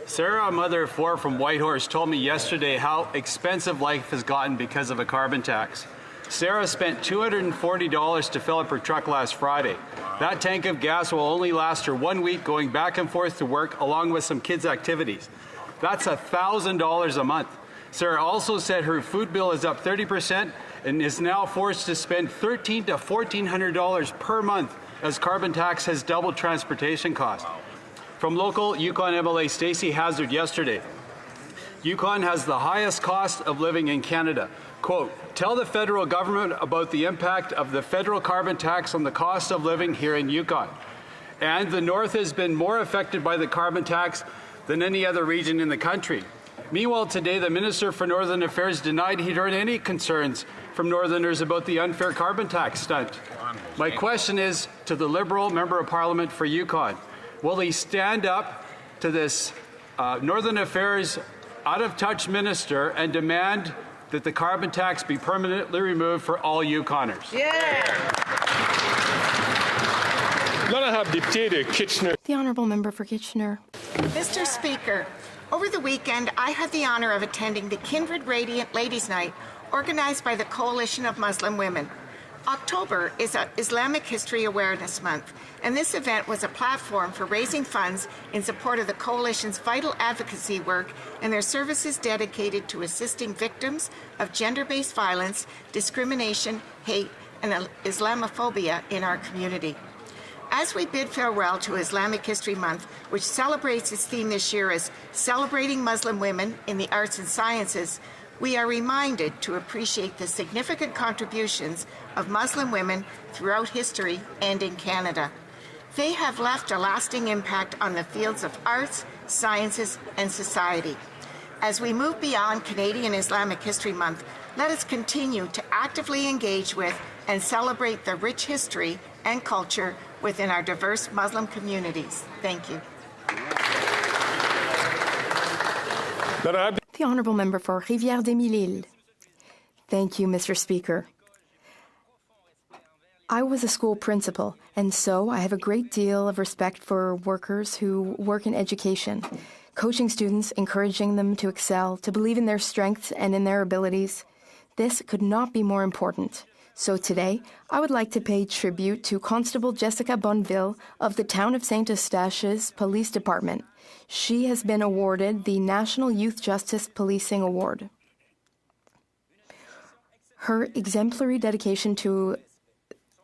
Sarah, a mother of 4 from Whitehorse, told me yesterday how expensive life has gotten because of a carbon tax. Sarah spent $240 to fill up her truck last Friday. That tank of gas will only last her 1 week going back and forth to work along with some kids' activities. That's $1,000 a month. Sarah also said her food bill is up 30% and is now forced to spend $1,300 to $1,400 per month as carbon tax has doubled transportation costs. From local Yukon MLA Stacey Hazard yesterday, Yukon has the highest cost of living in Canada. Quote, tell the federal government about the impact of the federal carbon tax on the cost of living here in Yukon. And the North has been more affected by the carbon tax than any other region in the country. Meanwhile, today, the Minister for Northern Affairs denied he'd heard any concerns from Northerners about the unfair carbon tax stunt. My question is to the Liberal Member of Parliament for Yukon. Will he stand up to this Northern Affairs out-of-touch minister and demand that the carbon tax be permanently removed for all Yukoners? The Honourable Member for Kitchener. Mr. Speaker, over the weekend I had the honour of attending the Kindred Radiant Ladies' Night organized by the Coalition of Muslim Women. October is Islamic History Awareness Month, and this event was a platform for raising funds in support of the Coalition's vital advocacy work and their services dedicated to assisting victims of gender-based violence, discrimination, hate, and Islamophobia in our community. As we bid farewell to Islamic History Month, which celebrates its theme this year as Celebrating Muslim Women in the Arts and Sciences, we are reminded to appreciate the significant contributions of Muslim women throughout history and in Canada. They have left a lasting impact on the fields of arts, sciences, and society. As we move beyond Canadian Islamic History Month, let us continue to actively engage with and celebrate the rich history and culture within our diverse Muslim communities. Thank you. The Honourable Member for Rivière-des-Mille-Îles. Thank you, Mr. Speaker. I was a school principal, and so I have a great deal of respect for workers who work in education, coaching students, encouraging them to excel, to believe in their strengths and in their abilities. This could not be more important. So today, I would like to pay tribute to Constable Jessica Bonneville of the Town of St. Eustatius Police Department. She has been awarded the National Youth Justice Policing Award. Her exemplary dedication to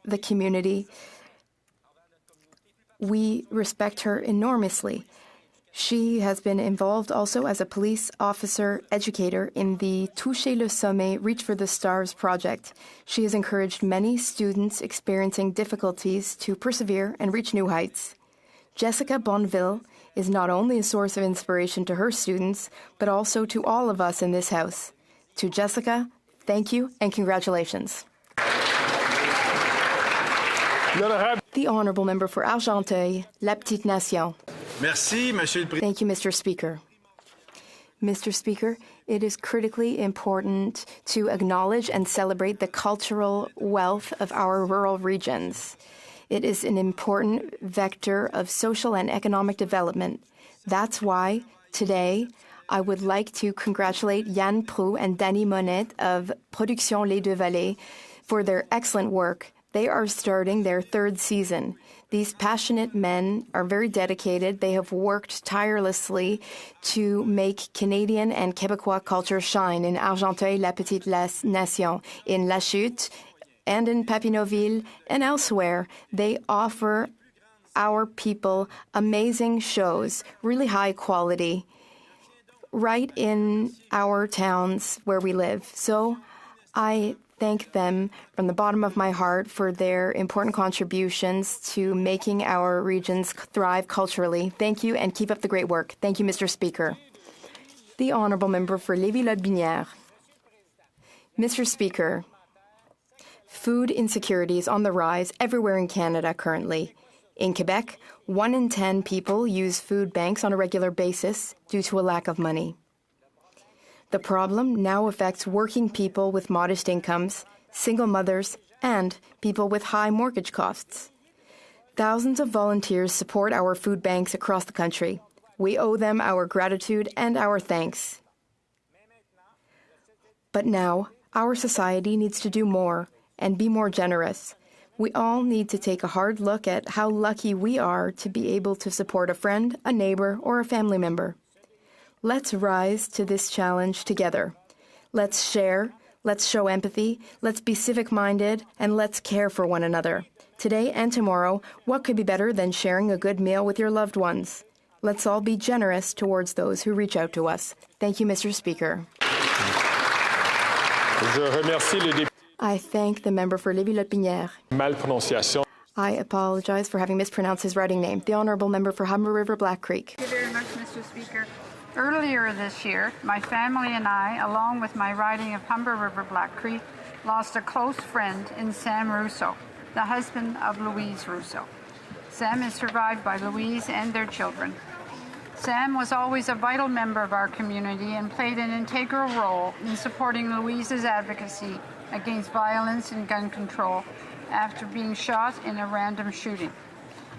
the community, we respect her enormously. She has been involved also as a police officer educator in the Toucher le Sommet, Reach for the Stars project. She has encouraged many students experiencing difficulties to persevere and reach new heights. Jessica Bonneville is not only a source of inspiration to her students, but also to all of us in this House. To Jessica, thank you and congratulations. The Honourable Member for Argenteuil, La Petite Nation. Merci, Monsieur le Président. Thank you, Mr. Speaker. Mr. Speaker, it is critically important to acknowledge and celebrate the cultural wealth of our rural regions. It is an important vector of social and economic development. That's why, today, I would like to congratulate Yann Proux and Danny Monette of Production Les Deux Vallées for their excellent work. They are starting their third season. These passionate men are very dedicated. They have worked tirelessly to make Canadian and Quebecois culture shine in Argenteuil, La Petite Nation, in La Chute, and in Papineauville and elsewhere. They offer our people amazing shows, really high quality, right in our towns where we live. So I thank them from the bottom of my heart for their important contributions to making our regions thrive culturally. Thank you and keep up the great work. Thank you, Mr. Speaker. The Honourable Member for Lévis-Lotbinière. Mr. Speaker, food insecurity is on the rise everywhere in Canada currently. In Quebec, 1 in 10 people use food banks on a regular basis due to a lack of money. The problem now affects working people with modest incomes, single mothers, and people with high mortgage costs. Thousands of volunteers support our food banks across the country. We owe them our gratitude and our thanks. But now, our society needs to do more and be more generous. We all need to take a hard look at how lucky we are to be able to support a friend, a neighbor, or a family member. Let's rise to this challenge together. Let's share, let's show empathy, let's be civic-minded, and let's care for one another. Today and tomorrow, what could be better than sharing a good meal with your loved ones? Let's all be generous towards those who reach out to us. Thank you, Mr. Speaker. I thank the member for Lévis-Lotbinière. Malprononciation. I apologize for having mispronounced his writing name. The Honourable Member for Humber River Black Creek. Thank you very much, Mr. Speaker. Earlier this year, my family and I, along with my riding of Humber River Black Creek, lost a close friend in Sam Russo, the husband of Louise Russo. Sam is survived by Louise and their children. Sam was always a vital member of our community and played an integral role in supporting Louise's advocacy against violence and gun control after being shot in a random shooting.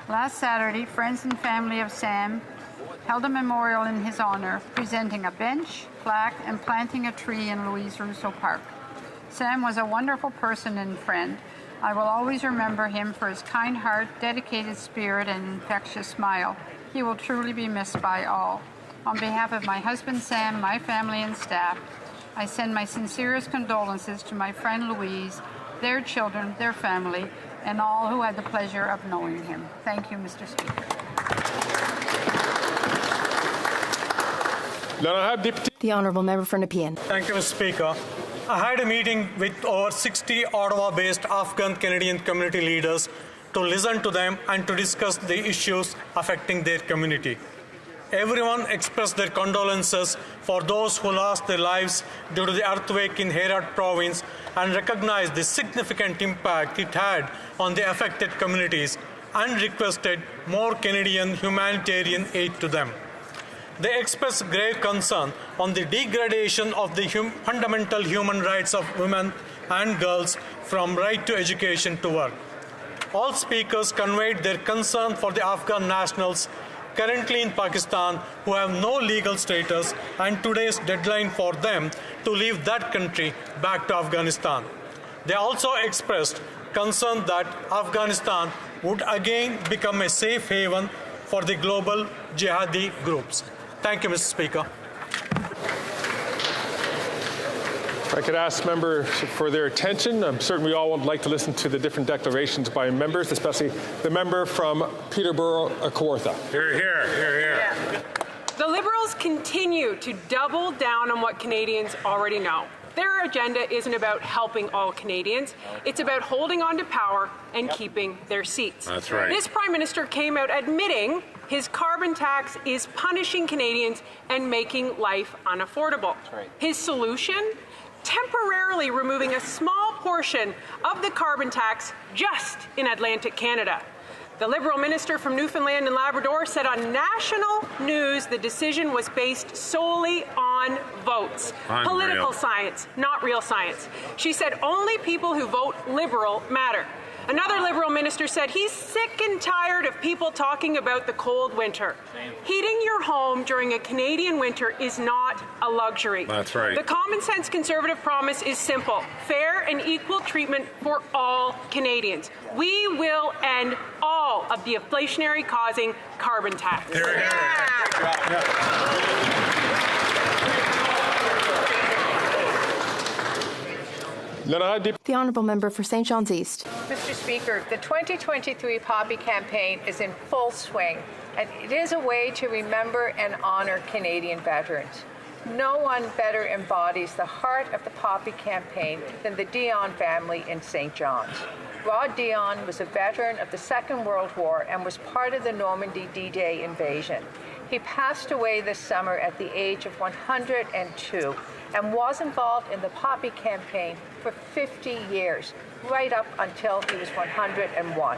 Last Saturday, friends and family of Sam held a memorial in his honor, presenting a bench, plaque, and planting a tree in Louise Russo Park. Sam was a wonderful person and friend. I will always remember him for his kind heart, dedicated spirit, and infectious smile. He will truly be missed by all. On behalf of my husband Sam, my family and staff, I send my sincerest condolences to my friend Louise, their children, their family, and all who had the pleasure of knowing him. Thank you, Mr. Speaker. The Honourable Member for Nepean. Thank you, Mr. Speaker. I had a meeting with over 60 Ottawa-based Afghan Canadian community leaders to listen to them and to discuss the issues affecting their community. Everyone expressed their condolences for those who lost their lives due to the earthquake in Herat province and recognized the significant impact it had on the affected communities and requested more Canadian humanitarian aid to them. They expressed grave concern on the degradation of the fundamental human rights of women and girls, from right to education to work. All speakers conveyed their concern for the Afghan nationals currently in Pakistan who have no legal status and today's deadline for them to leave that country back to Afghanistan. They also expressed concern that Afghanistan would again become a safe haven for the global jihadi groups. Thank you, Mr. Speaker. If I could ask members for their attention. I'm certain we all would like to listen to the different declarations by members, especially the member from Peterborough, Kawartha. Hear, hear, hear, hear. Yeah. The Liberals continue to double down on what Canadians already know. Their agenda isn't about helping all Canadians. It's about holding on to power and keeping their seats. That's right. This Prime Minister came out admitting his carbon tax is punishing Canadians and making life unaffordable. That's right. His solution? Temporarily removing a small portion of the carbon tax just in Atlantic Canada. The Liberal minister from Newfoundland and Labrador said on national news the decision was based solely on votes. Unreal. Political science, not real science. She said only people who vote Liberal matter. Another Liberal minister said he's sick and tired of people talking about the cold winter. Heating your home during a Canadian winter is not a luxury. That's right. The common sense Conservative promise is simple: fair and equal treatment for all Canadians. We will end all of the inflationary causing carbon tax. Here, here. Yeah. The Honourable Member for St. John's East. Mr. Speaker, the 2023 Poppy campaign is in full swing, and it is a way to remember and honour Canadian veterans. No one better embodies the heart of the Poppy campaign than the Dion family in St. John's. Rod Dion was a veteran of the Second World War and was part of the Normandy D-Day invasion. He passed away this summer at the age of 102 and was involved in the Poppy campaign for 50 years, right up until he was 101.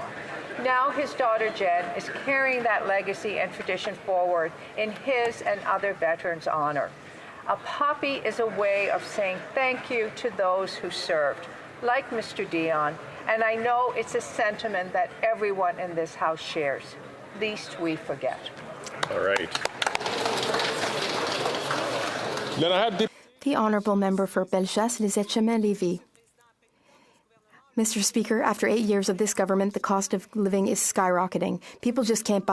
Now his daughter Jen is carrying that legacy and tradition forward in his and other veterans' honor. A poppy is a way of saying thank you to those who served, like Mr. Dion, and I know it's a sentiment that everyone in this House shares. Least we forget. All right. Then I have the honourable member for Bellechasse-les-Etchemins-Lévis. Mr. Speaker, after 8 years of this government, the cost of living is skyrocketing. People just can't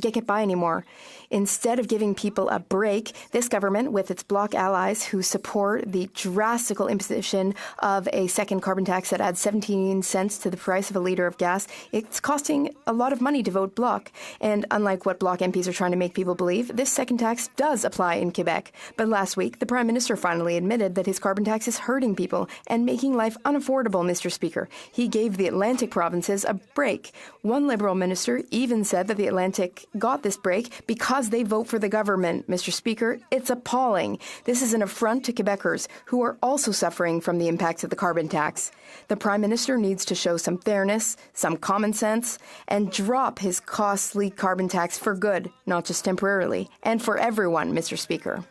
get by anymore. Instead of giving people a break, this government, with its Bloc allies who support the drastic imposition of a second carbon tax that adds 17 cents to the price of a litre of gas, it's costing a lot of money to vote Bloc. And unlike what Bloc MPs are trying to make people believe, this second tax does apply in Quebec. But last week, the Prime Minister finally admitted that his carbon tax is hurting people and making life unaffordable, Mr. Speaker. He gave the Atlantic provinces a break. One Liberal minister even said that the Atlantic got this break because they vote for the government. Mr. Speaker, it's appalling. This is an affront to Quebecers who are also suffering from the impacts of the carbon tax. The Prime Minister needs to show some fairness, some common sense, and drop his costly carbon tax for good, not just temporarily, and for everyone, Mr. Speaker.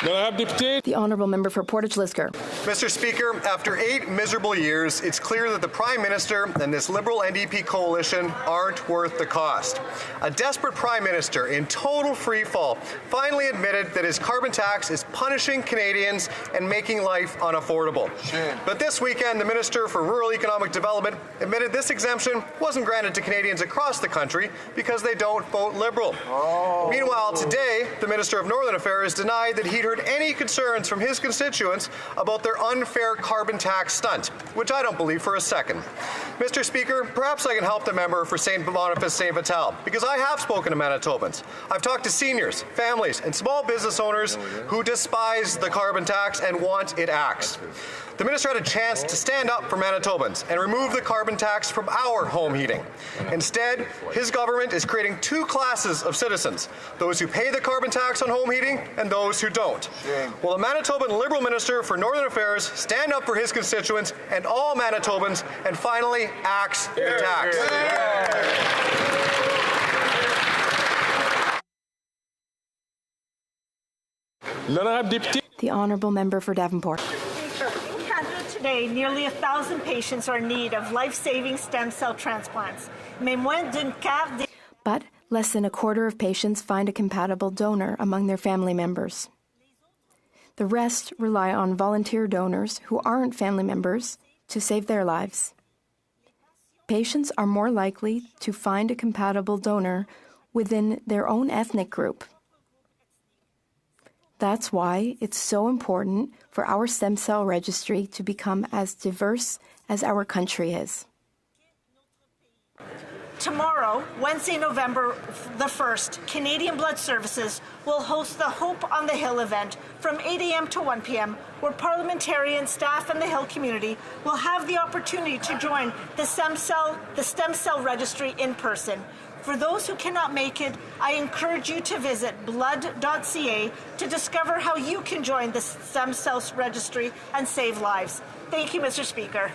The honourable member for Portage-Lisgar. Mr. Speaker, after 8 miserable years, it's clear that the Prime Minister and this Liberal NDP coalition aren't worth the cost. A desperate Prime Minister in total freefall finally admitted that his carbon tax is punishing Canadians and making life unaffordable. But this weekend, the Minister for Rural Economic Development admitted this exemption wasn't granted to Canadians across the country because they don't vote Liberal. Meanwhile, today, the Minister of Northern Affairs denied that he'd heard any concerns from his constituents about their unfair carbon tax stunt, which I don't believe for a second. Mr. Speaker, perhaps I can help the member for St. Boniface St. Vital, because I have spoken to Manitobans. I've talked to seniors, families, and small business owners who despise the carbon tax and want it axed. The minister had a chance to stand up for Manitobans and remove the carbon tax from our home heating. Instead, his government is creating 2 classes of citizens, those who pay the carbon tax on home heating and those who don't. Will the Manitoban Liberal Minister for Northern Affairs stand up for his constituents and all Manitobans and finally axe the tax? The honourable member for Davenport. In Canada today, nearly 1,000 patients are in need of life-saving stem cell transplants. But less than a quarter of patients find a compatible donor among their family members. The rest rely on volunteer donors who aren't family members to save their lives. Patients are more likely to find a compatible donor within their own ethnic group. That's why it's so important for our stem cell registry to become as diverse as our country is. Tomorrow, Wednesday, November the 1st, Canadian Blood Services will host the Hope on the Hill event from 8 a.m. to 1 p.m., where parliamentarians, staff, and the Hill community will have the opportunity to join the stem cell registry in person. For those who cannot make it, I encourage you to visit blood.ca to discover how you can join the stem cells registry and save lives. Thank you, Mr. Speaker.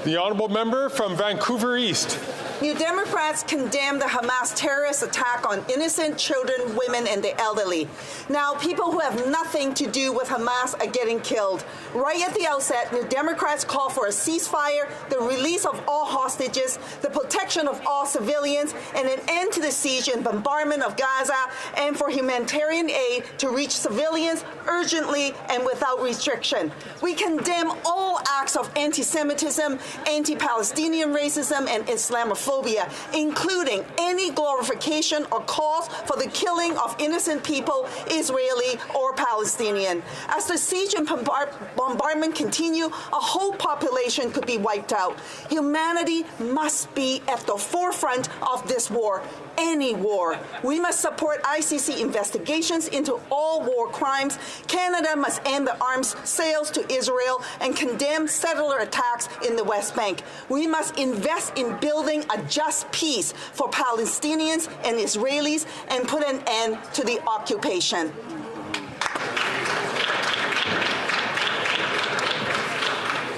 The honourable member from Vancouver East. New Democrats condemn the Hamas terrorist attack on innocent children, women, and the elderly. Now, people who have nothing to do with Hamas are getting killed. Right at the outset, New Democrats call for a ceasefire, the release of all hostages, the protection of all civilians, and an end to the siege and bombardment of Gaza, and for humanitarian aid to reach civilians urgently and without restriction. We condemn all acts of anti-Semitism, anti-Palestinian racism, and Islamophobia, xenophobia, including any glorification or cause for the killing of innocent people, Israeli or Palestinian. As the siege and bombardment continue, a whole population could be wiped out. Humanity must be at the forefront of this war, any war. We must support ICC investigations into all war crimes. Canada must end the arms sales to Israel and condemn settler attacks in the West Bank. We must invest in building a just peace for Palestinians and Israelis and put an end to the occupation.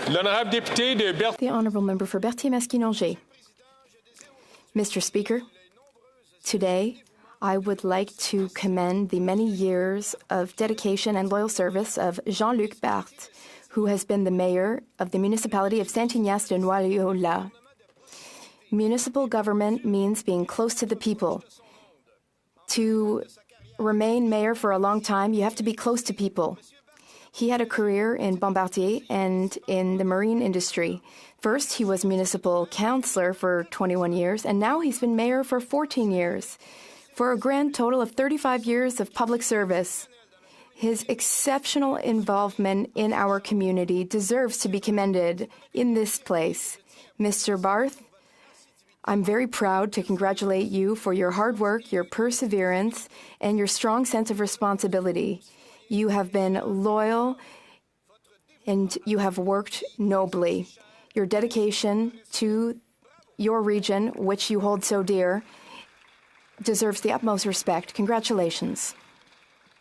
The Honourable Member for Berthier-Masquinongé. Mr. Speaker, today I would like to commend the many years of dedication and loyal service of Jean-Luc Barthe, who has been the mayor of the municipality of Saint-Ignace de Noailloula. Municipal government means being close to the people. To remain mayor for a long time, you have to be close to people. He had a career in Bombardier and in the marine industry. First, he was municipal councillor for 21 years, and now he's been mayor for 14 years, for a grand total of 35 years of public service. His exceptional involvement in our community deserves to be commended in this place. Mr. Barthe, I'm very proud to congratulate you for your hard work, your perseverance, and your strong sense of responsibility. You have been loyal and you have worked nobly. Your dedication to your region, which you hold so dear, deserves the utmost respect. Congratulations.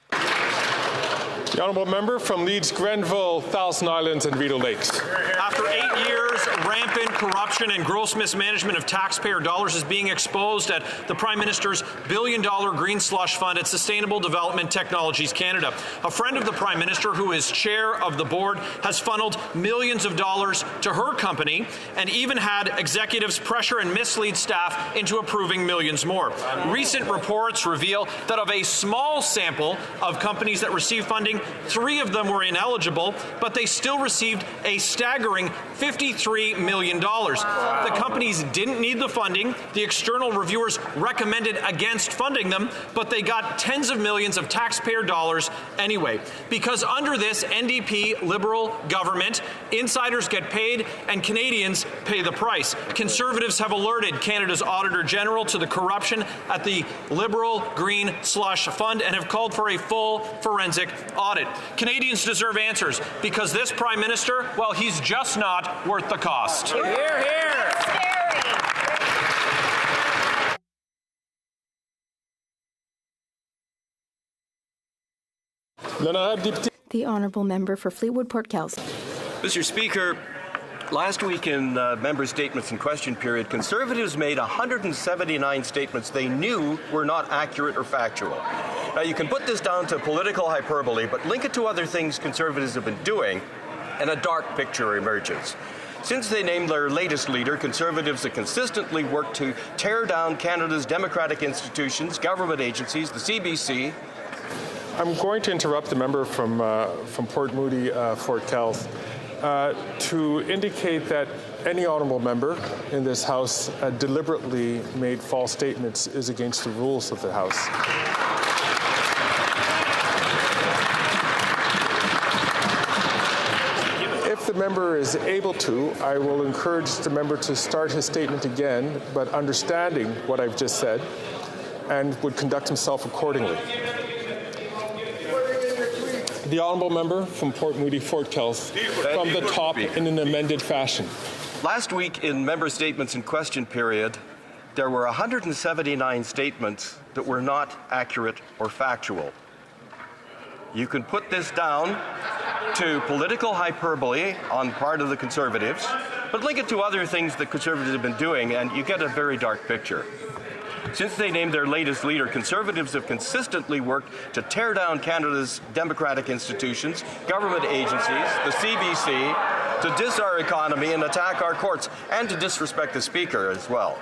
The Honourable Member from Leeds, Grenville, Thousand Islands and Rideau Lakes. After 8 years, rampant corruption and gross mismanagement of taxpayer dollars is being exposed at the Prime Minister's billion-dollar green slush fund at Sustainable Development Technologies Canada. A friend of the Prime Minister, who is chair of the board, has funneled millions of dollars to her company and even had executives pressure and mislead staff into approving millions more. Recent reports reveal that of a small sample of companies that received funding, 3 of them were ineligible, but they still received a staggering $53 million. The companies didn't need the funding. The external reviewers recommended against funding them, but they got tens of millions of taxpayer dollars anyway. Because under this NDP Liberal government, insiders get paid and Canadians pay the price. Conservatives have alerted Canada's Auditor General to the corruption at the Liberal Green Slush Fund and have called for a full forensic audit. Canadians deserve answers because this Prime Minister, well, he's just not worth the cost. Hear, hear. The Honourable Member for Fleetwood Port Kelsey. Mr. Speaker, last week in member statements and question period, Conservatives made 179 statements they knew were not accurate or factual. Now, you can put this down to political hyperbole, but link it to other things Conservatives have been doing, and a dark picture emerges. Since they named their latest leader, Conservatives have consistently worked to tear down Canada's democratic institutions, government agencies, the CBC. I'm going to interrupt the member from Port Moody, Fort Kells, to indicate that any honourable member in this House deliberately made false statements is against the rules of the House. If the member is able to, I will encourage the member to start his statement again, but understanding what I've just said, and would conduct himself accordingly. The honourable member from Port Moody, Fort Kells, from the top in an amended fashion. Last week in member statements and question period, there were 179 statements that were not accurate or factual. You can put this down to political hyperbole on part of the Conservatives, but link it to other things that Conservatives have been doing, and you get a very dark picture. Since they named their latest leader, Conservatives have consistently worked to tear down Canada's democratic institutions, government agencies, the CBC, to diss our economy and attack our courts, and to disrespect the Speaker as well.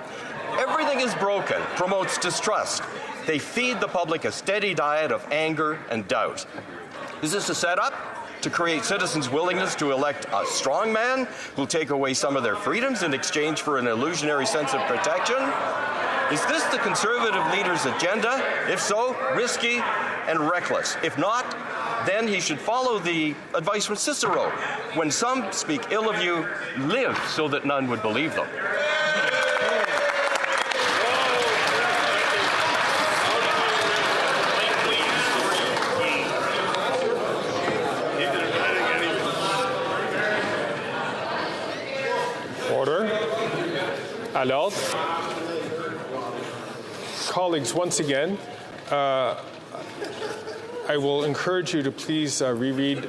Everything is broken, promotes distrust. They feed the public a steady diet of anger and doubt. Is this a setup? to create citizens' willingness to elect a strong man who'll take away some of their freedoms in exchange for an illusionary sense of protection? Is this the Conservative leader's agenda? If so, risky and reckless. If not, then he should follow the advice from Cicero. When some speak ill of you, live so that none would believe them. Order. À l'ordre. Colleagues, once again, I will encourage you to please reread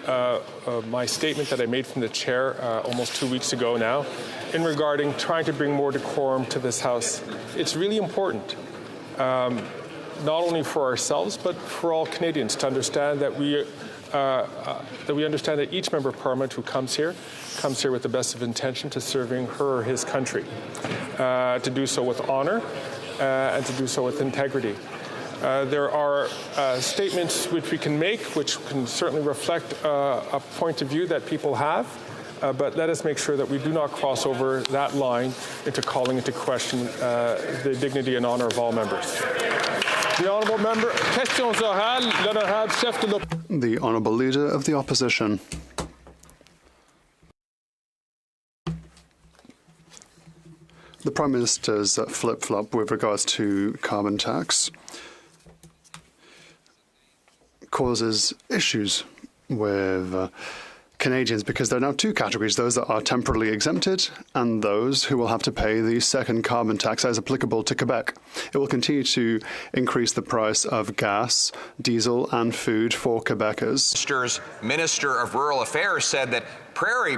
my statement that I made from the chair almost 2 weeks ago now in regarding trying to bring more decorum to this House. It's really important, not only for ourselves, but for all Canadians to understand that we understand that each member of Parliament who comes here with the best of intention to serving her or his country, to do so with honor and to do so with integrity. There are statements which we can make, which can certainly reflect a point of view that people have, but let us make sure that we do not cross over that line into calling into question the dignity and honor of all members. The honourable member, questions orales, l'honorable chef de l'opposition. The honourable leader of the opposition. The Prime Minister's flip-flop with regards to carbon tax causes issues with Canadians because there are now two categories, those that are temporarily exempted and those who will have to pay the second carbon tax as applicable to Quebec. It will continue to increase the price of gas, diesel and food for Quebecers. Minister of Rural Affairs said that Prairie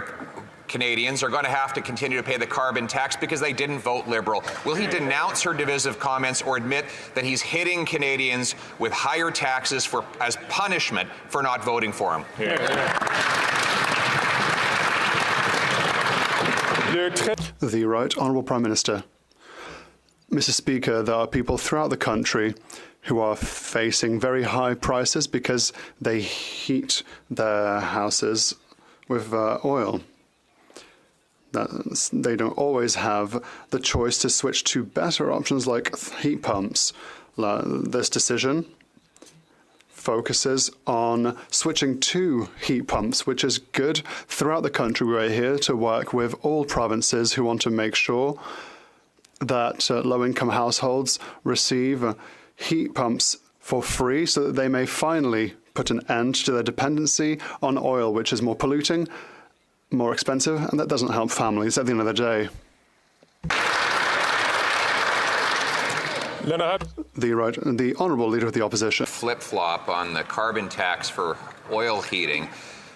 Canadians are going to have to continue to pay the carbon tax because they didn't vote Liberal. Will he denounce her divisive comments or admit that he's hitting Canadians with higher taxes as punishment for not voting for him? The Right Honourable Prime Minister. Mr. Speaker, there are people throughout the country who are facing very high prices because they heat their houses with oil. They don't always have the choice to switch to better options like heat pumps. This decision focuses on switching to heat pumps, which is good throughout the country. We're here to work with all provinces who want to make sure that low-income households receive heat pumps for free so that they may finally put an end to their dependency on oil, which is more polluting, more expensive, and that doesn't help families at the end of the day. The Honourable Leader of the Opposition. Flip-flop on the carbon tax for oil heating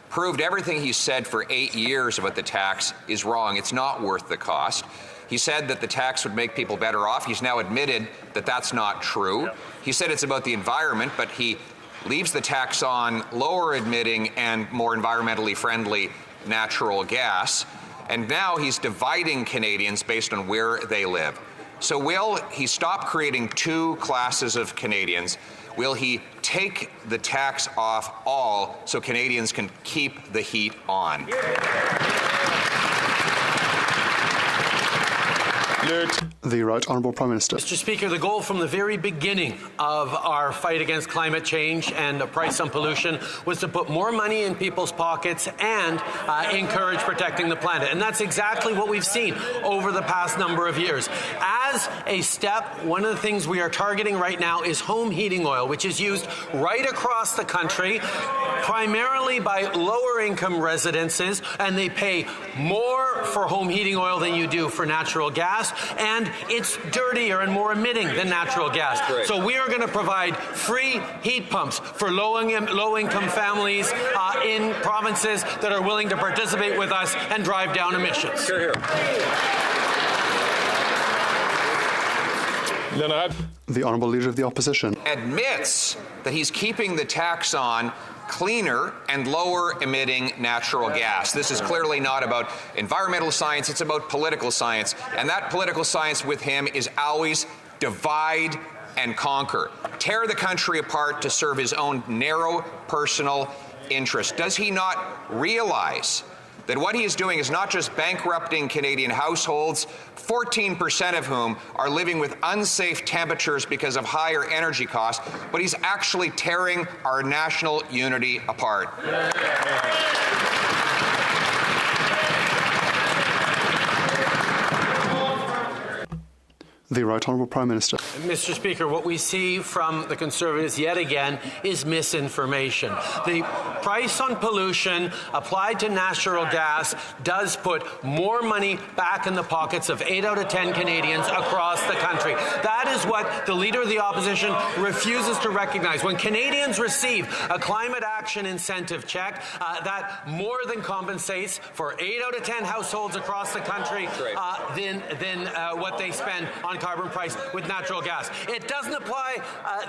proved everything he said for 8 years about the tax is wrong. It's not worth the cost. He said that the tax would make people better off. He's now admitted that that's not true. Yep. He said it's about the environment, but he leaves the tax on lower emitting and more environmentally friendly natural gas, and now he's dividing Canadians based on where they live. So will he stop creating two classes of Canadians? Will he take the tax off all so Canadians can keep the heat on? The Right Honourable Prime Minister. Mr. Speaker, the goal from the very beginning of our fight against climate change and the price on pollution was to put more money in people's pockets and encourage protecting the planet. And that's exactly what we've seen over the past number of years. As a step, one of the things we are targeting right now is home heating oil, which is used right across the country, primarily by lower income residences, and they pay more for home heating oil than you do for natural gas, and it's dirtier and more emitting than natural gas. So we are going to provide free heat pumps for low-income families in provinces that are willing to participate with us and drive down emissions. Hear, hear. The Honourable Leader of the Opposition. Admits that he's keeping the tax on cleaner and lower emitting natural gas. This is clearly not about environmental science, it's about political science. And that political science with him is always divide and conquer. Tear the country apart to serve his own narrow personal interest? Does he not realize that what he is doing is not just bankrupting Canadian households, 14% of whom are living with unsafe temperatures because of higher energy costs, but he's actually tearing our national unity apart. The Right Honourable Prime Minister. Mr. Speaker, what we see from the Conservatives yet again is misinformation. The price on pollution applied to natural gas does put more money back in the pockets of 8 out of 10 Canadians across the country. That is what the Leader of the Opposition refuses to recognize. When Canadians receive a climate action incentive check, that more than compensates for 8 out of 10 households across the country than what they spend on carbon price with natural gas. It doesn't apply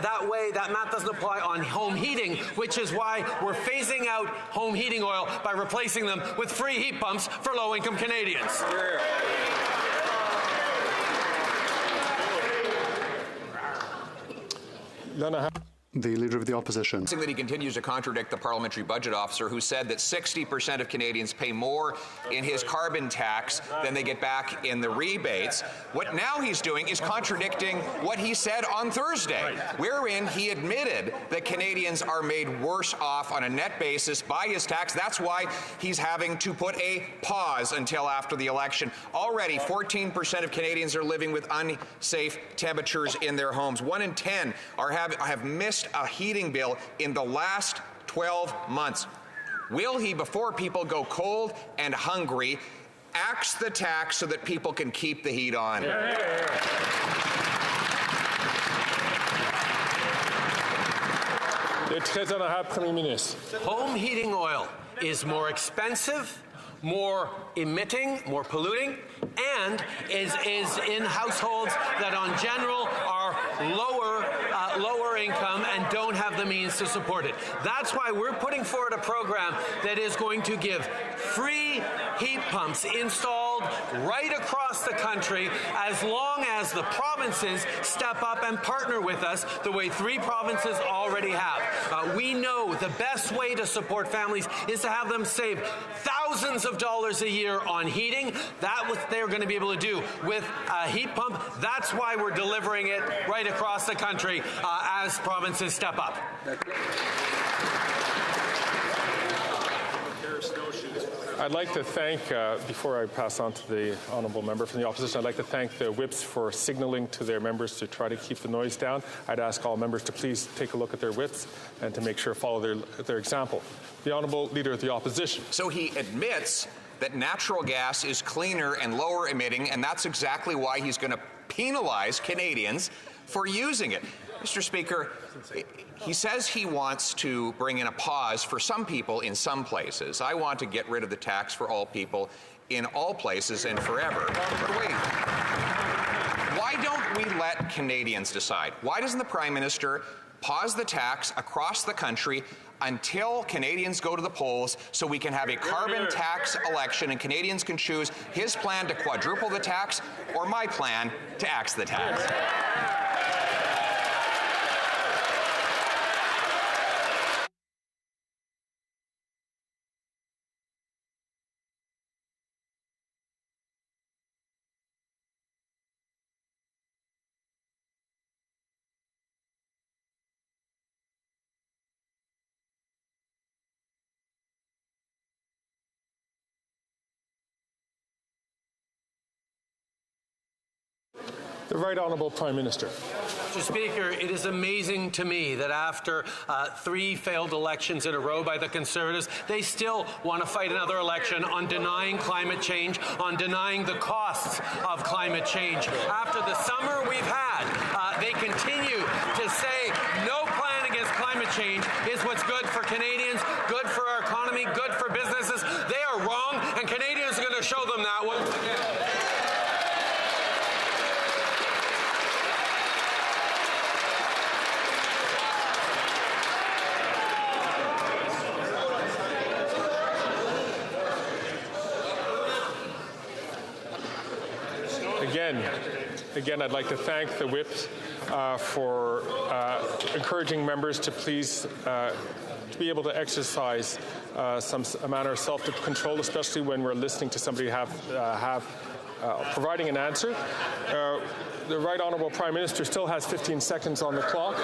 that way. That math doesn't apply on home heating, which is why we're phasing out home heating oil by replacing them with free heat pumps for low-income Canadians. The Leader of the Opposition. That he continues to contradict the parliamentary budget officer who said that 60% of Canadians pay more in his carbon tax than they get back in the rebates. What now he's doing is contradicting what he said on Thursday, wherein he admitted that Canadians are made worse off on a net basis by his tax. That's why he's having to put a pause until after the election. Already, 14% of Canadians are living with unsafe temperatures in their homes. 1 in 10 have missed a heating bill in the last 12 months. Will he, before people go cold and hungry, axe the tax so that people can keep the heat on? Home heating oil is more expensive, more emitting, more polluting, and is in households that on general are lower income and don't have the means to support it. That's why we're putting forward a program that is going to give free heat pumps installed right across the country as long as the provinces step up and partner with us the way 3 provinces already have. We know the best way to support families is to have them save thousands of dollars a year on heating. That's what they're going to be able to do with a heat pump. That's why we're delivering it right across the country as provinces step up. I'd like to thank, before I pass on to the honourable member from the opposition, I'd like to thank the whips for signalling to their members to try to keep the noise down. I'd ask all members to please take a look at their whips and to make sure to follow their example. The honourable Leader of the Opposition. So he admits that natural gas is cleaner and lower emitting, and that's exactly why he's going to penalize Canadians for using it. Mr. Speaker, he says he wants to bring in a pause for some people in some places. I want to get rid of the tax for all people in all places and forever. But wait, why don't we let Canadians decide? Why doesn't the Prime Minister pause the tax across the country until Canadians go to the polls so we can have a carbon tax election and Canadians can choose his plan to quadruple the tax or my plan to axe the tax? The Right Honourable Prime Minister. Mr. Speaker, it is amazing to me that after 3 failed elections in a row by the Conservatives, they still want to fight another election on denying climate change, on denying the costs of climate change. After the summer we've had, they continue to say no plan against climate change is what's good for Canadians, good for our economy, good for businesses. They are wrong, and Canadians are going to show them that once again. Again, I'd like to thank the whips for encouraging members to please to be able to exercise some manner of self-control, especially when we're listening to somebody providing an answer. The Right Honourable Prime Minister still has 15 seconds on the clock.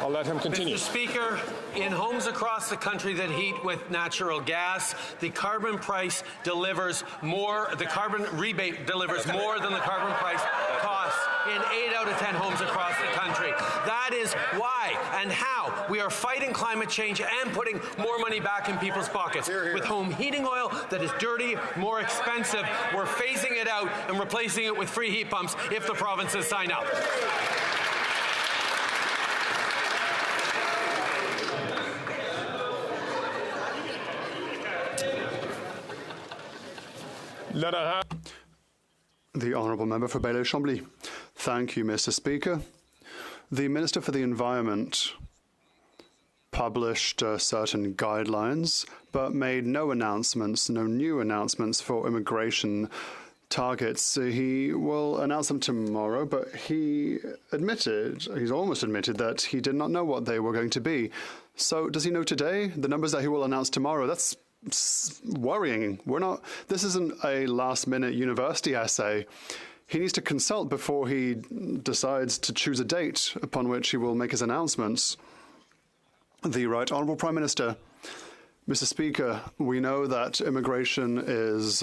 I'll let him continue. Mr. Speaker, in homes across the country that heat with natural gas, the carbon price delivers more, the carbon rebate delivers more than the carbon price costs in 8 out of 10 homes across the country. That is why and how we are fighting climate change and putting more money back in people's pockets. With home heating oil that is dirty, more expensive, we're phasing it out and replacing it with free heat pumps if the provinces sign up. The Honourable Member for Baillieu-Chambly. Thank you, Mr. Speaker. The Minister for the Environment published certain guidelines, but made no new announcements for immigration targets. He will announce them tomorrow, but he's almost admitted that he did not know what they were going to be. So does he know today the numbers that he will announce tomorrow? That's worrying. This isn't a last-minute university essay. He needs to consult before he decides to choose a date upon which he will make his announcements. The Right Honourable Prime Minister. Mr. Speaker, we know that immigration is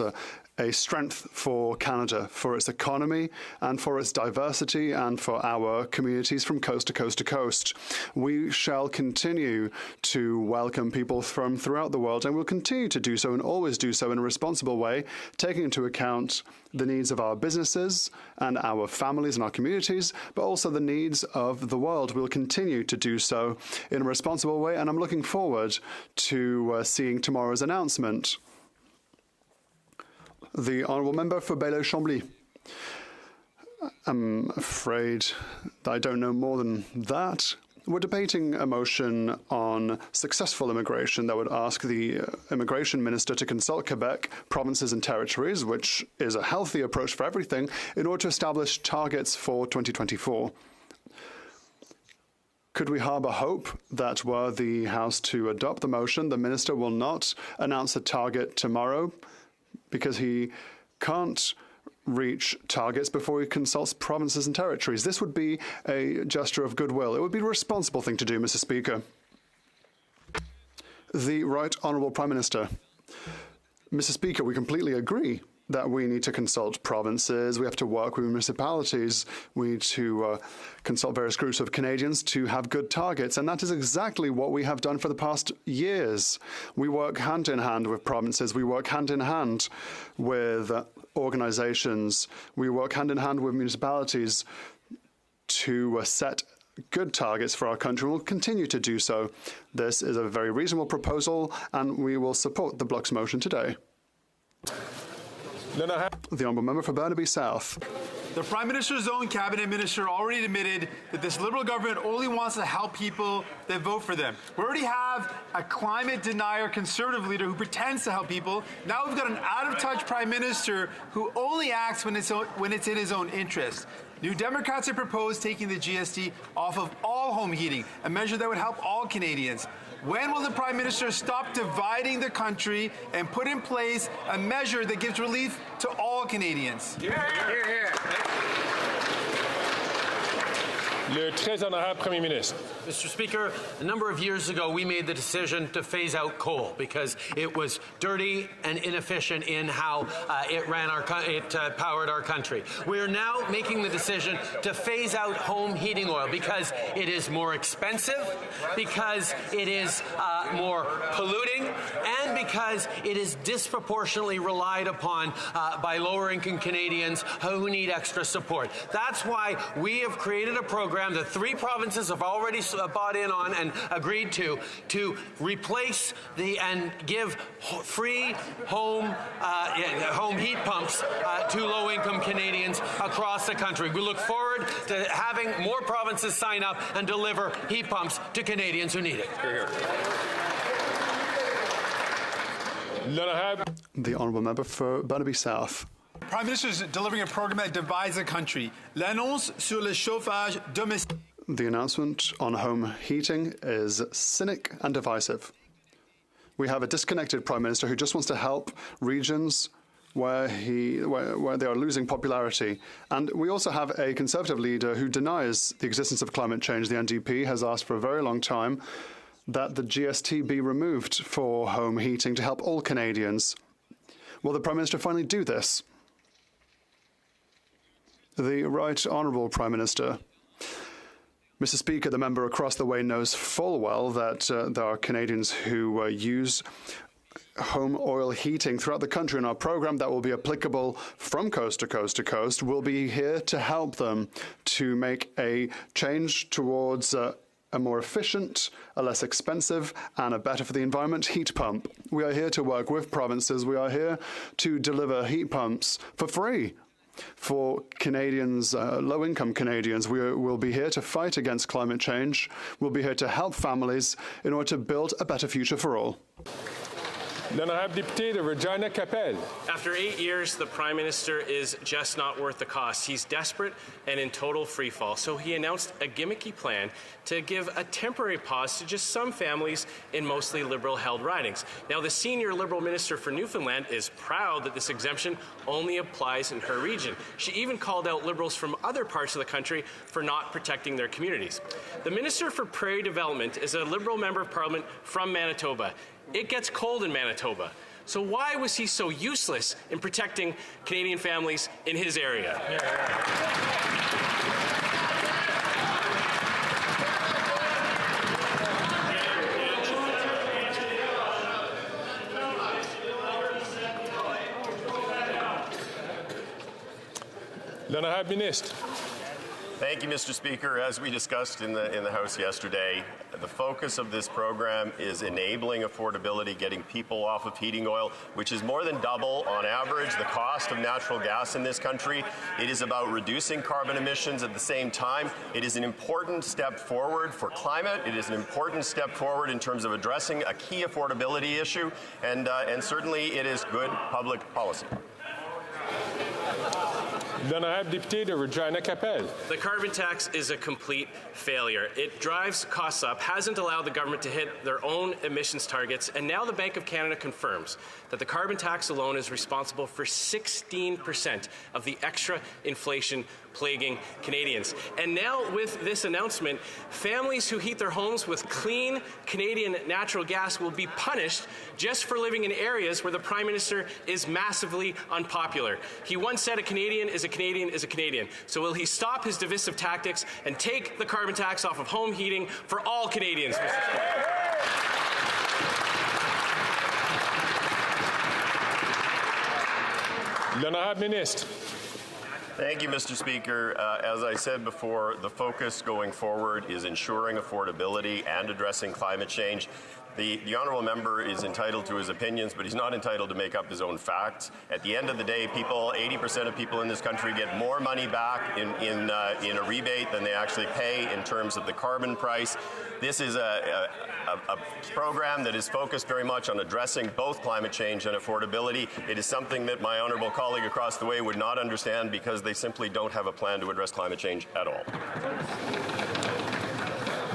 a strength for Canada, for its economy and for its diversity and for our communities from coast to coast to coast. We shall continue to welcome people from throughout the world, and we'll continue to do so and always do so in a responsible way, taking into account the needs of our businesses and our families and our communities, but also the needs of the world. We'll continue to do so in a responsible way, and I'm looking forward to seeing tomorrow's announcement. The Honourable Member for Baillieu-Chambly. I'm afraid that I don't know more than that. We're debating a motion on successful immigration that would ask the immigration minister to consult Quebec, provinces and territories, which is a healthy approach for everything, in order to establish targets for 2024. Could we harbour hope that were the House to adopt the motion, the minister will not announce a target tomorrow because he can't reach targets before he consults provinces and territories? This would be a gesture of goodwill. It would be a responsible thing to do, Mr. Speaker. The Right Honourable Prime Minister. Mr. Speaker, we completely agree that we need to consult provinces, we have to work with municipalities, we need to consult various groups of Canadians to have good targets, and that is exactly what we have done for the past years. We work hand in hand with provinces, we work hand in hand with organizations, we work hand in hand with municipalities to set good targets for our country, and we'll continue to do so. This is a very reasonable proposal, and we will support the Bloc's motion today. The Honourable Member for Burnaby South. The Prime Minister's own cabinet minister already admitted that this Liberal government only wants to help people that vote for them. We already have a climate denier Conservative leader who pretends to help people. Now we've got an out-of-touch Prime Minister who only acts when it's in his own interest. New Democrats have proposed taking the GST off of all home heating, a measure that would help all Canadians. When will the Prime Minister stop dividing the country and put in place a measure that gives relief to all Canadians? Le très honorable Premier Ministre. Mr. Speaker, a number of years ago, we made the decision to phase out coal because it was dirty and inefficient in how it powered our country. We are now making the decision to phase out home heating oil because it is more expensive, because it is more polluting, and because it is disproportionately relied upon by lower-income Canadians who need extra support. That's why we have created a program that 3 provinces have already bought in on and agreed to replace and give free home heat pumps to low-income Canadians across the country. We look forward to having more provinces sign up and deliver heat pumps to Canadians who need it. The Honourable Member for Burnaby South. Prime Minister is delivering a program that divides the country. L'annonce sur le chauffage domestique. The announcement on home heating is cynic and divisive. We have a disconnected Prime Minister who just wants to help regions where they are losing popularity. And we also have a Conservative leader who denies the existence of climate change. The NDP has asked for a very long time that the GST be removed for home heating to help all Canadians. Will the Prime Minister finally do this? The Right Honourable Prime Minister. Mr. Speaker, the member across the way knows full well that there are Canadians who use home oil heating throughout the country. In our programme that will be applicable from coast to coast to coast, we'll be here to help them to make a change towards a more efficient, a less expensive, and a better for the environment heat pump. We are here to work with provinces. We are here to deliver heat pumps for free for Canadians, low-income Canadians. We'll be here to fight against climate change. We'll be here to help families in order to build a better future for all. After 8 years, the Prime Minister is just not worth the cost. He's desperate and in total freefall. So he announced a gimmicky plan to give a temporary pause to just some families in mostly Liberal-held ridings. Now, the senior Liberal Minister for Newfoundland is proud that this exemption only applies in her region. She even called out Liberals from other parts of the country for not protecting their communities. The Minister for Prairie Development is a Liberal Member of Parliament from Manitoba. It gets cold in Manitoba. So why was he so useless in protecting Canadian families in his area? L'honorable Ministre. Thank you, Mr. Speaker. As we discussed in the House yesterday, the focus of this program is enabling affordability, getting people off of heating oil, which is more than double on average the cost of natural gas in this country. It is about reducing carbon emissions at the same time. It is an important step forward for climate. It is an important step forward in terms of addressing a key affordability issue, and certainly it is good public policy. The carbon tax is a complete failure. It drives costs up, hasn't allowed the government to hit their own emissions targets, and now the Bank of Canada confirms that the carbon tax alone is responsible for 16% of the extra inflation plaguing Canadians. And now with this announcement, families who heat their homes with clean Canadian natural gas will be punished just for living in areas where the Prime Minister is massively unpopular. He once said a Canadian is a Canadian is a Canadian. So will he stop his divisive tactics and take the carbon tax off of home heating for all Canadians, Mr. Speaker? L'honorable Ministre. Thank you, Mr. Speaker. As I said before, the focus going forward is ensuring affordability and addressing climate change. The honourable member is entitled to his opinions, but he's not entitled to make up his own facts. At the end of the day, 80% of people in this country get more money back in a rebate than they actually pay in terms of the carbon price. This is a program that is focused very much on addressing both climate change and affordability. It is something that my honourable colleague across the way would not understand because they simply don't have a plan to address climate change at all.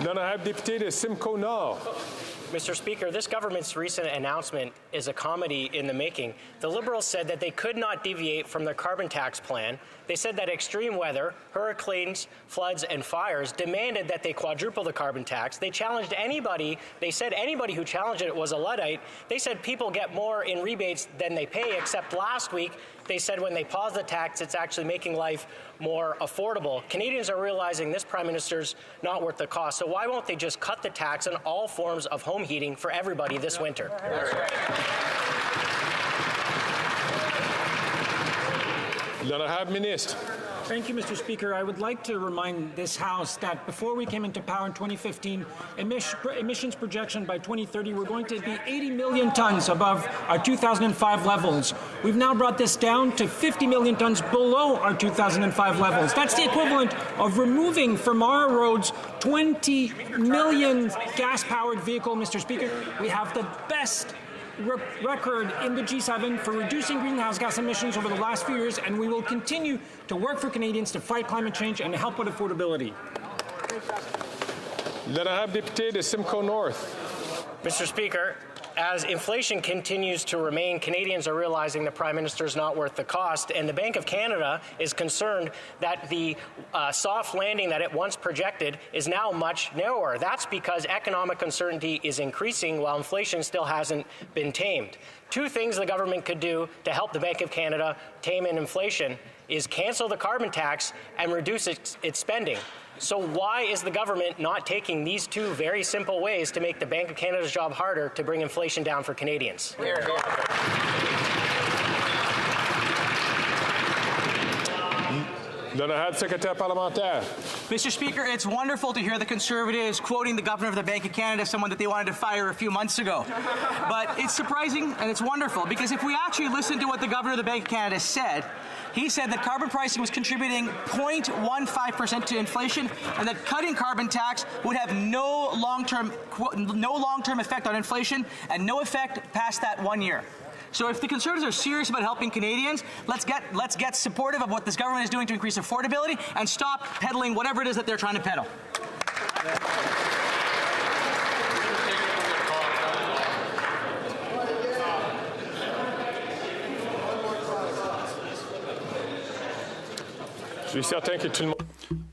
L'honorable député de Simcoe Nord. Mr. Speaker, this government's recent announcement is a comedy in the making. The Liberals said that they could not deviate from their carbon tax plan. They said that extreme weather, hurricanes, floods, and fires demanded that they quadruple the carbon tax. They challenged anybody. They said anybody who challenged it was a Luddite. They said people get more in rebates than they pay, except last week they said when they pause the tax, it's actually making life more affordable. Canadians are realizing this Prime Minister's not worth the cost. So why won't they just cut the tax on all forms of home heating for everybody this winter? L'honorable Ministre. Thank you, Mr. Speaker. I would like to remind this House that before we came into power in 2015, emissions projection by 2030 were going to be 80 million tons above our 2005 levels. We've now brought this down to 50 million tons below our 2005 levels. That's the equivalent of removing from our roads 20 million gas-powered vehicles, Mr. Speaker. We have the best record in the G7 for reducing greenhouse gas emissions over the last few years, and we will continue to work for Canadians to fight climate change and help with affordability. L'honorable député de Simcoe North. Mr. Speaker, as inflation continues to remain, Canadians are realizing the Prime Minister is not worth the cost, and the Bank of Canada is concerned that the soft landing that it once projected is now much narrower. That's because economic uncertainty is increasing while inflation still hasn't been tamed. Two things the government could do to help the Bank of Canada tame in inflation is cancel the carbon tax and reduce its spending. So why is the government not taking these two very simple ways to make the Bank of Canada's job harder to bring inflation down for Canadians? L'honorable secrétaire parlementaire. Mr. Speaker, it's wonderful to hear the Conservatives quoting the Governor of the Bank of Canada, someone that they wanted to fire a few months ago. But it's surprising and it's wonderful because if we actually listen to what the Governor of the Bank of Canada said, he said that carbon pricing was contributing 0.15% to inflation and that cutting carbon tax would have no long-term effect on inflation and no effect past that 1 year. So if the Conservatives are serious about helping Canadians, let's get supportive of what this government is doing to increase affordability and stop peddling whatever it is that they're trying to peddle.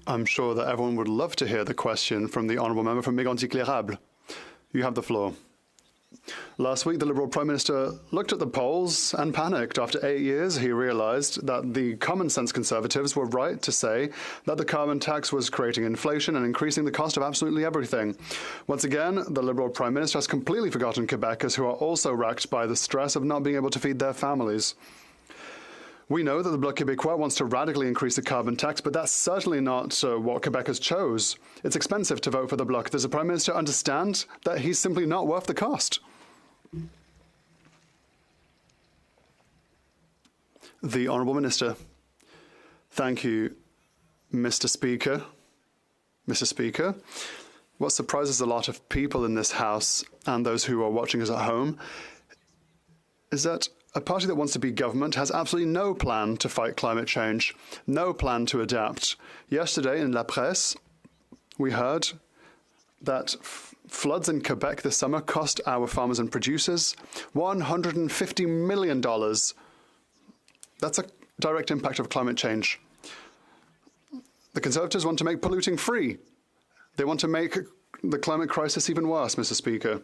I'm sure that everyone would love to hear the question from the Honourable Member from Mégantic-l'Érable. You have the floor. Last week, the Liberal Prime Minister looked at the polls and panicked. After 8 years, he realised that the common-sense Conservatives were right to say that the carbon tax was creating inflation and increasing the cost of absolutely everything. Once again, the Liberal Prime Minister has completely forgotten Quebecers who are also racked by the stress of not being able to feed their families. We know that the Bloc Québécois wants to radically increase the carbon tax, but that's certainly not what Quebecers chose. It's expensive to vote for the Bloc. Does the Prime Minister understand that he's simply not worth the cost? The Honourable Minister. Thank you, Mr. Speaker. Mr. Speaker, what surprises a lot of people in this House and those who are watching us at home is that a party that wants to be government has absolutely no plan to fight climate change, no plan to adapt. Yesterday in La Presse, we heard that floods in Quebec this summer cost our farmers and producers $150 million. That's a direct impact of climate change. The Conservatives want to make polluting free. They want to make the climate crisis even worse, Mr. Speaker.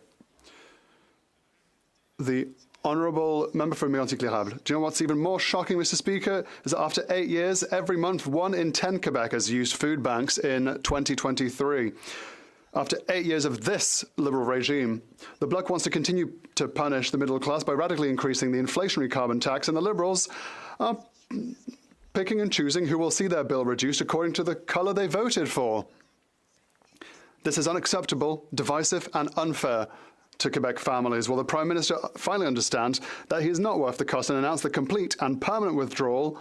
The Honourable Member for Mégantic-l'Érable. Do you know what's even more shocking, Mr. Speaker, is that after 8 years, every month, 1 in 10 Quebecers used food banks in 2023. After 8 years of this Liberal regime, the Bloc wants to continue to punish the middle class by radically increasing the inflationary carbon tax, and the Liberals are picking and choosing who will see their bill reduced according to the colour they voted for. This is unacceptable, divisive and unfair to Quebec families. Will the Prime Minister finally understand that he is not worth the cost and announce the complete and permanent withdrawal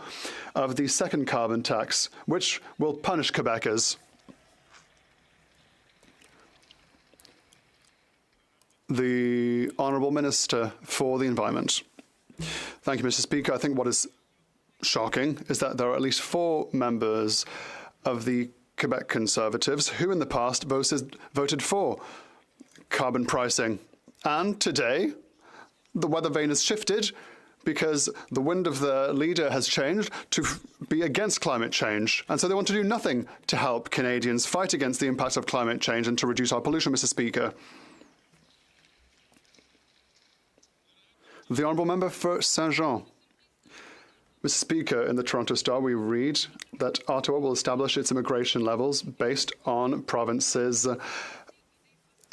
of the second carbon tax, which will punish Quebecers? The Honourable Minister for the Environment. Thank you, Mr. Speaker. I think what is shocking is that there are at least 4 members of the Quebec Conservatives who in the past voted for carbon pricing. And today, the weather vane has shifted because the wind of the leader has changed to be against climate change. And so they want to do nothing to help Canadians fight against the impacts of climate change and to reduce our pollution, Mr. Speaker. The Honourable Member for Saint-Jean. Mr. Speaker, in the Toronto Star, we read that Ottawa will establish its immigration levels based on provinces'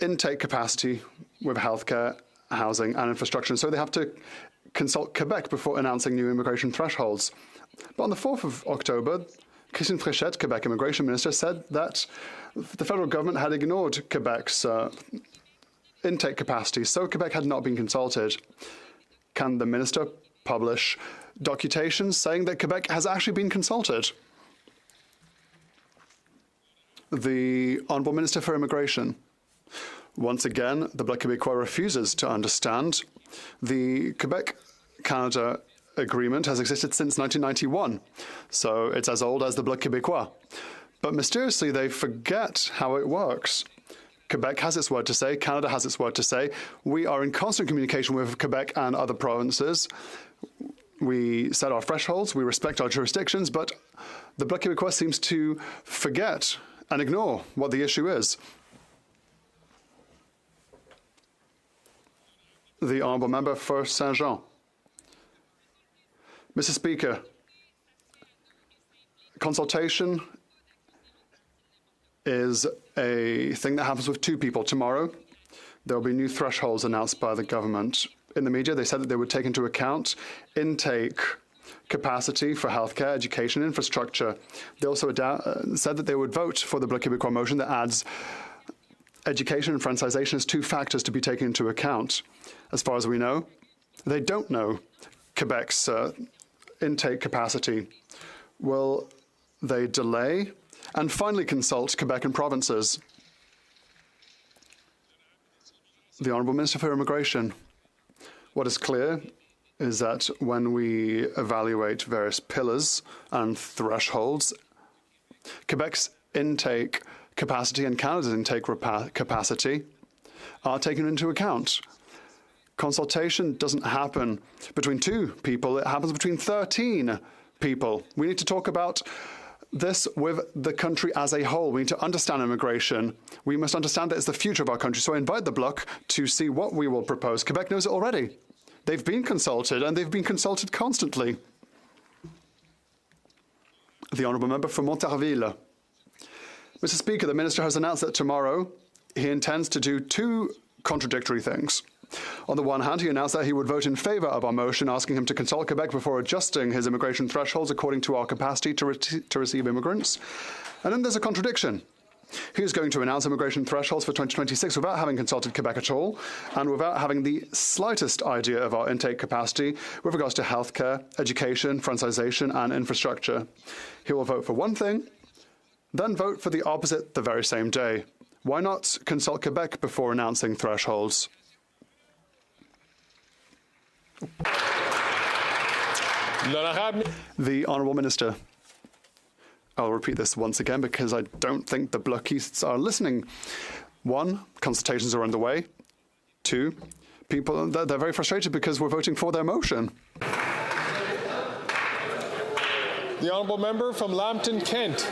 intake capacity with healthcare, housing and infrastructure. So they have to consult Quebec before announcing new immigration thresholds. But on the 4th of October, Christine Fréchette, Quebec Immigration Minister, said that the federal government had ignored Quebec's intake capacity, so Quebec had not been consulted. Can the minister publish documentations saying that Quebec has actually been consulted? The Honourable Minister for Immigration. Once again, the Bloc Québécois refuses to understand. The Quebec-Canada agreement has existed since 1991, so it's as old as the Bloc Québécois. But mysteriously, they forget how it works. Quebec has its word to say, Canada has its word to say. We are in constant communication with Quebec and other provinces. We set our thresholds, we respect our jurisdictions, but the Bloc Québécois seems to forget and ignore what the issue is. The Honourable Member for Saint-Jean. Mr. Speaker, consultation is a thing that happens with two people. Tomorrow, there will be new thresholds announced by the government. In the media, they said that they would take into account intake capacity for healthcare, education, infrastructure. They also said that they would vote for the Bloc Québécois motion that adds education and francization as two factors to be taken into account. As far as we know, they don't know Quebec's intake capacity. Will they delay and finally consult Quebec and provinces? The Honourable Minister for Immigration. What is clear is that when we evaluate various pillars and thresholds, Quebec's intake capacity and Canada's intake capacity are taken into account. Consultation doesn't happen between two people, it happens between 13 people. We need to talk about this with the country as a whole. We need to understand immigration. We must understand that it's the future of our country. So I invite the Bloc to see what we will propose. Quebec knows it already. They've been consulted, and they've been consulted constantly. The Honourable Member for Montarville. Mr. Speaker, the Minister has announced that tomorrow he intends to do two contradictory things. On the one hand, he announced that he would vote in favour of our motion asking him to consult Quebec before adjusting his immigration thresholds according to our capacity to receive immigrants. And then there's a contradiction. He is going to announce immigration thresholds for 2026 without having consulted Quebec at all and without having the slightest idea of our intake capacity with regards to healthcare, education, francization and infrastructure. He will vote for one thing, then vote for the opposite the very same day. Why not consult Quebec before announcing thresholds? The Honourable Minister. I'll repeat this once again because I don't think the Blocistes are listening. One, consultations are underway. Two, people, they're very frustrated because we're voting for their motion. The Honourable Member from Lambton, Kent.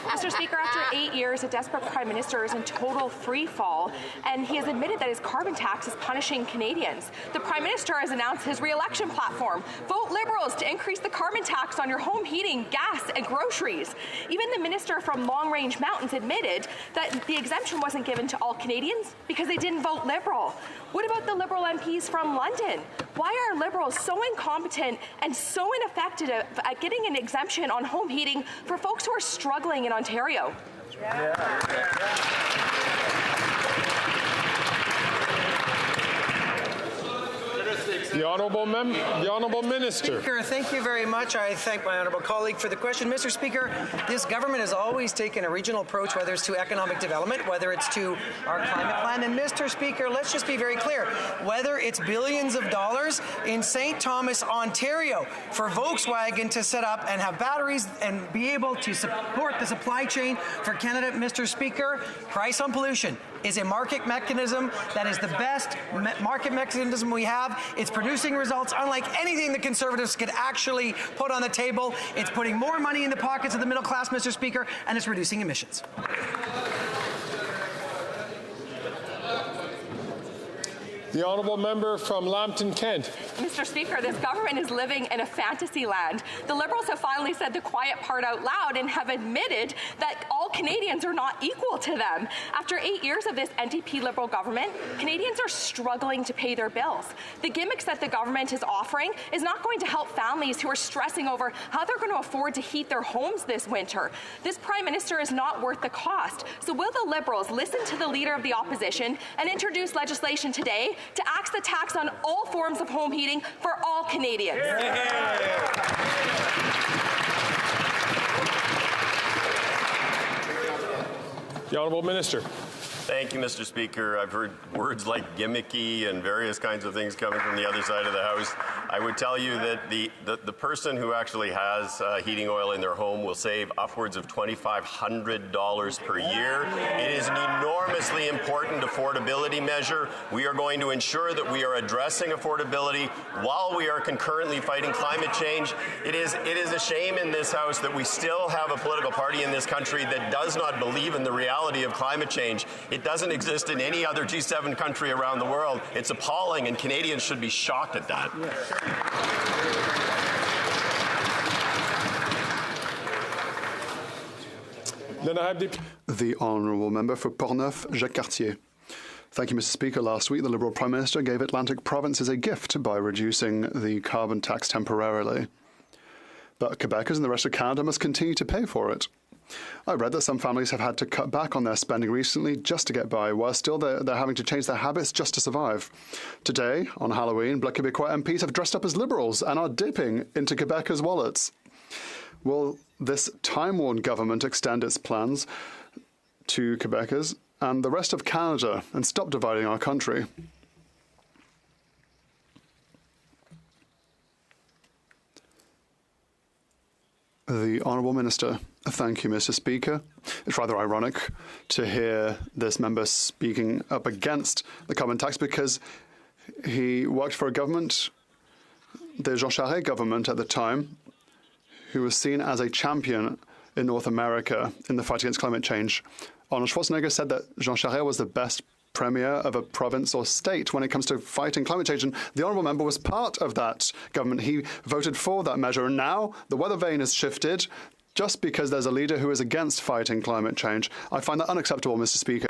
Mr. Speaker, after 8 years, a desperate Prime Minister is in total free fall, and he has admitted that his carbon tax is punishing Canadians. The Prime Minister has announced his re-election platform. Vote Liberals to increase the carbon tax on your home heating, gas, and groceries. Even the Minister from Long Range Mountains admitted that the exemption wasn't given to all Canadians because they didn't vote Liberal. What about the Liberal MPs from London? Why are Liberals so incompetent and so ineffective at getting an exemption on home heating for folks who are struggling in Ontario? The Honourable Minister. Speaker, thank you very much. I thank my honourable colleague for the question. Mr. Speaker, this government has always taken a regional approach, whether it's to economic development, whether it's to our climate plan. And Mr. Speaker, let's just be very clear, whether it's billions of dollars in St. Thomas, Ontario, for Volkswagen to set up and have batteries and be able to support the supply chain for Canada, Mr. Speaker, price on pollution is a market mechanism that is the best market mechanism we have. It's producing results unlike anything the Conservatives could actually put on the table. It's putting more money in the pockets of the middle class, Mr. Speaker, and it's reducing emissions. The Honourable Member from Lambton, Kent. Mr. Speaker, this government is living in a fantasy land. The Liberals have finally said the quiet part out loud and have admitted that all Canadians are not equal to them. After 8 years of this NDP Liberal government, Canadians are struggling to pay their bills. The gimmicks that the government is offering is not going to help families who are stressing over how they're going to afford to heat their homes this winter. This Prime Minister is not worth the cost. So will the Liberals listen to the Leader of the Opposition and introduce legislation today to axe the tax on all forms of home heating for all Canadians? The Honourable Minister. Thank you, Mr. Speaker. I've heard words like gimmicky and various kinds of things coming from the other side of the House. I would tell you that the person who actually has heating oil in their home will save upwards of $2,500 per year. It is an enormously important affordability measure. We are going to ensure that we are addressing affordability while we are concurrently fighting climate change. It is a shame in this House that we still have a political party in this country that does not believe in the reality of climate change. It doesn't exist in any other G7 country around the world. It's appalling, and Canadians should be shocked at that. The Honourable Member for Portneuf-Jacques-Cartier. Thank you, Mr. Speaker. Last week, the Liberal Prime Minister gave Atlantic provinces a gift by reducing the carbon tax temporarily. But Quebecers and the rest of Canada must continue to pay for it. I read that some families have had to cut back on their spending recently just to get by, while still they're having to change their habits just to survive. Today, on Halloween, Bloc Québécois MPs have dressed up as Liberals and are dipping into Quebecers' wallets. Will this time-worn government extend its plans to Quebecers and the rest of Canada and stop dividing our country? The Honourable Minister. Thank you, Mr. Speaker. It's rather ironic to hear this member speaking up against the carbon tax because he worked for a government, the Jean Charest government at the time, who was seen as a champion in North America in the fight against climate change. Arnold Schwarzenegger said that Jean Charest was the best premier of a province or state when it comes to fighting climate change, and the honourable member was part of that government. He voted for that measure, and now the weather vane has shifted just because there's a leader who is against fighting climate change. I find that unacceptable, Mr. Speaker.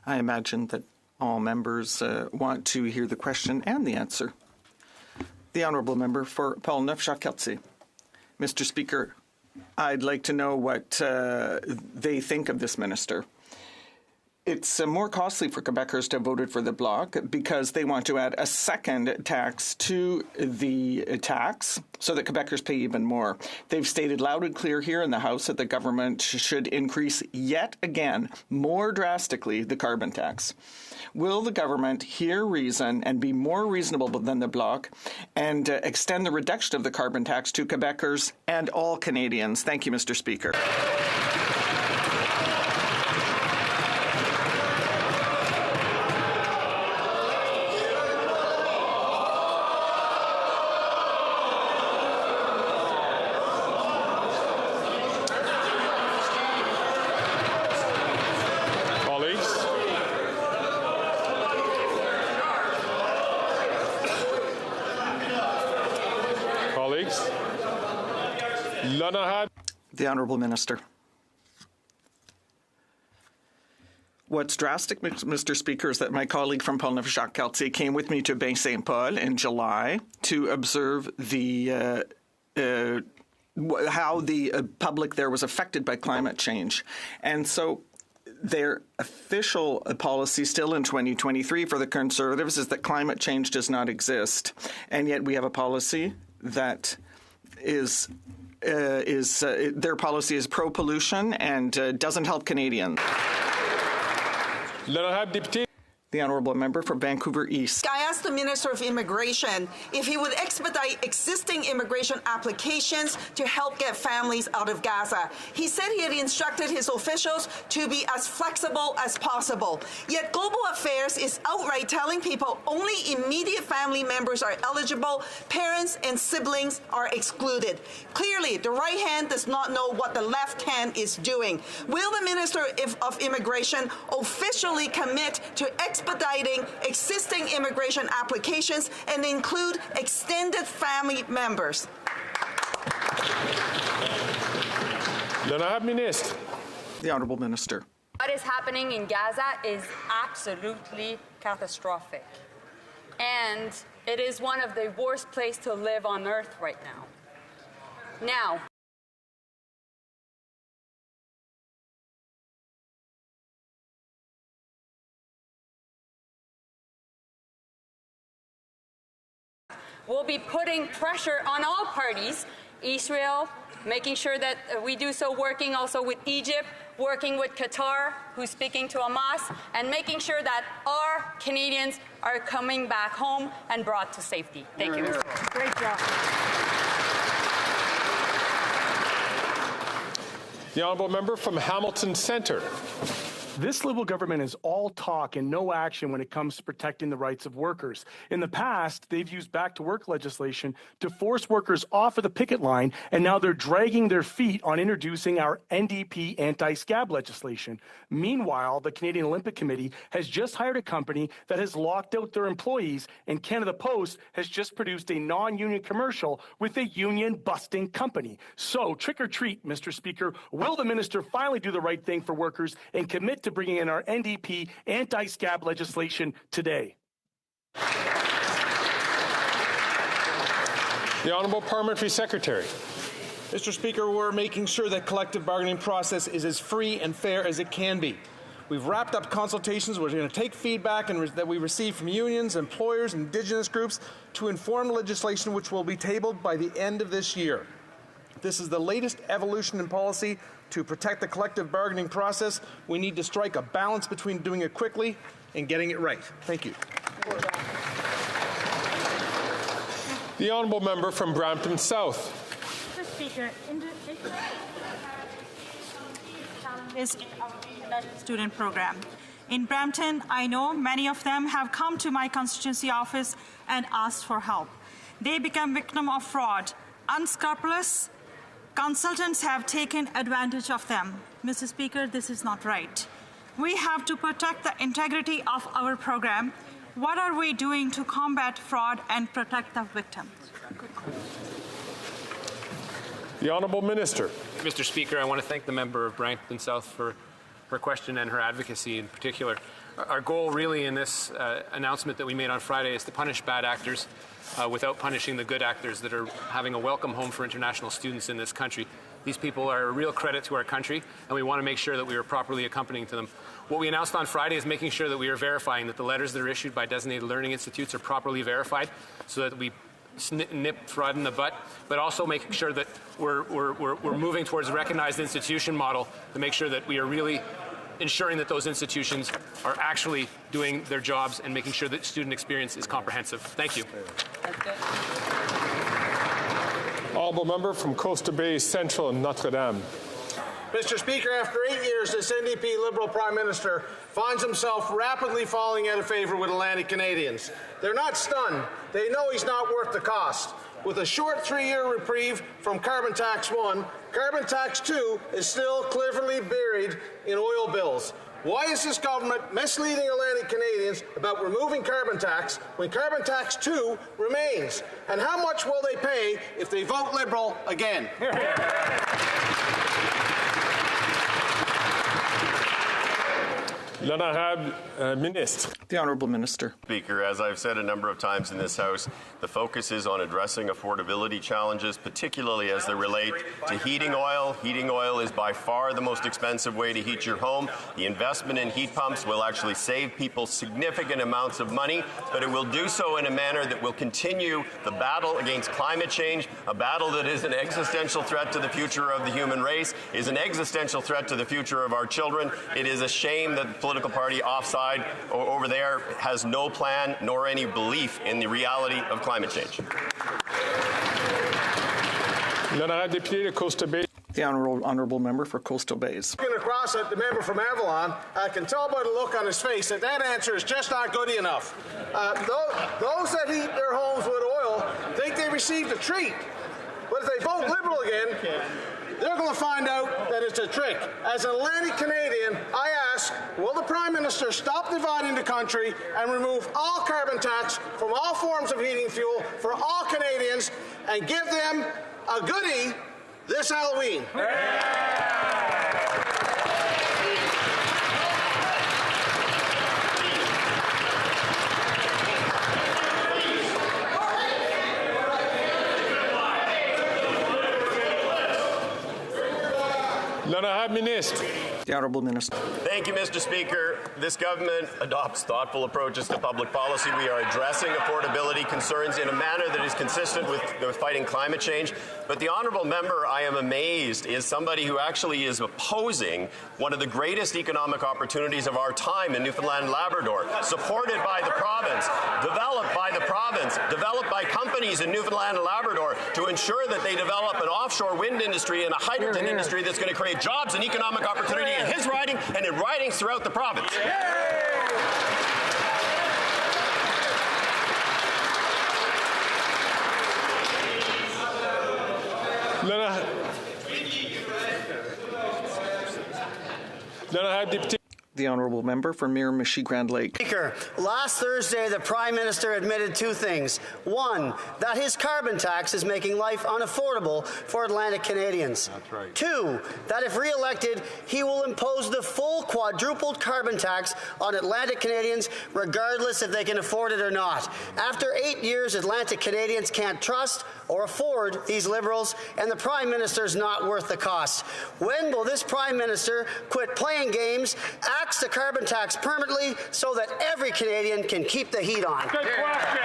I imagine that all members want to hear the question and the answer. The Honourable Member for Portneuf-Jacques-Cartier. Mr. Speaker, I'd like to know what they think of this minister. It's more costly for Quebecers to have voted for the Bloc because they want to add a second tax to the tax so that Quebecers pay even more. They've stated loud and clear here in the House that the government should increase yet again, more drastically, the carbon tax. Will the government hear reason and be more reasonable than the Bloc and extend the reduction of the carbon tax to Quebecers and all Canadians? Thank you, Mr. Speaker. The Honourable Minister. What's drastic, Mr. Speaker, is that my colleague from Portneuf-Jacques-Cartier came with me to Baie Saint Paul in July to observe the how the public there was affected by climate change. And so their official policy still in 2023 for the Conservatives is that climate change does not exist. And yet we have a policy that is their policy is pro-pollution and doesn't help Canadians. The Honourable Member for Vancouver East. I asked the Minister of Immigration if he would expedite existing immigration applications to help get families out of Gaza. He said he had instructed his officials to be as flexible as possible. Yet Global Affairs is outright telling people only immediate family members are eligible, parents and siblings are excluded. Clearly, the right hand does not know what the left hand is doing. Will the Minister of Immigration officially commit to expediting existing immigration applications and include extended family members? The Honourable Minister. What is happening in Gaza is absolutely catastrophic. And it is one of the worst places to live on earth right now. Now, we'll be putting pressure on all parties Israel, making sure that we do so working also with Egypt, working with Qatar, who's speaking to Hamas, and making sure that our Canadians are coming back home and brought to safety. Thank you. Great job. The honourable member from Hamilton Centre. This Liberal government is all talk and no action when it comes to protecting the rights of workers. In the past, they've used back-to-work legislation to force workers off of the picket line, and now they're dragging their feet on introducing our NDP anti-scab legislation. Meanwhile, the Canadian Olympic Committee has just hired a company that has locked out their employees, and Canada Post has just produced a non-union commercial with a union-busting company. So, trick or treat, Mr. Speaker, will the minister finally do the right thing for workers and commit to bringing in our NDP anti-scab legislation today? The Honourable Parliamentary Secretary. Mr. Speaker, we're making sure that collective bargaining process is as free and fair as it can be. We've wrapped up consultations. We're going to take feedback that we receive from unions, employers, and Indigenous groups to inform legislation which will be tabled by the end of this year. This is the latest evolution in policy to protect the collective bargaining process. We need to strike a balance between doing it quickly and getting it right. Thank you. The honourable member from Brampton South. Mr. Speaker, is our student program. In Brampton, I know many of them have come to my constituency office and asked for help. They become victim of fraud. Unscrupulous consultants have taken advantage of them. Mr. Speaker, this is not right. We have to protect the integrity of our program. What are we doing to combat fraud and protect the victims? The Honourable Minister. Mr. Speaker, I want to thank the member of Brampton South for her question and her advocacy in particular. Our goal really in this announcement that we made on Friday is to punish bad actors without punishing the good actors that are having a welcome home for international students in this country. These people are a real credit to our country, and we want to make sure that we are properly accompanying to them. What we announced on Friday is making sure that we are verifying that the letters that are issued by designated learning institutes are properly verified so that we nip fraud in the butt, but also making sure that we're moving towards a recognized institution model to make sure that we are really ensuring that those institutions are actually doing their jobs and making sure that student experience is comprehensive. Thank you. Honourable member from Coastal Bay Central and Notre Dame. Mr. Speaker, after 8 years, this NDP Liberal Prime Minister finds himself rapidly falling out of favour with Atlantic Canadians. They're not stunned. They know he's not worth the cost. With a short 3-year reprieve from Carbon Tax 1, Carbon Tax 2 is still cleverly buried in oil bills. Why is this government misleading Atlantic Canadians about removing carbon tax when carbon tax 2 remains? And how much will they pay if they vote Liberal again? L'Honorable Ministre. The Honourable Minister. Speaker, as I've said a number of times in this House, the focus is on addressing affordability challenges, particularly as they relate to heating oil. Heating oil is by far the most expensive way to heat your home. The investment in heat pumps will actually save people significant amounts of money, but it will do so in a manner that will continue the battle against climate change, a battle that is an existential threat to the future of the human race, is an existential threat to the future of our children. It is a shame that the political party offside or over there has no plan nor any belief in the reality of climate change. L'Honorable Député de Coastal Bay. The honourable member for Coastal Bays. Looking across at the member from Avalon, I can tell by the look on his face that that answer is just not good enough. Those that heat their homes with oil think they received a treat. But if they vote Liberal again, they're going to find out that it's a trick. As an Atlantic Canadian, I ask, will the Prime Minister stop dividing the country and remove all carbon tax from all forms of heating fuel for all Canadians and give them a goodie this Halloween? The Honourable Minister. Thank you, Mr. Speaker. This government adopts thoughtful approaches to public policy. We are addressing affordability concerns in a manner that is consistent with fighting climate change. But the honourable member, I am amazed, is somebody who actually is opposing one of the greatest economic opportunities of our time in Newfoundland and Labrador, supported by the province, developed by the province, developed by companies in Newfoundland and Labrador to ensure that they develop an offshore wind industry and a hydrogen industry that's going to create jobs and economic opportunity in his riding and in ridings throughout the province. The Honourable Member for Miramichi Grand Lake. Speaker, last Thursday, the Prime Minister admitted two things. One, that his carbon tax is making life unaffordable for Atlantic Canadians. That's right. Two, that if re-elected, he will impose the full quadrupled carbon tax on Atlantic Canadians, regardless if they can afford it or not. After 8 years, Atlantic Canadians can't trust or afford these Liberals, and the Prime Minister's not worth the cost. When will this Prime Minister quit playing games, axe the carbon tax permanently so that every Canadian can keep the heat on? Good question.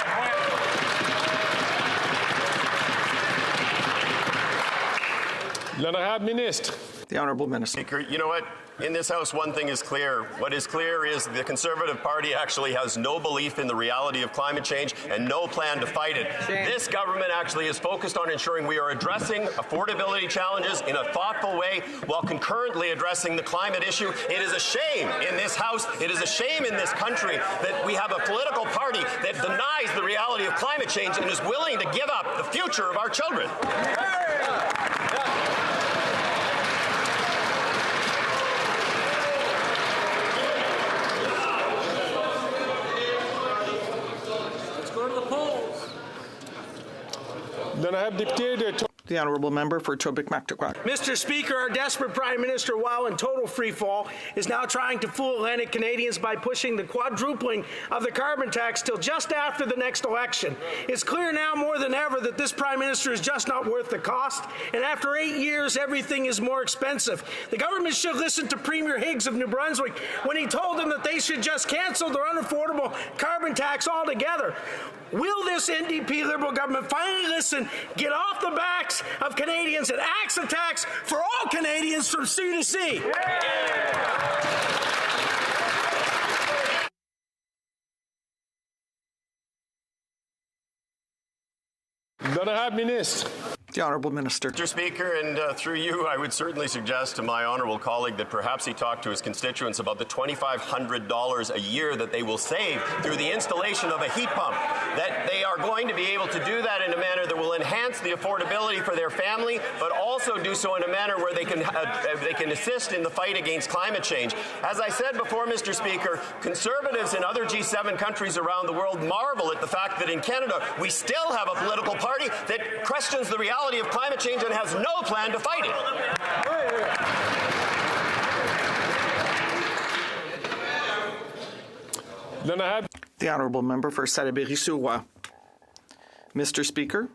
The Honourable Minister. Speaker, you know what? In this House, one thing is clear. What is clear is the Conservative Party actually has no belief in the reality of climate change and no plan to fight it. This government actually is focused on ensuring we are addressing affordability challenges in a thoughtful way while concurrently addressing the climate issue. It is a shame in this House, it is a shame in this country that we have a political party that denies the reality of climate change and is willing to give up the future of our children. The Honourable Member for Tobique-Mactaquac. Mr. Speaker, our desperate Prime Minister, while in total freefall, is now trying to fool Atlantic Canadians by pushing the quadrupling of the carbon tax till just after the next election. It's clear now more than ever that this Prime Minister is just not worth the cost, and after 8 years, everything is more expensive. The government should listen to Premier Higgs of New Brunswick when he told them that they should just cancel their unaffordable carbon tax altogether. Will this NDP Liberal government finally listen, get off the backs of Canadians and axe the tax for all Canadians from sea to sea? The Honourable Minister. Mr. Speaker, and through you, I would certainly suggest to my honourable colleague that perhaps he talk to his constituents about the $2,500 a year that they will save through the installation of a heat pump, that they are going to be able to do that in a manner that will enhance the affordability for their family, but also do so in a manner where they can assist in the fight against climate change. As I said before, Mr. Speaker, Conservatives in other G7 countries around the world marvel at the fact that in Canada we still have a political party that questions the reality of climate change and has no plan to fight it. The Honourable Member for Salaberry-sur-Roi. Mr. Speaker,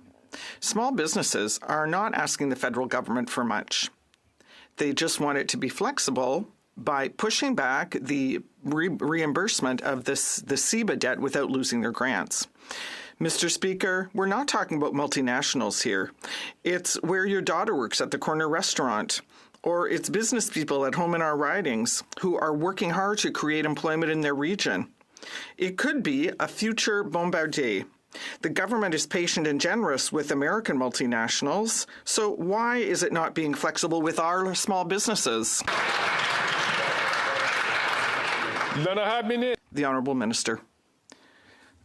small businesses are not asking the federal government for much. They just want it to be flexible by pushing back the reimbursement of the CEBA debt without losing their grants. Mr. Speaker, we're not talking about multinationals here. It's where your daughter works at the corner restaurant, or it's business people at home in our ridings who are working hard to create employment in their region. It could be a future Bombardier. The government is patient and generous with American multinationals, so why is it not being flexible with our small businesses? The Honourable Minister.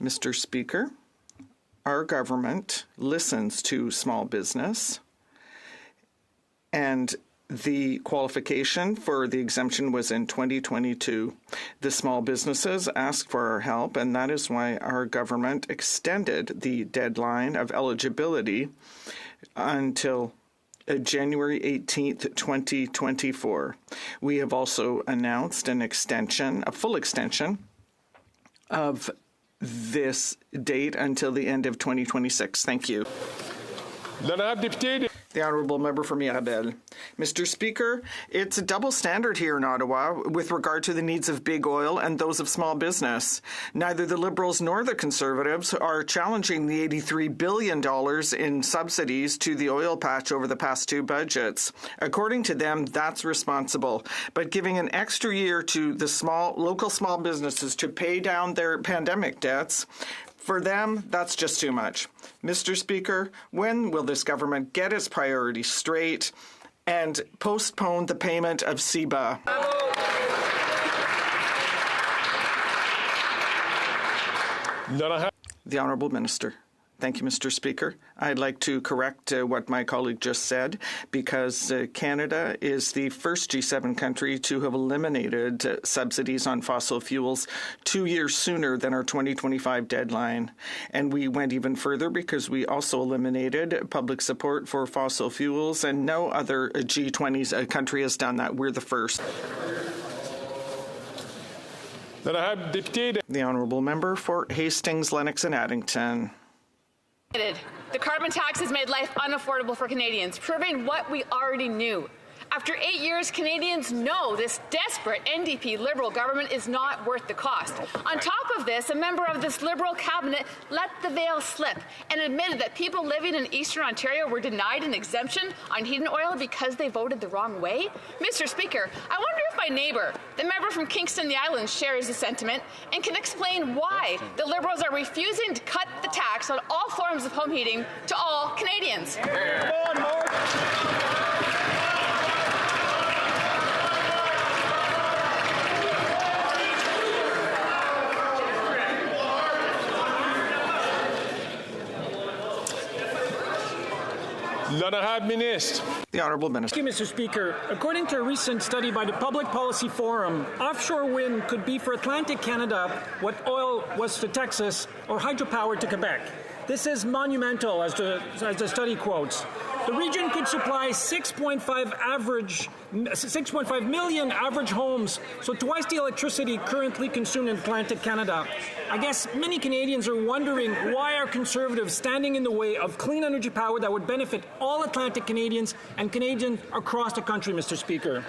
Mr. Speaker, our government listens to small business, and the qualification for the exemption was in 2022. The small businesses asked for our help, and that is why our government extended the deadline of eligibility until January 18th, 2024. We have also announced an extension, a full extension of this date until the end of 2026. Thank you. The Honourable Member for Mirabel. Mr. Speaker, it's a double standard here in Ottawa with regard to the needs of big oil and those of small business. Neither the Liberals nor the Conservatives are challenging the $83 billion in subsidies to the oil patch over the past two budgets. According to them, that's responsible. But giving an extra year to the local small businesses to pay down their pandemic debts, for them, that's just too much. Mr. Speaker, when will this government get its priorities straight and postpone the payment of CEBA? The Honourable Minister. Thank you, Mr. Speaker. I'd like to correct what my colleague just said, because Canada is the first G7 country to have eliminated subsidies on fossil fuels 2 years sooner than our 2025 deadline. And we went even further because we also eliminated public support for fossil fuels, and no other G20 country has done that. We're the first. The Honourable Member for Hastings, Lennox and Addington. The carbon tax has made life unaffordable for Canadians, proving what we already knew. After 8 years, Canadians know this desperate NDP Liberal government is not worth the cost. On top of this, a member of this Liberal cabinet let the veil slip and admitted that people living in Eastern Ontario were denied an exemption on heating oil because they voted the wrong way. Mr. Speaker, I wonder if my neighbour, the member from Kingston, the Islands, shares the sentiment and can explain why the Liberals are refusing to cut the tax on all forms of home heating to all Canadians. The Honourable Minister. Thank you, Mr. Speaker. According to a recent study by the Public Policy Forum, offshore wind could be for Atlantic Canada what oil was to Texas or hydropower to Quebec. This is monumental, as the study quotes. The region could supply 6.5 million average homes, so twice the electricity currently consumed in Atlantic Canada. I guess many Canadians are wondering why are Conservatives standing in the way of clean energy power that would benefit all Atlantic Canadians and Canadians across the country, Mr. Speaker.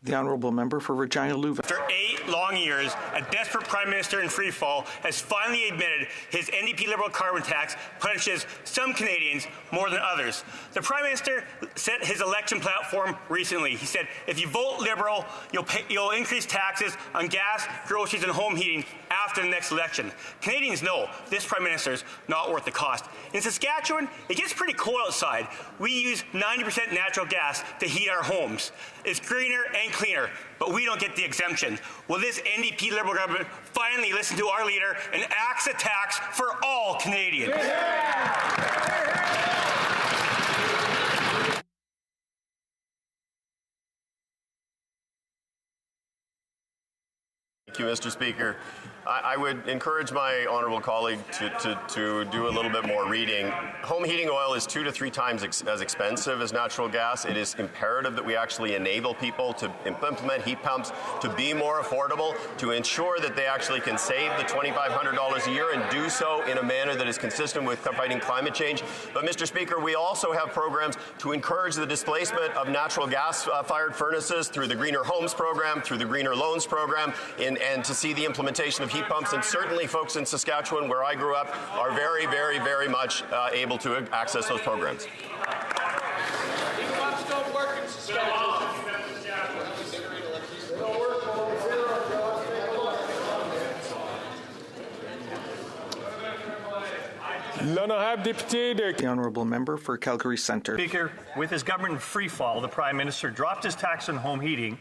The Honourable Member for Regina Louvain. After 8 long years, a desperate Prime Minister in freefall has finally admitted his NDP Liberal carbon tax punishes some Canadians more than others. The Prime Minister set his election platform recently. He said, if you vote Liberal, you'll increase taxes on gas, groceries and home heating after the next election. Canadians know this Prime Minister is not worth the cost. In Saskatchewan, it gets pretty cold outside. We use 90% natural gas to heat our homes. It's greener and cleaner, but we don't get the exemption. Will this NDP Liberal government finally listen to our leader and axe a tax for all Canadians? Thank you, Mr. Speaker. I would encourage my honourable colleague to do a little bit more reading. Home heating oil is 2 to 3 times as expensive as natural gas. It is imperative that we actually enable people to implement heat pumps to be more affordable, to ensure that they actually can save the $2,500 a year and do so in a manner that is consistent with fighting climate change. But, Mr. Speaker, we also have programs to encourage the displacement of natural gas-fired furnaces through the Greener Homes program, through the Greener Loans program, and to see the implementation of heat pumps. And certainly folks in Saskatchewan, where I grew up, are very, very, very much able to access those programs. The Honourable Member for Calgary Centre. Speaker, with his government in free fall, the Prime Minister dropped his tax on home heating,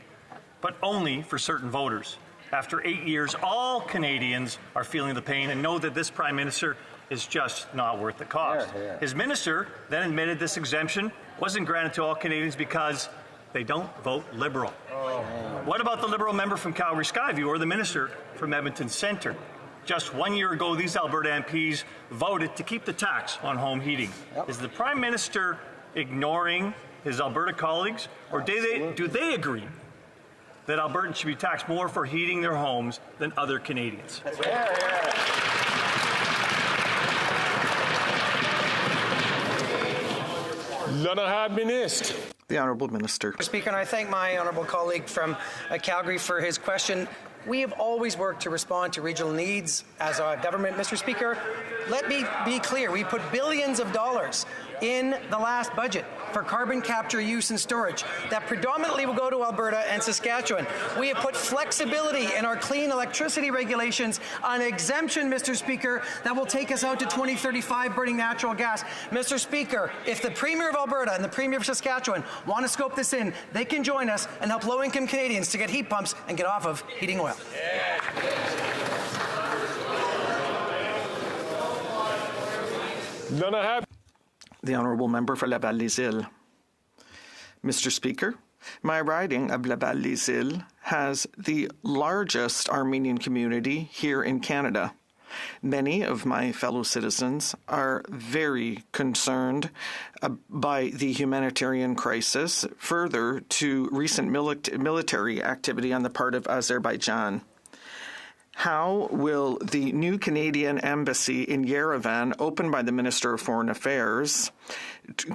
but only for certain voters. After 8 years, all Canadians are feeling the pain and know that this Prime Minister is just not worth the cost. His minister then admitted this exemption wasn't granted to all Canadians because they don't vote Liberal. What about the Liberal member from Calgary Skyview or the minister from Edmonton Centre? Just 1 year ago, these Alberta MPs voted to keep the tax on home heating. Is the Prime Minister ignoring his Alberta colleagues, or do they agree that Albertans should be taxed more for heating their homes than other Canadians? The Honourable Minister. Mr. Speaker, and I thank my honourable colleague from Calgary for his question. We have always worked to respond to regional needs as a government. Mr. Speaker, let me be clear. We put billions of dollars in the last budget for carbon capture, use and storage that predominantly will go to Alberta and Saskatchewan. We have put flexibility in our clean electricity regulations, an exemption, Mr. Speaker, that will take us out to 2035 burning natural gas. Mr. Speaker, if the Premier of Alberta and the Premier of Saskatchewan want to scope this in, they can join us and help low-income Canadians to get heat pumps and get off of heating oil. The Honourable Member for Laval-les-Îles. Mr. Speaker, my riding of Laval-les-Îles has the largest Armenian community here in Canada. Many of my fellow citizens are very concerned by the humanitarian crisis, further to recent military activity on the part of Azerbaijan. How will the new Canadian embassy in Yerevan, opened by the Minister of Foreign Affairs,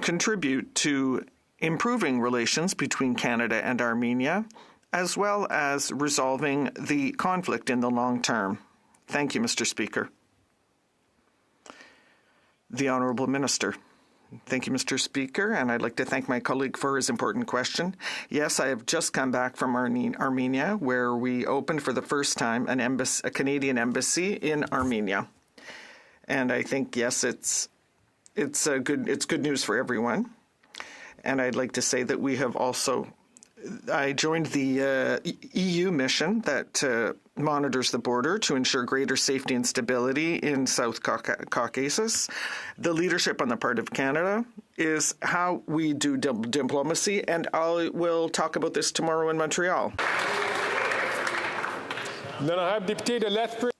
contribute to improving relations between Canada and Armenia, as well as resolving the conflict in the long term? Thank you, Mr. Speaker. The Honourable Minister. Thank you, Mr. Speaker, and I'd like to thank my colleague for his important question. Yes, I have just come back from Armenia, where we opened for the first time a Canadian embassy in Armenia. And I think, yes, it's good news for everyone. And I'd like to say that we have also I joined the EU mission that monitors the border to ensure greater safety and stability in South Caucasus. The leadership on the part of Canada is how we do diplomacy, and I will talk about this tomorrow in Montreal.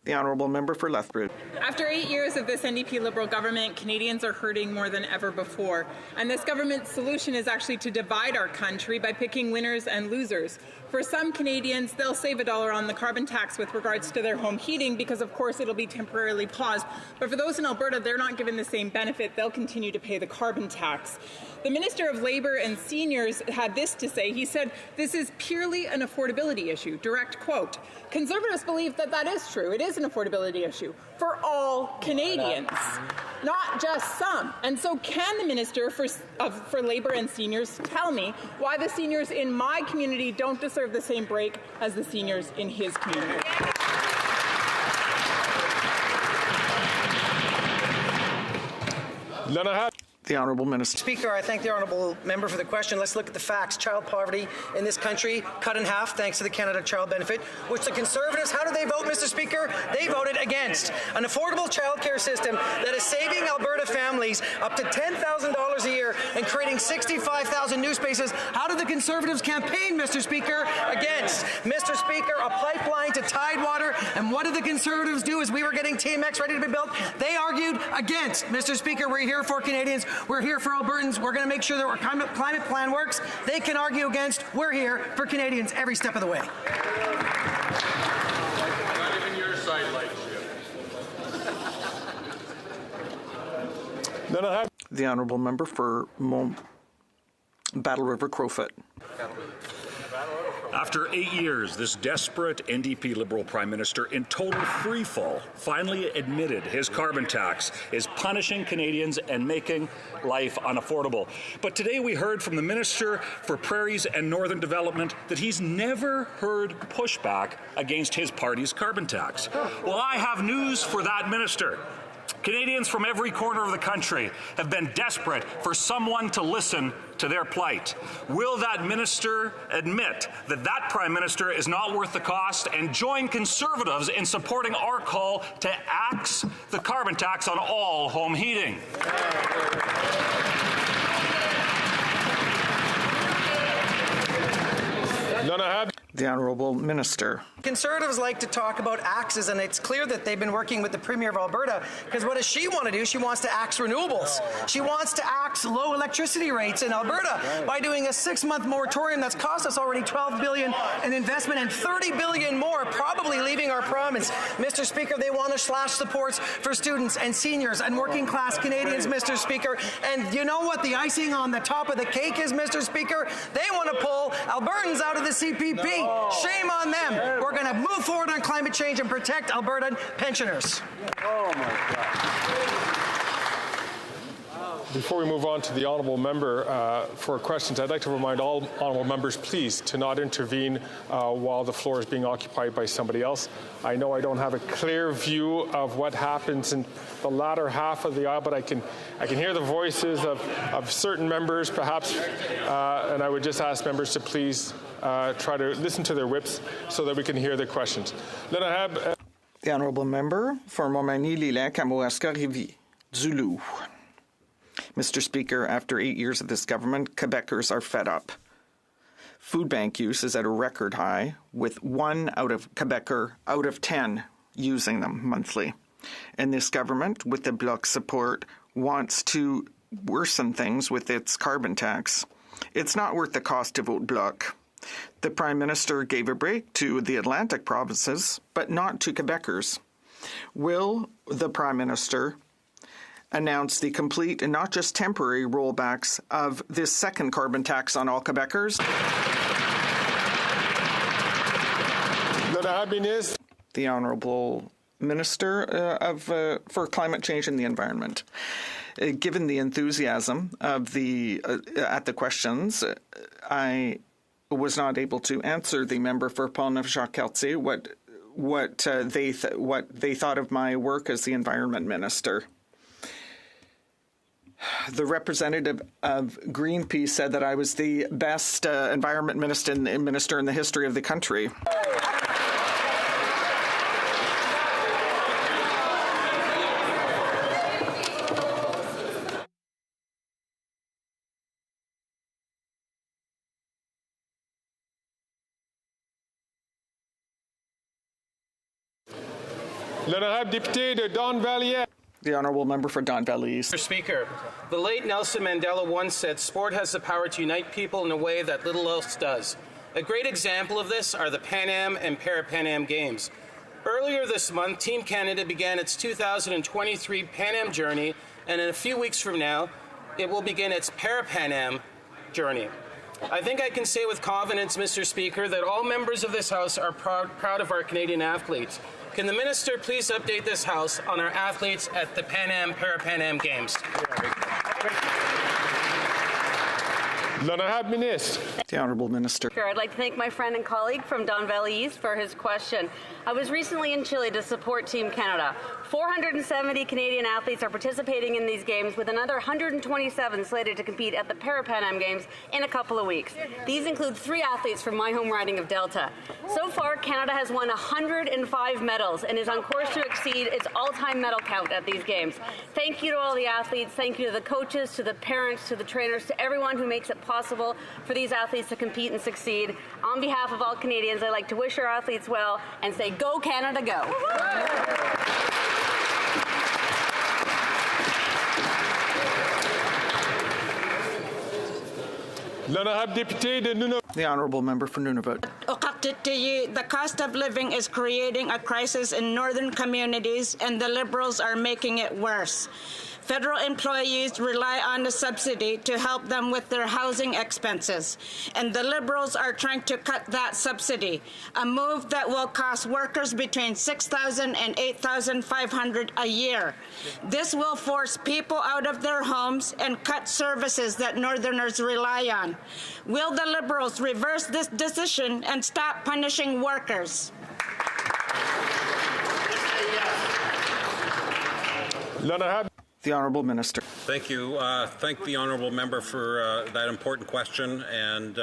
The Honourable Member for Lethbridge. After 8 years of this NDP Liberal government, Canadians are hurting more than ever before. And this government's solution is actually to divide our country by picking winners and losers. For some Canadians, they'll save $1 on the carbon tax with regards to their home heating because, of course, it'll be temporarily paused. But for those in Alberta, they're not given the same benefit. They'll continue to pay the carbon tax. The Minister of Labour and Seniors had this to say. He said, "This is purely an affordability issue." Direct quote. Conservatives believe that that is true. It is an affordability issue for all Canadians, not just some. And so can the Minister for Labour and Seniors tell me why the seniors in my community don't deserve the same break as the seniors in his community? The Honourable Minister. Speaker, I thank the Honourable Member for the question. Let's look at the facts. Child poverty in this country cut in half thanks to the Canada Child Benefit, which the Conservatives, how do they vote, Mr. Speaker? They voted against. An affordable childcare system that is saving Alberta families up to $10,000 a year and creating 65,000 new spaces. How did the Conservatives campaign, Mr. Speaker? Against. Mr. Speaker, a pipeline to Tidewater. And what did the Conservatives do as we were getting TMX ready to be built? They argued against. Mr. Speaker, we're here for Canadians. We're here for Albertans. We're going to make sure that our climate plan works. They can argue against. We're here for Canadians every step of the way. Not even your side light ship. The Honourable Member for Battle River Crowfoot. After 8 years, this desperate NDP Liberal Prime Minister in total freefall finally admitted his carbon tax is punishing Canadians and making life unaffordable. But today we heard from the Minister for Prairies and Northern Development that he's never heard pushback against his party's carbon tax. Well, I have news for that minister. Canadians from every corner of the country have been desperate for someone to listen to their plight. Will that minister admit that that Prime Minister is not worth the cost and join Conservatives in supporting our call to axe the carbon tax on all home heating? The Honourable Minister. Conservatives like to talk about axes, and it's clear that they've been working with the Premier of Alberta, because what does she want to do? She wants to axe renewables. She wants to axe low electricity rates in Alberta by doing a 6-month moratorium that's cost us already $12 billion in investment and $30 billion more probably leaving our province. Mr. Speaker, they want to slash supports for students and seniors and working class Canadians, Mr. Speaker. And you know what the icing on the top of the cake is, Mr. Speaker? They want to pull Albertans out of the CPP. Shame on them. We're going to move forward on climate change and protect Albertan pensioners. Oh, my God. Before we move on to the honourable member for questions, I'd like to remind all honourable members, please, to not intervene while the floor is being occupied by somebody else. I know I don't have a clear view of what happens in the latter half of the aisle, but I can hear the voices of certain members, perhaps, and I would just ask members to please try to listen to their whips so that we can hear the questions. The honourable member for Montmagny-Lillet, Kamouraska-Rivière, Zulu. Mr. Speaker, after 8 years of this government, Quebecers are fed up. Food bank use is at a record high, with 1 Quebecer out of 10 using them monthly. And this government, with the Bloc support, wants to worsen things with its carbon tax. It's not worth the cost to vote Bloc. The Prime Minister gave a break to the Atlantic provinces, but not to Quebecers. Will the Prime Minister announce the complete and not just temporary rollbacks of this second carbon tax on all Quebecers? The Honourable Minister for Climate Change and the Environment. Given the enthusiasm of at the questions, I was not able to answer the member for Portneuf-Jacques-Cartier what they thought of my work as the Environment Minister. The representative of Greenpeace said that I was the best environment minister in the history of the country. L'honorable député de Don Valley. The honourable member for Don Valley East. Mr. Speaker, the late Nelson Mandela once said, "Sport has the power to unite people in a way that little else does." A great example of this are the Pan Am and Para-Pan Am Games. Earlier this month, Team Canada began its 2023 Pan Am journey, and in a few weeks from now, it will begin its Para-Pan Am journey. I think I can say with confidence, Mr. Speaker, that all members of this House are proud of our Canadian athletes. Can the Minister please update this House on our athletes at the Pan Am Para-Pan Am Games? L'honorable Minister. The Honourable Minister. I'd like to thank my friend and colleague from Don Valley East for his question. I was recently in Chile to support Team Canada. 470 Canadian athletes are participating in these games, with another 127 slated to compete at the Para-Pan Am Games in a couple of weeks. These include 3 athletes from my home riding of Delta. So far, Canada has won 105 medals and is on course to exceed its all-time medal count at these games. Thank you to all the athletes. Thank you to the coaches, to the parents, to the trainers, to everyone who makes it possible for these athletes to compete and succeed. On behalf of all Canadians, I'd like to wish our athletes well and say, go Canada, go! The honourable member for Nunavut. The cost of living is creating a crisis in northern communities, and the Liberals are making it worse. Federal employees rely on the subsidy to help them with their housing expenses, and the Liberals are trying to cut that subsidy, a move that will cost workers between $6,000 and $8,500 a year. This will force people out of their homes and cut services that Northerners rely on. Will the Liberals reverse this decision and stop punishing workers? The Honourable Minister. Thank you. Thank the Honourable Member for that important question. And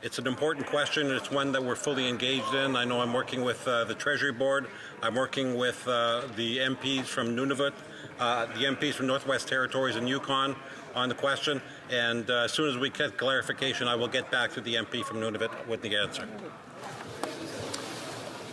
it's an important question. It's one that we're fully engaged in. I know I'm working with the Treasury Board. I'm working with the MPs from Nunavut, the MPs from Northwest Territories and Yukon on the question. And as soon as we get clarification, I will get back to the MP from Nunavut with the answer.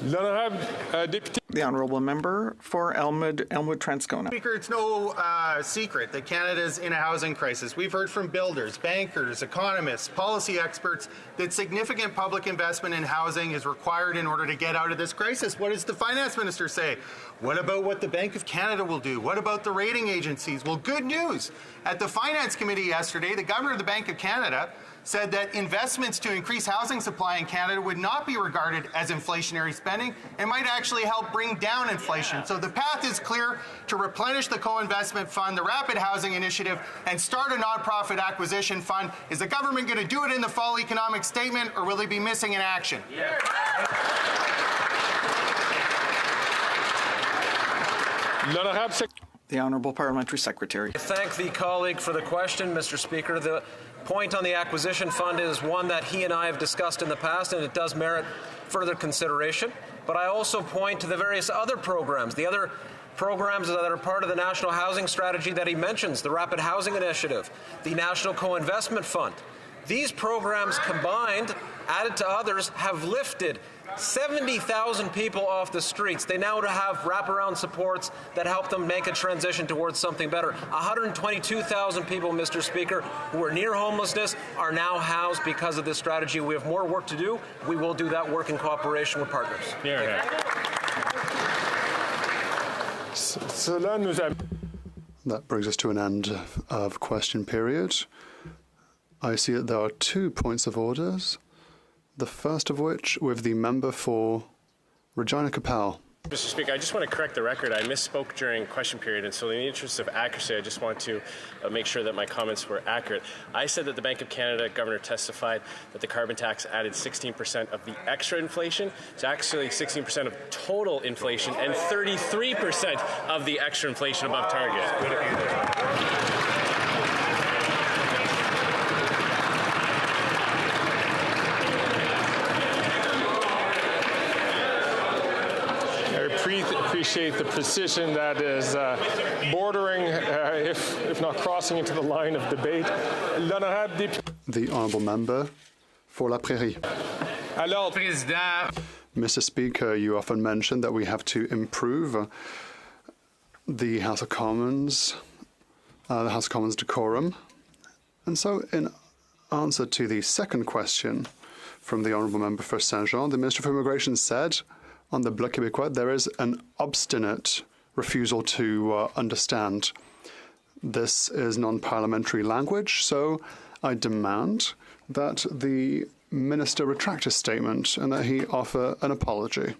The honourable member for Elmwood Transcona. Speaker, it's no secret that Canada's in a housing crisis. We've heard from builders, bankers, economists, policy experts that significant public investment in housing is required in order to get out of this crisis. What does the finance minister say? What about what the Bank of Canada will do? What about the rating agencies? Well, good news. At the Finance Committee yesterday, the governor of the Bank of Canada said that investments to increase housing supply in Canada would not be regarded as inflationary spending and might actually help bring down inflation. So the path is clear to replenish the co-investment fund, the Rapid Housing Initiative, and start a nonprofit acquisition fund. Is the government going to do it in the fall economic statement, or will they be missing in action? The Honourable Parliamentary Secretary. I thank the colleague for the question, Mr. Speaker. The point on the acquisition fund is one that he and I have discussed in the past, and it does merit further consideration. But I also point to the various other programs, the other programs that are part of the National Housing Strategy that he mentions, the Rapid Housing Initiative, the National Co-Investment Fund. These programs combined, added to others, have lifted 70,000 people off the streets. They now have wraparound supports that help them make a transition towards something better. 122,000 people, Mr. Speaker, who are near homelessness are now housed because of this strategy. We have more work to do. We will do that work in cooperation with partners. That brings us to an end of question period. I see that there are 2 points of orders. The first of which with the member for Regina Capel. Mr. Speaker, I just want to correct the record. I misspoke during question period, and so in the interest of accuracy, I just want to make sure that my comments were accurate. I said that the Bank of Canada governor testified that the carbon tax added 16% of the extra inflation. It's actually 16% of total inflation and 33% of the extra inflation above target. Appreciate the precision that is bordering, if not crossing into the line of debate. The honourable member for La Prairie. Mr. Speaker, you often mention that we have to improve the House of Commons decorum. And so in answer to the second question from the honourable member for Saint-Jean, the Minister for Immigration said on the Bloc Québécois, there is an obstinate refusal to understand. This is non-parliamentary language, so I demand that the Minister retract his statement and that he offer an apology.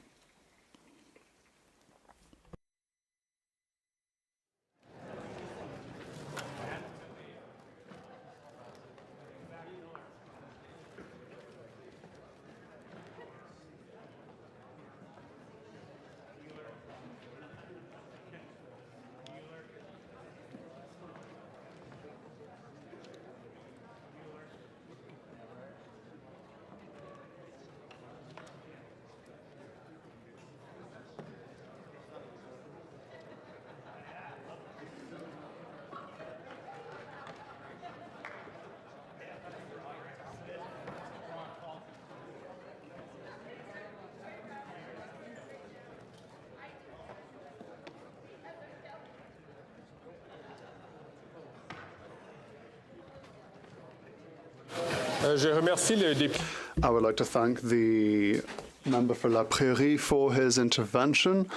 I would like to thank the member for La Prairie for his intervention,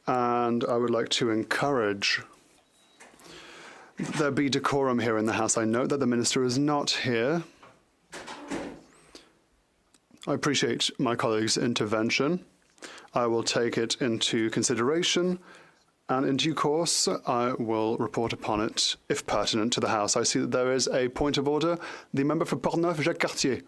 and I would like to encourage there be decorum here in the House. I note that the Minister is not here. I appreciate my colleague's intervention. I will take it into consideration, and in due course, I will report upon it if pertinent to the House. I see that there is a point of order. The member for Portneuf, Jacques Cartier.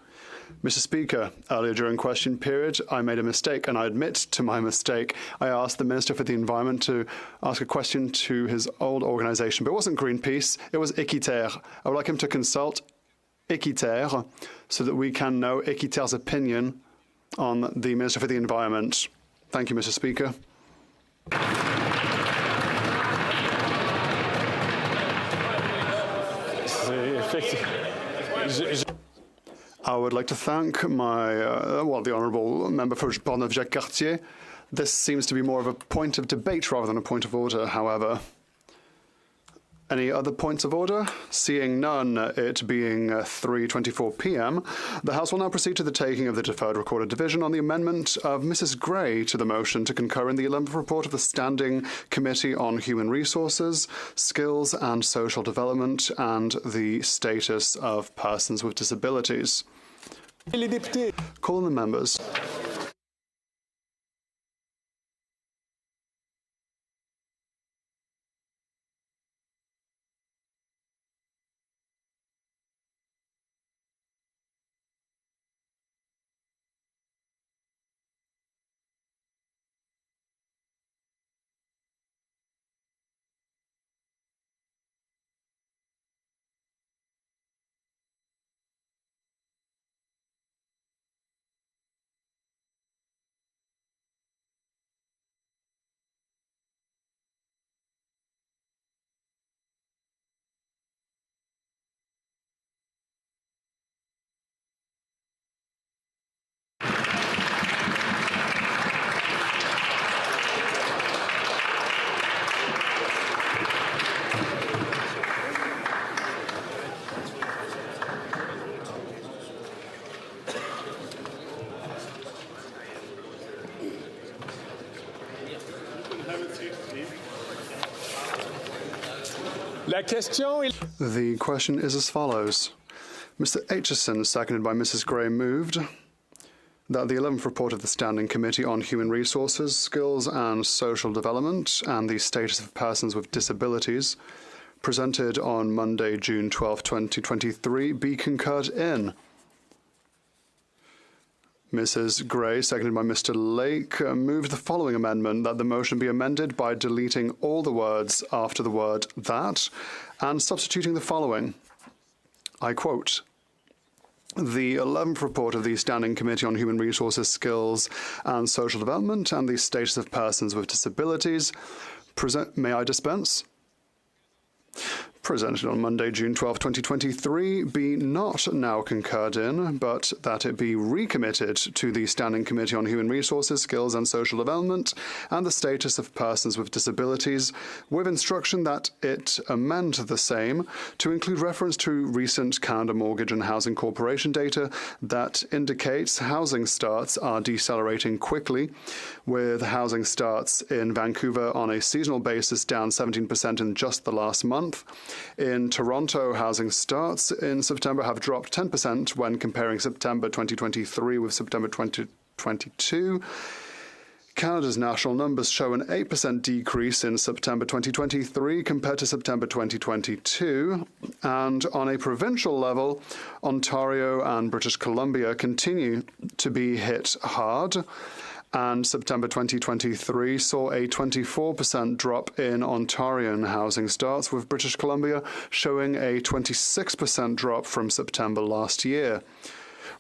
Mr. Speaker, earlier during question period, I made a mistake, and I admit to my mistake. I asked the Minister for the Environment to ask a question to his old organisation, but it wasn't Greenpeace, it was Équiterre. I would like him to consult Équiterre so that we can know Équiterre's opinion on the Minister for the Environment. Thank you, Mr. Speaker. I would like to thank the Honourable Member for Portneuf-Jacques-Cartier. This seems to be more of a point of debate rather than a point of order, however. Any other points of order? Seeing none, it being 3:24 p.m., the House will now proceed to the taking of the deferred recorded division on the amendment of Mrs. Gray to the motion to concur in the 11th report of the Standing Committee on Human Resources, Skills and Social Development and the Status of Persons with Disabilities. Call on the members. The question is as follows. Mr. Aitchison, seconded by Mrs. Gray, moved that the 11th report of the Standing Committee on Human Resources, Skills and Social Development and the Status of Persons with Disabilities, presented on Monday, June 12, 2023, be concurred in. Mrs. Gray, seconded by Mr. Lake, moved the following amendment, that the motion be amended by deleting all the words after the word that and substituting the following. I quote, "The 11th report of the Standing Committee on Human Resources, Skills and Social Development and the Status of Persons with Disabilities, may I dispense? Presented on Monday, June 12, 2023, be not now concurred in, but that it be recommitted to the Standing Committee on Human Resources, Skills and Social Development and the Status of Persons with Disabilities, with instruction that it amend the same to include reference to recent Canada Mortgage and Housing Corporation data that indicates housing starts are decelerating quickly, with housing starts in Vancouver on a seasonal basis down 17% in just the last month. In Toronto, housing starts in September have dropped 10% when comparing September 2023 with September 2022. Canada's national numbers show an 8% decrease in September 2023 compared to September 2022. And on a provincial level, Ontario and British Columbia continue to be hit hard. And September 2023 saw a 24% drop in Ontarian housing starts, with British Columbia showing a 26% drop from September last year.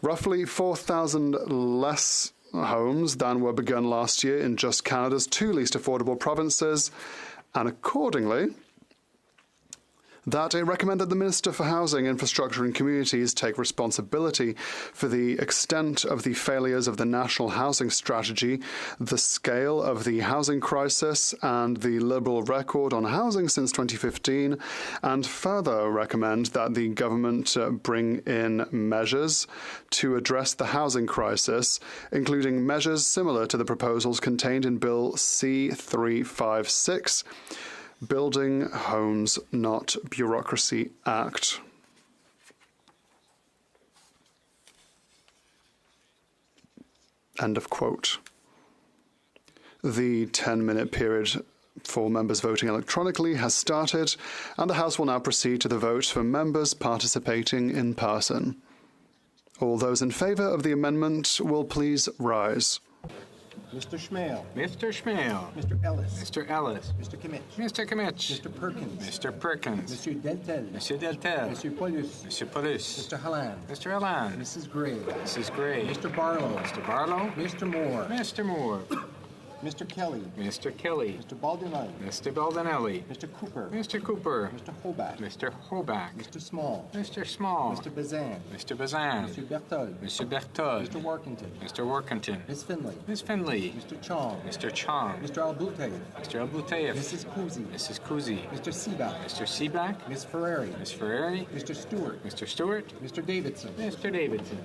Roughly 4,000 less homes than were begun last year in just Canada's two least affordable provinces, and accordingly, that it recommended the Minister for Housing, Infrastructure and Communities take responsibility for the extent of the failures of the National Housing Strategy, the scale of the housing crisis and the Liberal record on housing since 2015, and further recommend that the government bring in measures to address the housing crisis, including measures similar to the proposals contained in Bill C-356, Building Homes, Not Bureaucracy Act. End of quote. The 10-minute period for members voting electronically has started, and the House will now proceed to the vote for members participating in person. All those in favour of the amendment will please rise. Mr. Schmale. Mr. Schmale. Mr. Ellis. Mr. Ellis. Mr. Kimmich. Mr. Kimmich. Mr. Perkins. Mr. Perkins. Monsieur Deltel. Monsieur Deltel. Monsieur Paulus. Monsieur Paulus. Mr. Halland. Mr. Mrs. Gray. Mrs. Gray. Mr. Barlow. Mr. Barlow. Mr. Moore. Mr. Moore. Mr. Kelly. Mr. Kelly. Mr. Baldinelli. Mr. Baldinelli. Mr. Cooper. Mr. Cooper. Mr. Hobart. Mr. Hobart. Mr. Small. Mr. Small. Mr. Bazan. Mr. Bazan. Mr. Berthold. Mr. Berthold. Mr. Workington. Mr. Workington. Ms. Finley. Ms. Finley. Mr. Chong. Mr. Chong. Mr. Albutev. Mr. Albutev. Mrs. Kuzi. Mrs. Kuzi. Mr. Seaback. Mr. Seaback. Ms. Ferrari. Ms. Ferrari. Mr. Stewart. Mr. Stewart. Mr. Davidson. Mr. Davidson.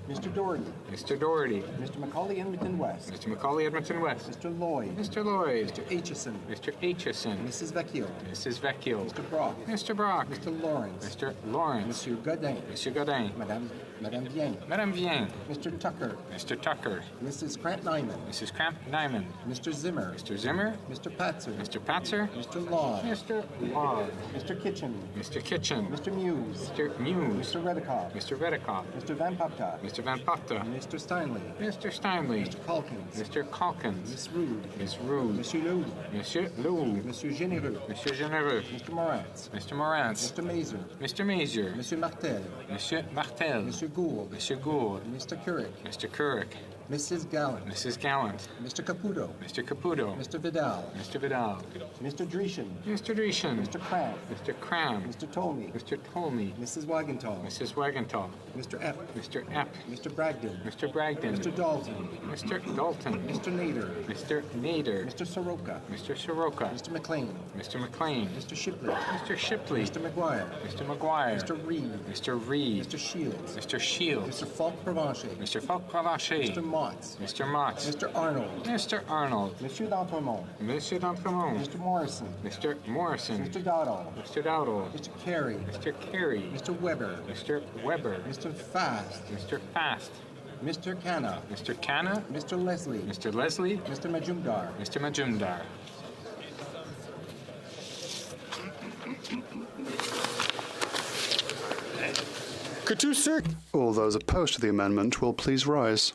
Mr. Doherty. Mr. Doherty. Mr. Macaulay Edmonton West. Mr. Macaulay Edmonton West. Mr. Lloyd. Mr. Lloyd. Mr. Aitchison. Mr. Aitchison. Mrs. Vecchio. Mrs. Vecchio. Mr. Brock. Mr. Brock. Mr. Lawrence. Mr. Lawrence. Monsieur Godin. Monsieur Godin. Madame Vien. Madame Vien. Mr. Tucker. Mr. Tucker. Mrs. Krant Nyman. Mrs. Cramp Nyman. Mr. Zimmer. Mr. Zimmer. Mr. Patzer. Mr. Patzer. Mr. Law. Mr. Law. Mr. Kitchen. Mr. Kitchen. Mr. Muse. Mr. Muse. Mr. Redikoff. Mr. Redikoff. Mr. Van Papta. Mr. Van Papta. Mr. Steinley. Mr. Steinley. Mr. Calkins. Mr. Calkins. Miss Rude. Miss Rude. Monsieur Loup. Monsieur Lou. Monsieur Généreux. Monsieur Généreux. Mr. Morantz. Mr. Morantz. Mr. Mazer. Mr. Mazer. Monsieur Martel. Monsieur Martel. Monsieur Gould. Monsieur Gould. Mr. Couric. Mr. Couric. Mrs. Gallant. Mrs. Gallant. Mr. Caputo. Mr. Caputo. Mr. Vidal. Mr. Vidal. Mr. Dreeshen. Mr. Dreeshen. Mr. Cram. Mr. Cram. Mr. Tolney. Mr. Tolney. Mrs. Wagenthal. Mrs. Wagenthal. Mr. Epp. Mr. Epp. Mr. Bragdon. Mr. Bragdon. Mr. Dalton. Mr. Dalton. Mr. Nader. Mr. Nader. Mr. Soroka. Mr. Soroka. Mr. McLean. Mr. McLean. Mr. Shipley. Mr. Shipley. Mr. McGuire. Mr. McGuire. Mr. Reed. Mr. Reed. Mr. Shields. Mr. Shields. Mr. Falk Provencher. Mr. Falk Provencher. Mr. Motts. Mr. Motts. Mr. Arnold. Mr. Arnold. Monsieur d'Entremont. Monsieur d'Entremont. Mr. Morrison. Mr. Morrison. Mr. Dowdall. Mr. Dowdall. Mr. Carey. Mr. Carey. Mr. Weber. Mr. Weber. Mr. Fast. Mr. Fast. Mr. Canna. Mr. Canna. Mr. Leslie. Mr. Leslie. Mr. Majumdar. Mr. Majumdar. All those opposed to the amendment will please rise.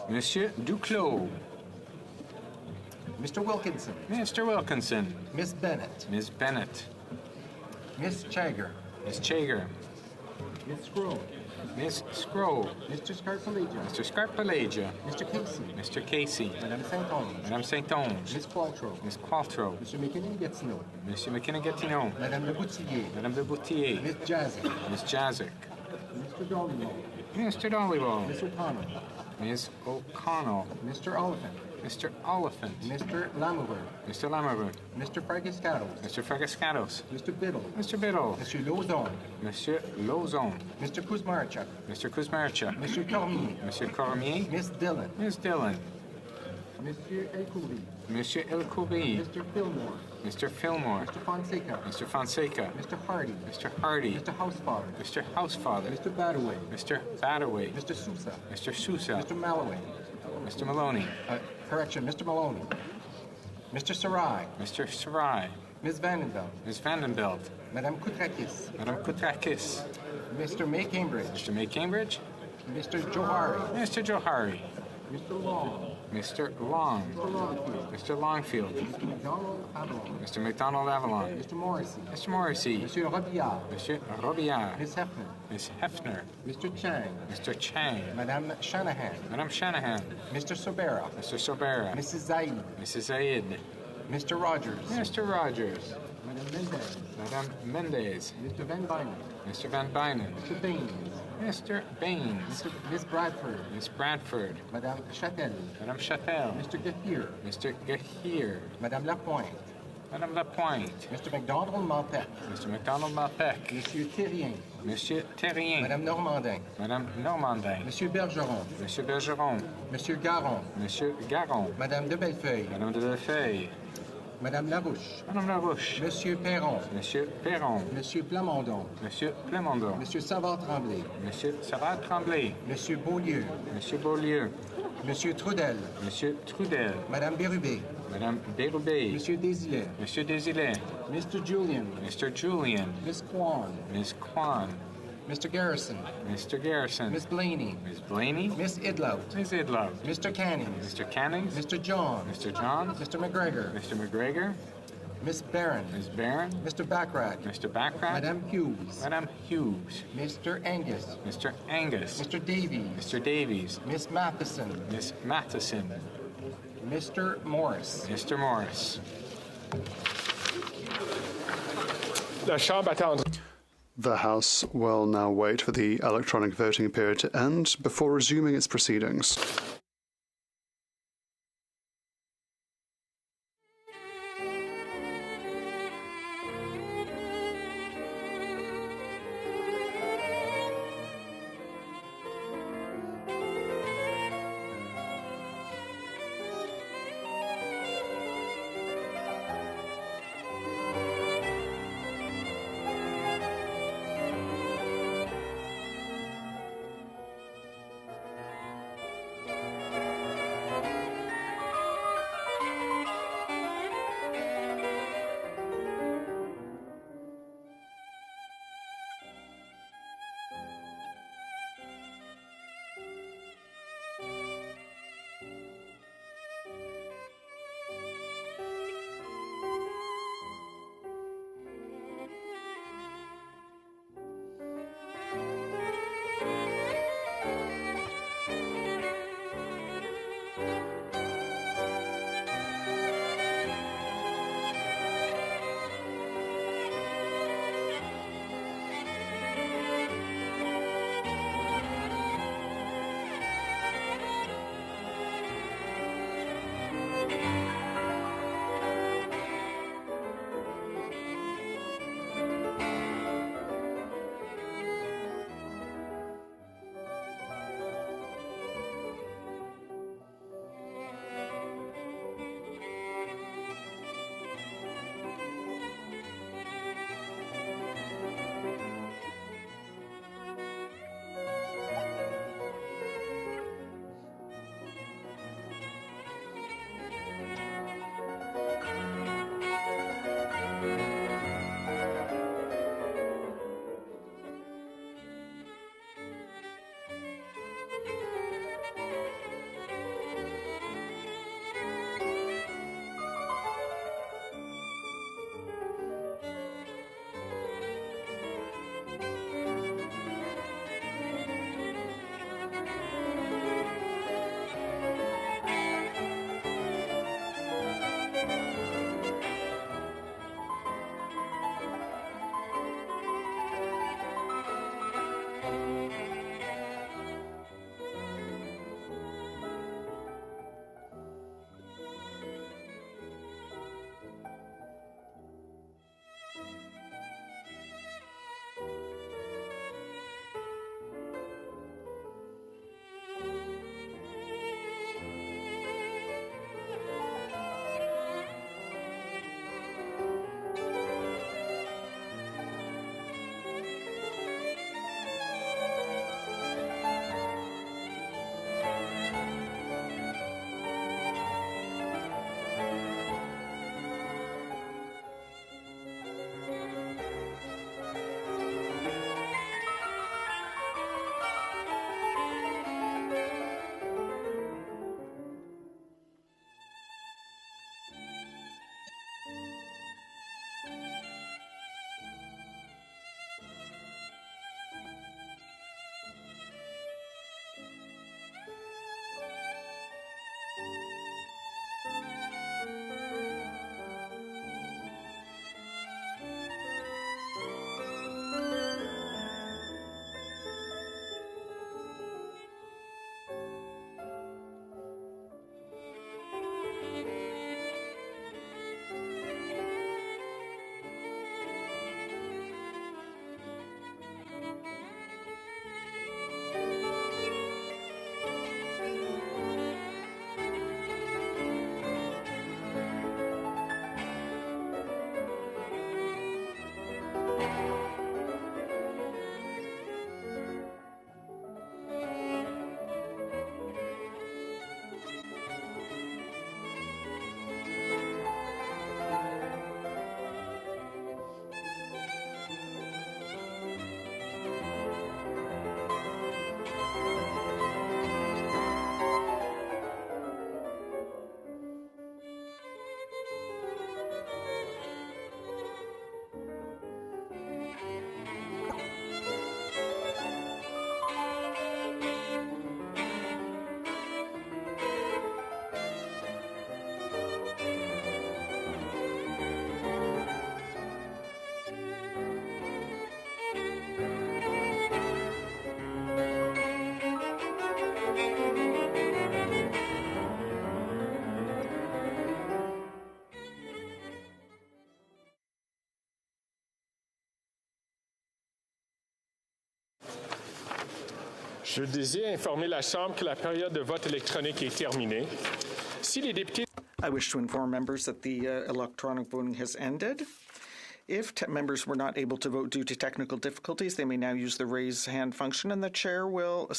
Monsieur Duclos. Mr. Wilkinson. Mr. Wilkinson. Miss Bennett. Ms. Bennett. Miss Chager. Ms. Chager. Miss Scroll. Ms. Scroll. Mr. Scarpalagia. Mr. Scarpalagia. Mr. Casey. Mr. Casey. Madame Saint-Onge. Madame Saint-Onge. Miss Qualtrough. Miss Qualtrough. Monsieur McKinnon-Gatineau. Monsieur McKinnon-Gatineau. Madame Leboutillier. Madame Le Boutier. Miss Jazzy. Miss Jazik. Mr. Dollywall. Mr. Dollywall. Miss O'Connell. Ms. O'Connell. Mr. Oliphant. Mr. Oliphant. Mr. Lamoureux. Mr. Lamoureux. Mr. Fragascatos. Mr. Fragascatos. Mr. Biddle. Mr. Biddle. Monsieur Lozon. Monsieur Lozon. Mr. Kuzmarchuk. Mr. Kuzmarchuk. Monsieur Cormier. Monsieur Cormier. Miss Dillon. Ms. Dillon. Monsieur Elkoubi. Monsieur Elkoubi. Mr. Fillmore. Mr. Fillmore. Mr. Fonseca. Mr. Fonseca. Mr. Hardy. Mr. Hardy. Mr. Housefather. Mr. Housefather. Mr. Badaway. Mr. Badaway. Mr. Sousa. Mr. Sousa. Mr. Malloway. Mr. Maloney. Correction, Mr. Maloney. Mr. Sarai. Mr. Sarai. Ms. Vandenbelt. Ms. Vandenbelt. Madame Koutrakis. Madame Koutrakis. Mr. May Cambridge. Mr. May Cambridge. Mr. Johari. Mr. Johari. Mr. Long. Mr. Long. Mr. Longfield. Mr. Longfield. Mr. McDonald Avalon. Mr. McDonald Avalon. Mr. Morrissey. Mr. Morrissey. Monsieur Robillard. Monsieur Robillard. Ms. Hefner. Ms. Hefner. Mr. Chang. Mr. Chang. Madame Shanahan. Madame Shanahan. Mr. Sobera. Mr. Sobera. Mrs. Zaid. Mrs. Zaid. Mr. Rogers. Mr. Rogers. Madame Mendez. Madame Mendez. Mr. Van Bynen. Mr. Van Bynen. Mr. Baines. Mr. Baines. Miss Bradford. Miss Bradford. Madame Châtel. Madame Châtel. Mr. Gahir. Mr. Gahir. Madame Lapointe. Madame Lapointe. Mr. McDonald Malpec. Mr. McDonald Malpec. Monsieur Thérien. Monsieur Terrien. Madame Normandin. Madame Normandin. Monsieur Bergeron. Monsieur Bergeron. Monsieur Garon. Monsieur Garon. Madame de Bellefeuille. Madame de Bellefeuille. Madame Larouche. Madame Larouche. Monsieur Perron. Monsieur Perron. Monsieur Plamondon. Monsieur Plamondon. Monsieur Savard-Tremblay. Monsieur Savard-Tremblay. Monsieur Beaulieu. Monsieur Beaulieu. Monsieur Trudel. Monsieur Trudel. Madame Bérubé. Madame Bérubé. Monsieur Désilet. Monsieur Désilet. Mr. Julian. Mr. Julian. Miss Kwan. Miss Kwan. Mr. Garrison. Mr. Garrison. Miss Blaney. Miss Blaney. Miss Idlout. Miss Idlout. Mr. Canning. Mr. Cannings. Mr. John. Mr. John. Mr. McGregor. Mr. McGregor. Miss Barron. Ms. Barron. Mr. Bachrach. Mr. Bachrach. Madame Hughes. Madame Hughes. Mr. Angus. Mr. Angus. Mr. Davies. Mr. Davies. Miss Matheson. Miss Matheson. Mr. Morris. Mr. Morris. Sean Battelle. The House will now wait for the electronic voting period to end before resuming its proceedings. Je désire informer la Chambre que la période de vote électronique est terminée. Si les députés... I wish to inform members that the electronic voting has ended. If members were not able to vote due to technical difficulties, they may now use the raise hand function and the chair will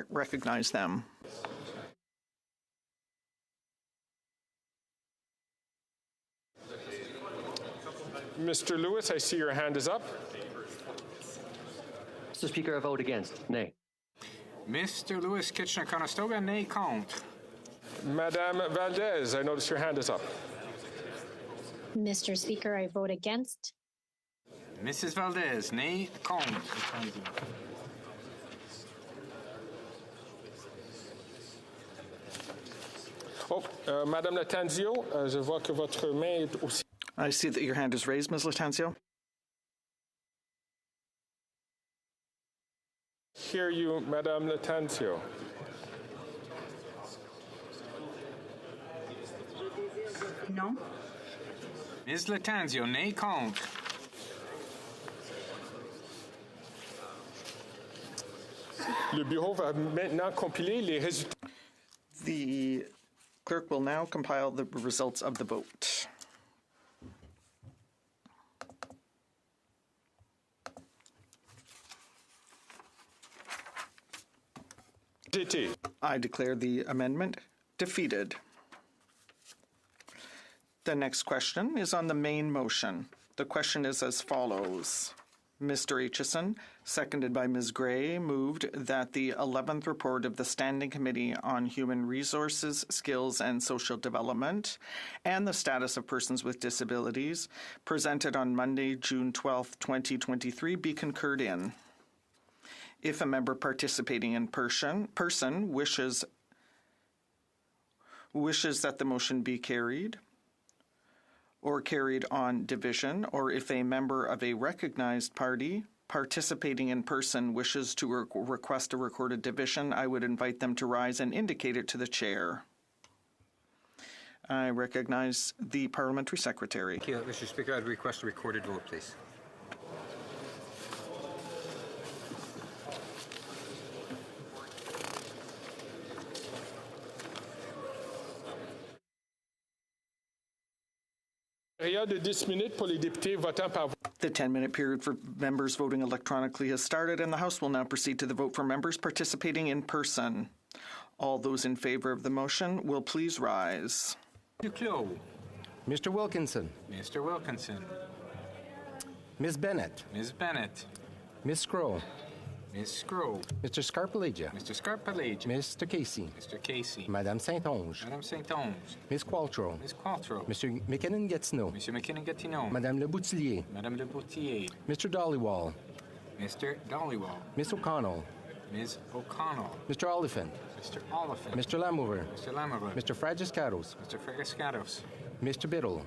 recognize them. Mr. Lewis, I see your hand is up. Mr. Speaker, I vote against. Nay. Mr. Lewis, Kitchener-Conestoga, nay, contre. Madame Valdez, I notice your hand is up. Mr. Speaker, I vote against. Mrs. Valdez, nay, contre. Madame Latanzio, je vois que votre main est aussi... I see that your hand is raised, Ms. Latanzio. Hear you, Madame Latanzio. No. Ms. Latanzio, nay, contre. Le bureau va maintenant compiler les résultats. The clerk will now compile the results of the vote. I declare the amendment defeated. The next question is on the main motion. The question is as follows. Mr. Aitchison, seconded by Ms. Gray, moved that the 11th report of the Standing Committee on Human Resources, Skills and Social Development and the Status of Persons with Disabilities, presented on Monday, June 12, 2023, be concurred in. If a member participating in person wishes that the motion be carried or carried on division, or if a member of a recognized party participating in person wishes to request a recorded division, I would invite them to rise and indicate it to the chair. I recognize the Parliamentary Secretary. Thank you, Mr. Speaker. I'd request a recorded vote, please. The 10-minute period for members voting electronically has started, and the House will now proceed to the vote for members participating in person. All those in favor of the motion will please rise. Duclos. Mr. Wilkinson. Mr. Wilkinson. Ms. Bennett. Ms. Bennett. Ms. Scroll. Ms. Scroll. Mr. Scarpellegia. Mr. Scarpellegia. Mr. Casey. Mr. Casey. Madame Saint-Onge. Madame Saint-Onge. Ms. Qualtrough. Ms. Qualtrough. Mr. McKinnon-Gatineau. Mr. McKinnon-Gatineau. Madame Le Boutillier. Madame Le Boutillier. Mr. Dollywall. Mr. Dollywall. Ms. O'Connell. Ms. O'Connell. Mr. Oliphant. Mr. Oliphant. Mr. Lamoureux. Mr. Lamoureux. Mr. Fragiscatos. Mr. Fragiscatos. Mr. Biddle.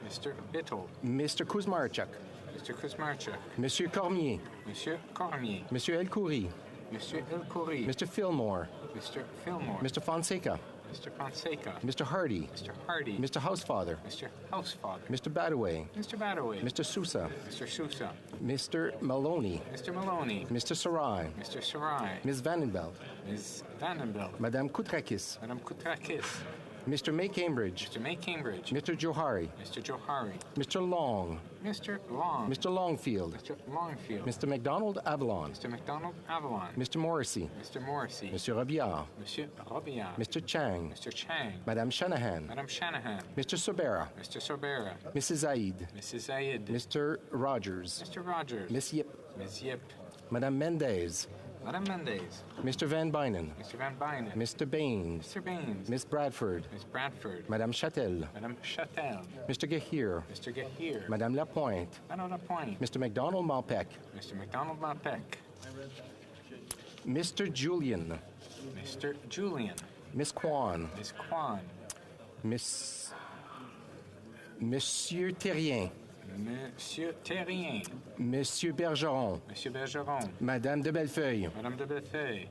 Mr. Biddle. Mr. Kuzmarchuk. Mr. Kuzmarchuk. Monsieur Cormier. Monsieur Cormier. Monsieur El Khoury. Monsieur El Khoury. Mr. Fillmore. Mr. Fillmore. Mr. Fonseca. Mr. Fonseca. Mr. Hardy. Mr. Hardy. Mr. Housefather. Mr. Housefather. Mr. Badaway. Mr. Badaway. Mr. Sousa. Mr. Sousa. Mr. Maloney. Mr. Maloney. Mr. Sarai. Mr. Sarai. Ms. Vandenbelt. Ms. Vandenbelt. Madame Koutrakis. Madame Koutrakis. Mr. May Cambridge. Mr. May Cambridge. Mr. Johari. Mr. Johari. Mr. Long. Mr. Long. Mr. Longfield. Mr. Longfield. Mr. McDonald Avalon. Mr. McDonald Avalon. Mr. Morrissey. Mr. Morrissey. Mr. Robillard. Monsieur Robillard. Mr. Chang. Mr. Chang. Madame Shanahan. Madame Shanahan. Mr. Sobera. Mr. Sobera. Mrs. Zaid. Mrs. Zaid. Mr. Rogers. Mr. Rogers. Miss Yip. Ms. Yip. Madame Mendez. Madame Mendez. Mr. Van Bynen. Mr. Van Bynen. Mr. Baines. Mr. Baines. Miss Bradford. Miss Bradford. Madame Châtel. Madame Châtel. Mr. Gahir. Mr. Gahir. Madame Lapointe. Madame Lapointe. Mr. McDonald Malpec. Mr. McDonald Malpec. Mr. Julian. Mr. Julian. Miss Kwan. Miss Kwan. Monsieur Terrien. Monsieur Terrien. Monsieur Bergeron. Monsieur Bergeron. Madame de Bellefeuille. Madame de Bellefeuille.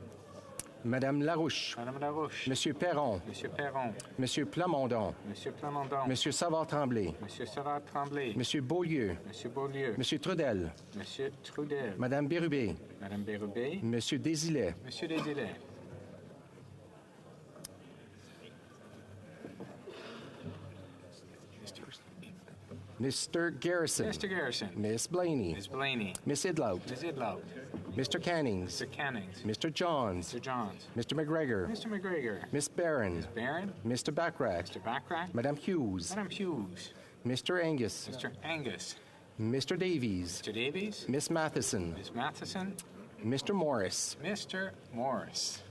Madame Larouche. Madame Larouche. Monsieur Perron. Monsieur Perron. Monsieur Plamondon. Monsieur Plamondon. Monsieur Savard-Tremblay. Monsieur Savard-Tremblay. Monsieur Beaulieu. Monsieur Beaulieu. Monsieur Trudel. Monsieur Trudel. Madame Bérubé. Madame Bérubé. Monsieur Désilet. Monsieur Desilets. Mr. Garrison. Mr. Garrison. Miss Blaney. Miss Blaney. Miss Idlout. Miss Idlout. Mr. Cannings. Mr. Cannings. Mr. Johns. Mr. Johns. Mr. McGregor. Mr. McGregor. Miss Barron. Miss Barron. Mr. Backrack. Mr. Backrack. Madame Hughes. Madame Hughes. Mr. Angus. Mr. Angus. Mr. Davies. Mr. Davies. Miss Matheson. Miss Matheson. Mr. Morris. Mr. Morris.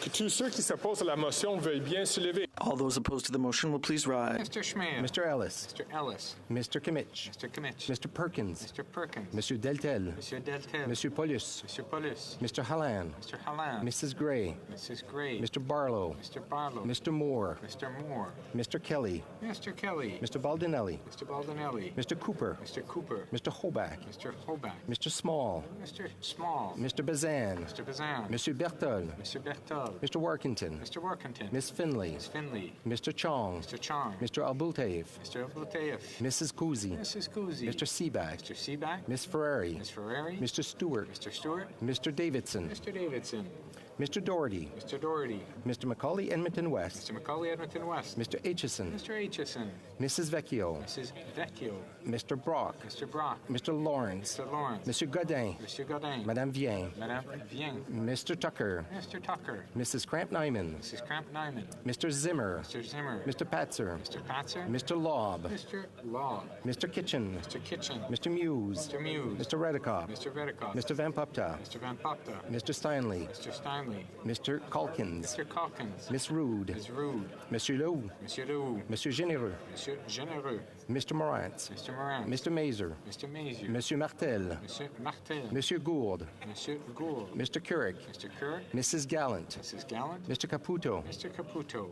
Que tous ceux qui s'opposent à la motion veuillent bien se lever. All those opposed to the motion will please rise. Mr. Schmidt. Mr. Ellis. Mr. Ellis. Mr. Kimmich. Mr. Kimmich. Mr. Perkins. Mr. Perkins. Monsieur Deltel. Monsieur Deltel. Monsieur Paulus. Monsieur Paulus. Mr. Halland. Mr. Halland. Mrs. Gray. Mrs. Gray. Mr. Barlow. Mr. Barlow. Mr. Moore. Mr. Moore. Mr. Kelly. Mr. Kelly. Mr. Baldinelli. Mr. Baldinelli. Mr. Cooper. Mr. Cooper. Mr. Hoback. Mr. Hoback. Mr. Small. Mr. Small. Mr. Bazan. Mr. Bazan. Monsieur Bertol. Mr. Bertol. Mr. Workington. Mr. Workington. Miss Finley. Miss Finley. Mr. Chong. Mr. Chong. Mr. Albultaev. Mr. Abluteyev. Mrs. Kuzi. Mrs. Kuzi. Mr. Seaback. Mr. Seaback. Miss Ferrari. Miss Ferrari. Mr. Stewart. Mr. Stewart. Mr. Davidson. Mr. Davidson. Mr. Doherty. Mr. Doherty. Mr. Macaulay Edmonton West. Mr. Macaulay Edmonton West. Mr. Aitchison. Mr. Aitchison. Mrs. Vecchio. Mrs. Vecchio. Mr. Brock. Mr. Brock. Mr. Lawrence. Mr. Lawrence. Monsieur Godin. Mr. Godin. Madame Vien. Madame Vien. Mr. Tucker. Mr. Tucker. Mrs. Cramp-Nyman. Mrs. Cramp-Nyman. Mr. Zimmer. Mr. Zimmer. Mr. Patzer. Mr. Patzer. Mr. Lobb. Mr. Law. Mr. Kitchen. Mr. Kitchen. Mr. Muse. Mr. Muse. Mr. Redikoff. Mr. Redikoff. Mr. Van Pupta. Mr. Van Popta. Mr. Steinley. Mr. Steinley. Mr. Calkins. Mr. Calkins. Miss Rude. Ms. Rude. Monsieur Leroux. Monsieur Leroux. Monsieur Généreux. Monsieur Généreux. Mr. Morantz. Mr. Moran. Mr. Mazer. Mr. Mazier. Monsieur Martel. Monsieur Martel. Monsieur Gould. Monsieur Gould. Mr. Couric. Mr. Kerr. Mrs. Gallant. Mrs. Gallant. Mr. Caputo. Mr. Caputo.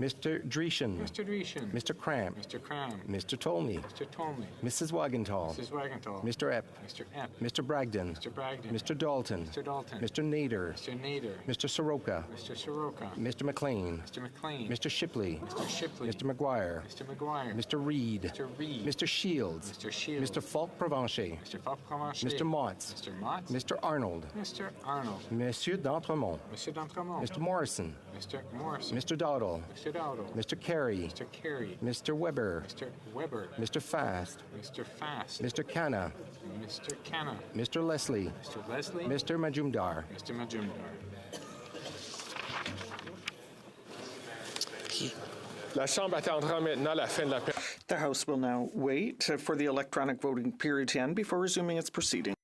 Mr. Dreeshen. Mr. Dreeshen. Mr. Cramp. Mr. Cram. Mr. Tolmie. Mr. Tolmie. Mrs. Wagenthal. Mrs. Wagenthal. Mr. Epp. Mr. Epp. Mr. Bragdon. Mr. Bragdon. Mr. Dalton. Mr. Dalton. Mr. Nader. Mr. Nader. Mr. Soroka. Mr. Soroka. Mr. McLean. Mr. McLean. Mr. Shipley. Mr. Shipley. Mr. McGuire. Mr. McGuire. Mr. Reed. Mr. Reed. Mr. Shields. Mr. Shields. Mr. Falk Provencher. Mr. Falk Provencher. Mr. Motts. Mr. Motts. Mr. Arnold. Mr. Arnold. Monsieur d'Entremont. Mr. D'Entremont. Mr. Morrison. Mr. Morrison. Mr. Dowdle. Mr. Dowdle. Mr. Carey. Mr. Carey. Mr. Weber. Mr. Weber. Mr. Fast. Mr. Fast. Mr. Canna. Mr. Canna. Mr. Leslie. Mr. Leslie. Mr. Majumdar. Mr. Majumdar. La Chambre attendra maintenant la fin de la période. The House will now wait for the electronic voting period to end before resuming its proceedings.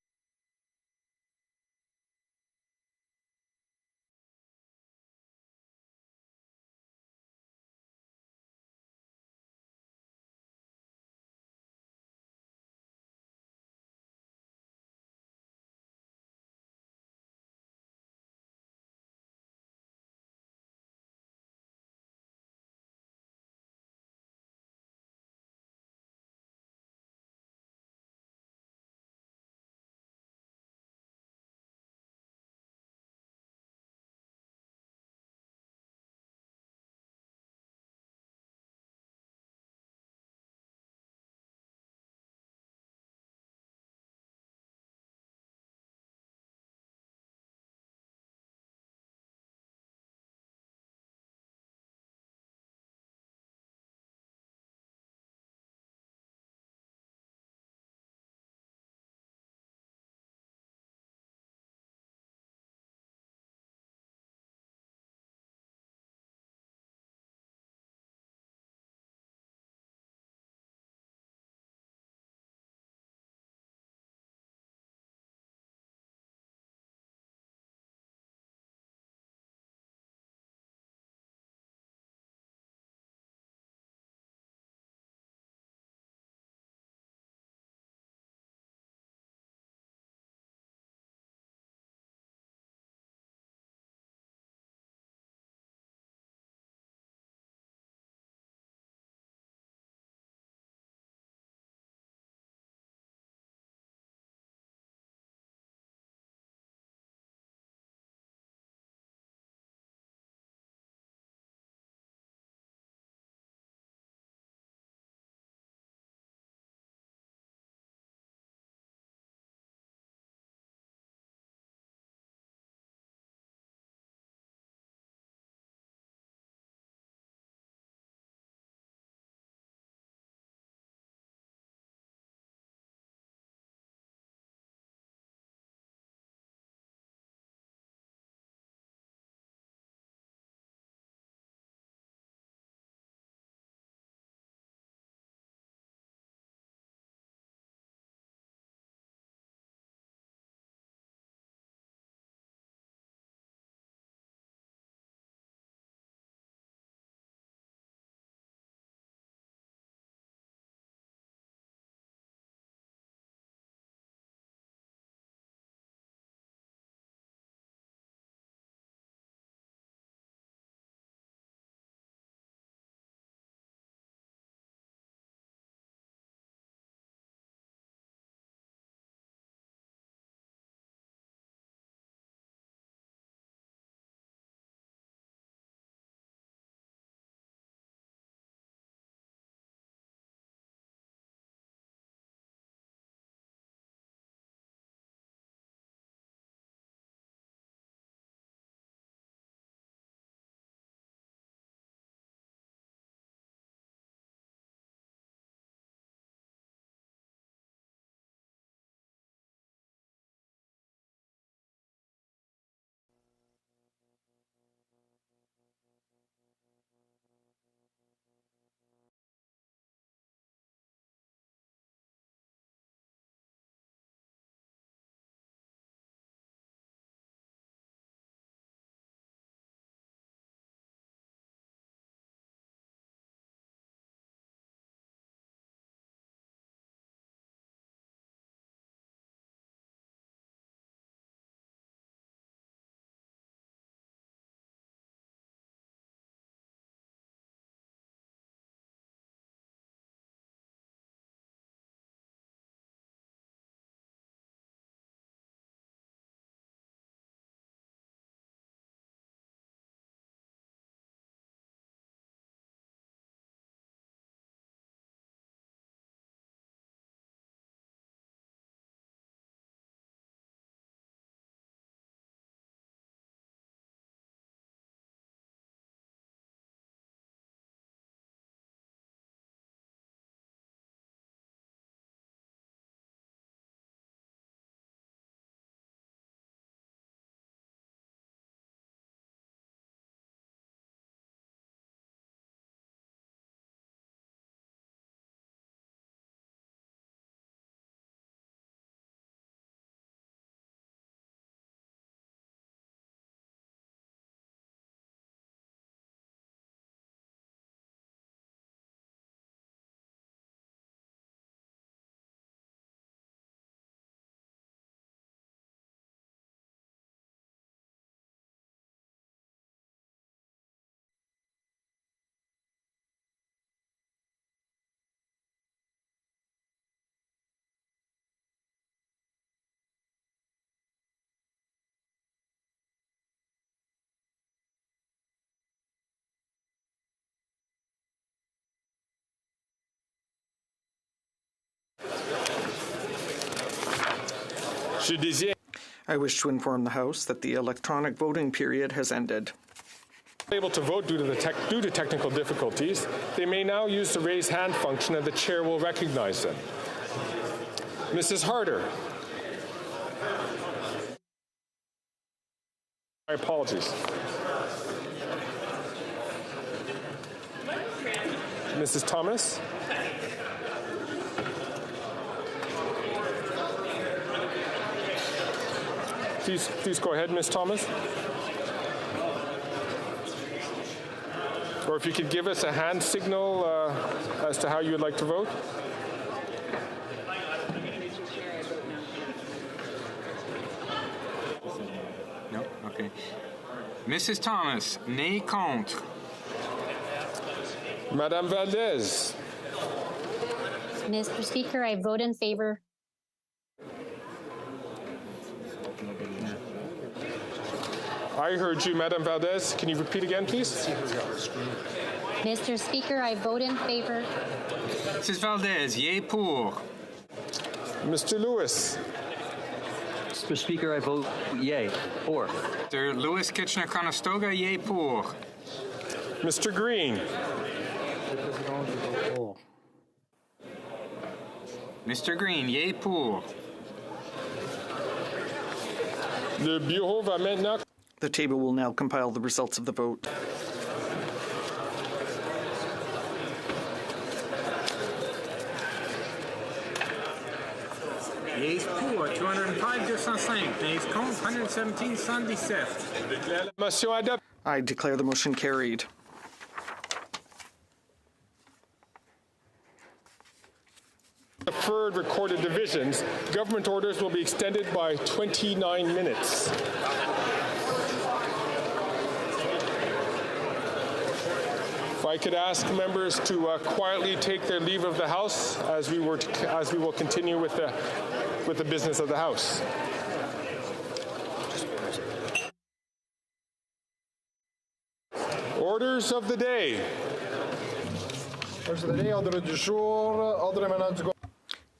I wish to inform the House that the electronic voting period has ended. Able to vote due to technical difficulties, they may now use the raise hand function and the chair will recognize them. Mrs. Harder. My apologies. Mrs. Thomas. Please go ahead, Ms. Thomas. Or if you could give us a hand signal as to how you would like to vote. No? Okay. Mrs. Thomas, nay contre. Madame Valdez. Mr. Speaker, I vote in favor. I heard you, Madame Valdez. Can you repeat again, please? Mr. Speaker, I vote in favor. Mrs. Valdez, yea pour. Mr. Lewis. Mr. Speaker, I vote yea. For. Mr. Lewis Kitchener-Conestoga, yea pour. Mr. Green. Mr. Green, yea pour. Le bureau va maintenant. The table will now compile the results of the vote. Yeas pour, 205, 205. Nays contre, 117, 117. Motion adoptée. I declare the motion carried. Deferred recorded divisions, government orders will be extended by 29 minutes. If I could ask members to quietly take their leave of the House as we will continue with the business of the House. Orders of the day. Orders of the day, ordre du jour, ordre émanant du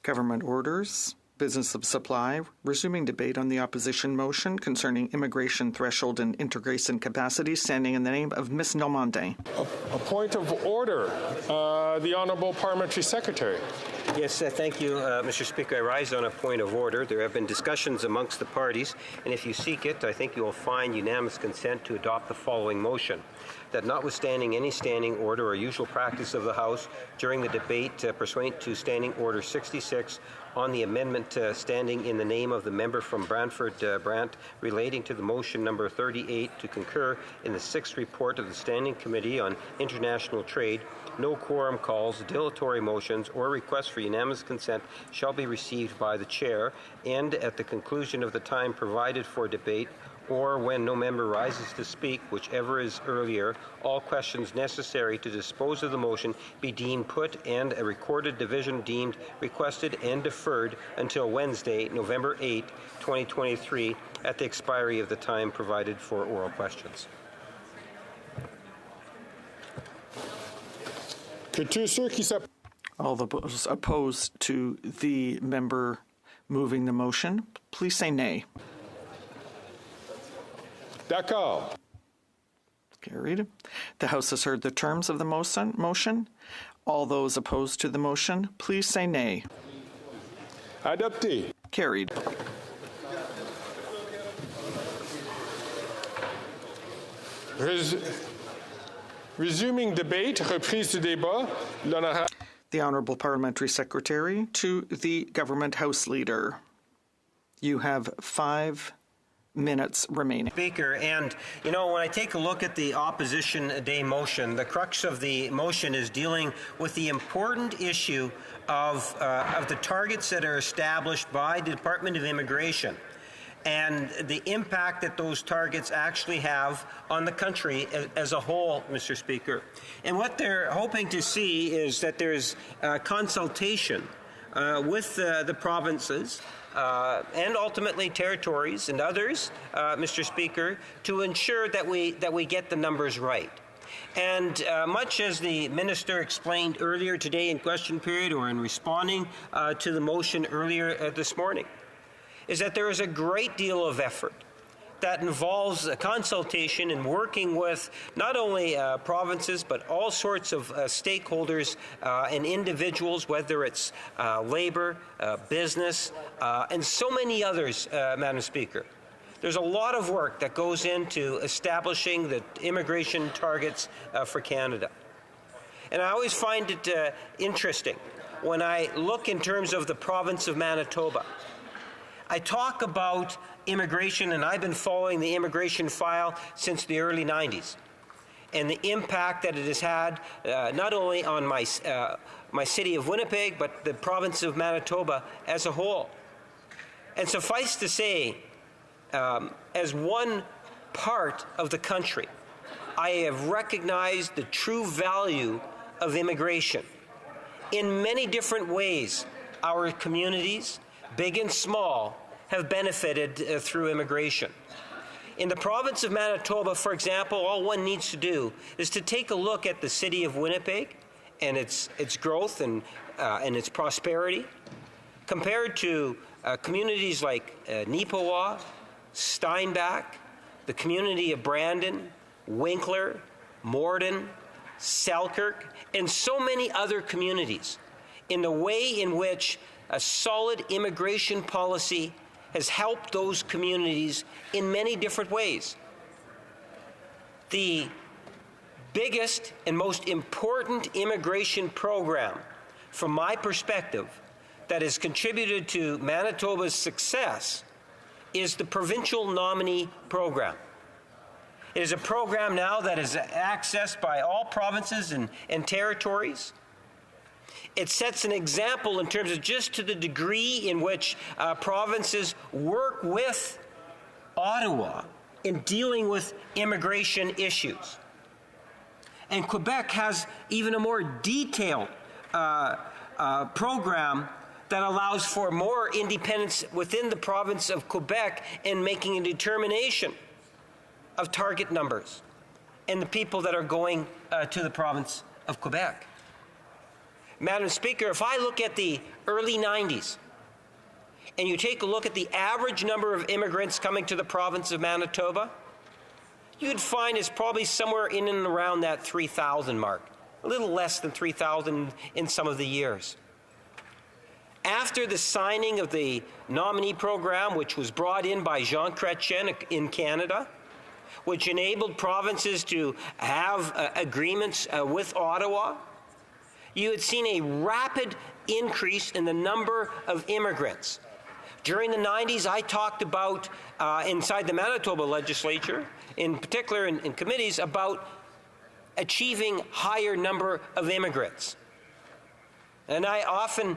Government orders, business of supply, resuming debate on the opposition motion concerning immigration threshold and integration capacity, standing in the name of Ms. Normandin. A point of order. The Honourable Parliamentary Secretary. Yes, thank you, Mr. Speaker. I rise on a point of order. There have been discussions amongst the parties, and if you seek it, I think you will find unanimous consent to adopt the following motion. That notwithstanding any standing order or usual practice of the House during the debate pursuant to Standing Order 66 on the amendment standing in the name of the member from Brantford Brant relating to the motion number 38 to concur in the 6th report of the Standing Committee on International Trade, no quorum calls, dilatory motions, or requests for unanimous consent shall be received by the Chair, and at the conclusion of the time provided for debate, or when no member rises to speak, whichever is earlier, all questions necessary to dispose of the motion be deemed put and a recorded division deemed requested and deferred until Wednesday, November 8, 2023, at the expiry of the time provided for oral questions. All those opposed to the member moving the motion, please say nay. D'accord. Carried. The House has heard the terms of the motion. All those opposed to the motion, please say nay. Adopté. Carried. Resuming debate, reprise du débat, l'honorable. The Honourable Parliamentary Secretary to the Government House Leader. You have 5 minutes remaining. Speaker, and you know, when I take a look at the opposition day motion, the crux of the motion is dealing with the important issue of the targets that are established by the Department of Immigration and the impact that those targets actually have on the country as a whole, Mr. Speaker. And what they're hoping to see is that there's consultation with the provinces and ultimately territories and others, Mr. Speaker, to ensure that we get the numbers right. And much as the minister explained earlier today in question period or in responding to the motion earlier this morning, is that there is a great deal of effort that involves a consultation and working with not only provinces but all sorts of stakeholders and individuals, whether it's labor, business, and so many others, Madam Speaker. There's a lot of work that goes into establishing the immigration targets for Canada. And I always find it interesting when I look in terms of the province of Manitoba. I talk about immigration, and I've been following the immigration file since the early 90s, and the impact that it has had not only on my city of Winnipeg, but the province of Manitoba as a whole. And suffice to say, as one part of the country, I have recognized the true value of immigration. In many different ways, our communities, big and small, have benefited through immigration. In the province of Manitoba, for example, all one needs to do is to take a look at the city of Winnipeg and its growth and its prosperity, compared to communities like Neepawa, Steinbach, the community of Brandon, Winkler, Morden, Selkirk, and so many other communities, in the way in which a solid immigration policy has helped those communities in many different ways. The biggest and most important immigration program, from my perspective, that has contributed to Manitoba's success is the Provincial Nominee Program. It is a program now that is accessed by all provinces and territories. It sets an example in terms of just to the degree in which provinces work with Ottawa in dealing with immigration issues. And Quebec has even a more detailed program that allows for more independence within the province of Quebec in making a determination of target numbers and the people that are going to the province of Quebec. Madam Speaker, if I look at the early 90s and you take a look at the average number of immigrants coming to the province of Manitoba, you'd find it's probably somewhere in and around that 3,000 mark, a little less than 3,000 in some of the years. After the signing of the nominee program, which was brought in by Jean Chrétien in Canada, which enabled provinces to have agreements with Ottawa, you had seen a rapid increase in the number of immigrants. During the 90s, I talked about, inside the Manitoba legislature, in particular in committees, about achieving higher number of immigrants. And I often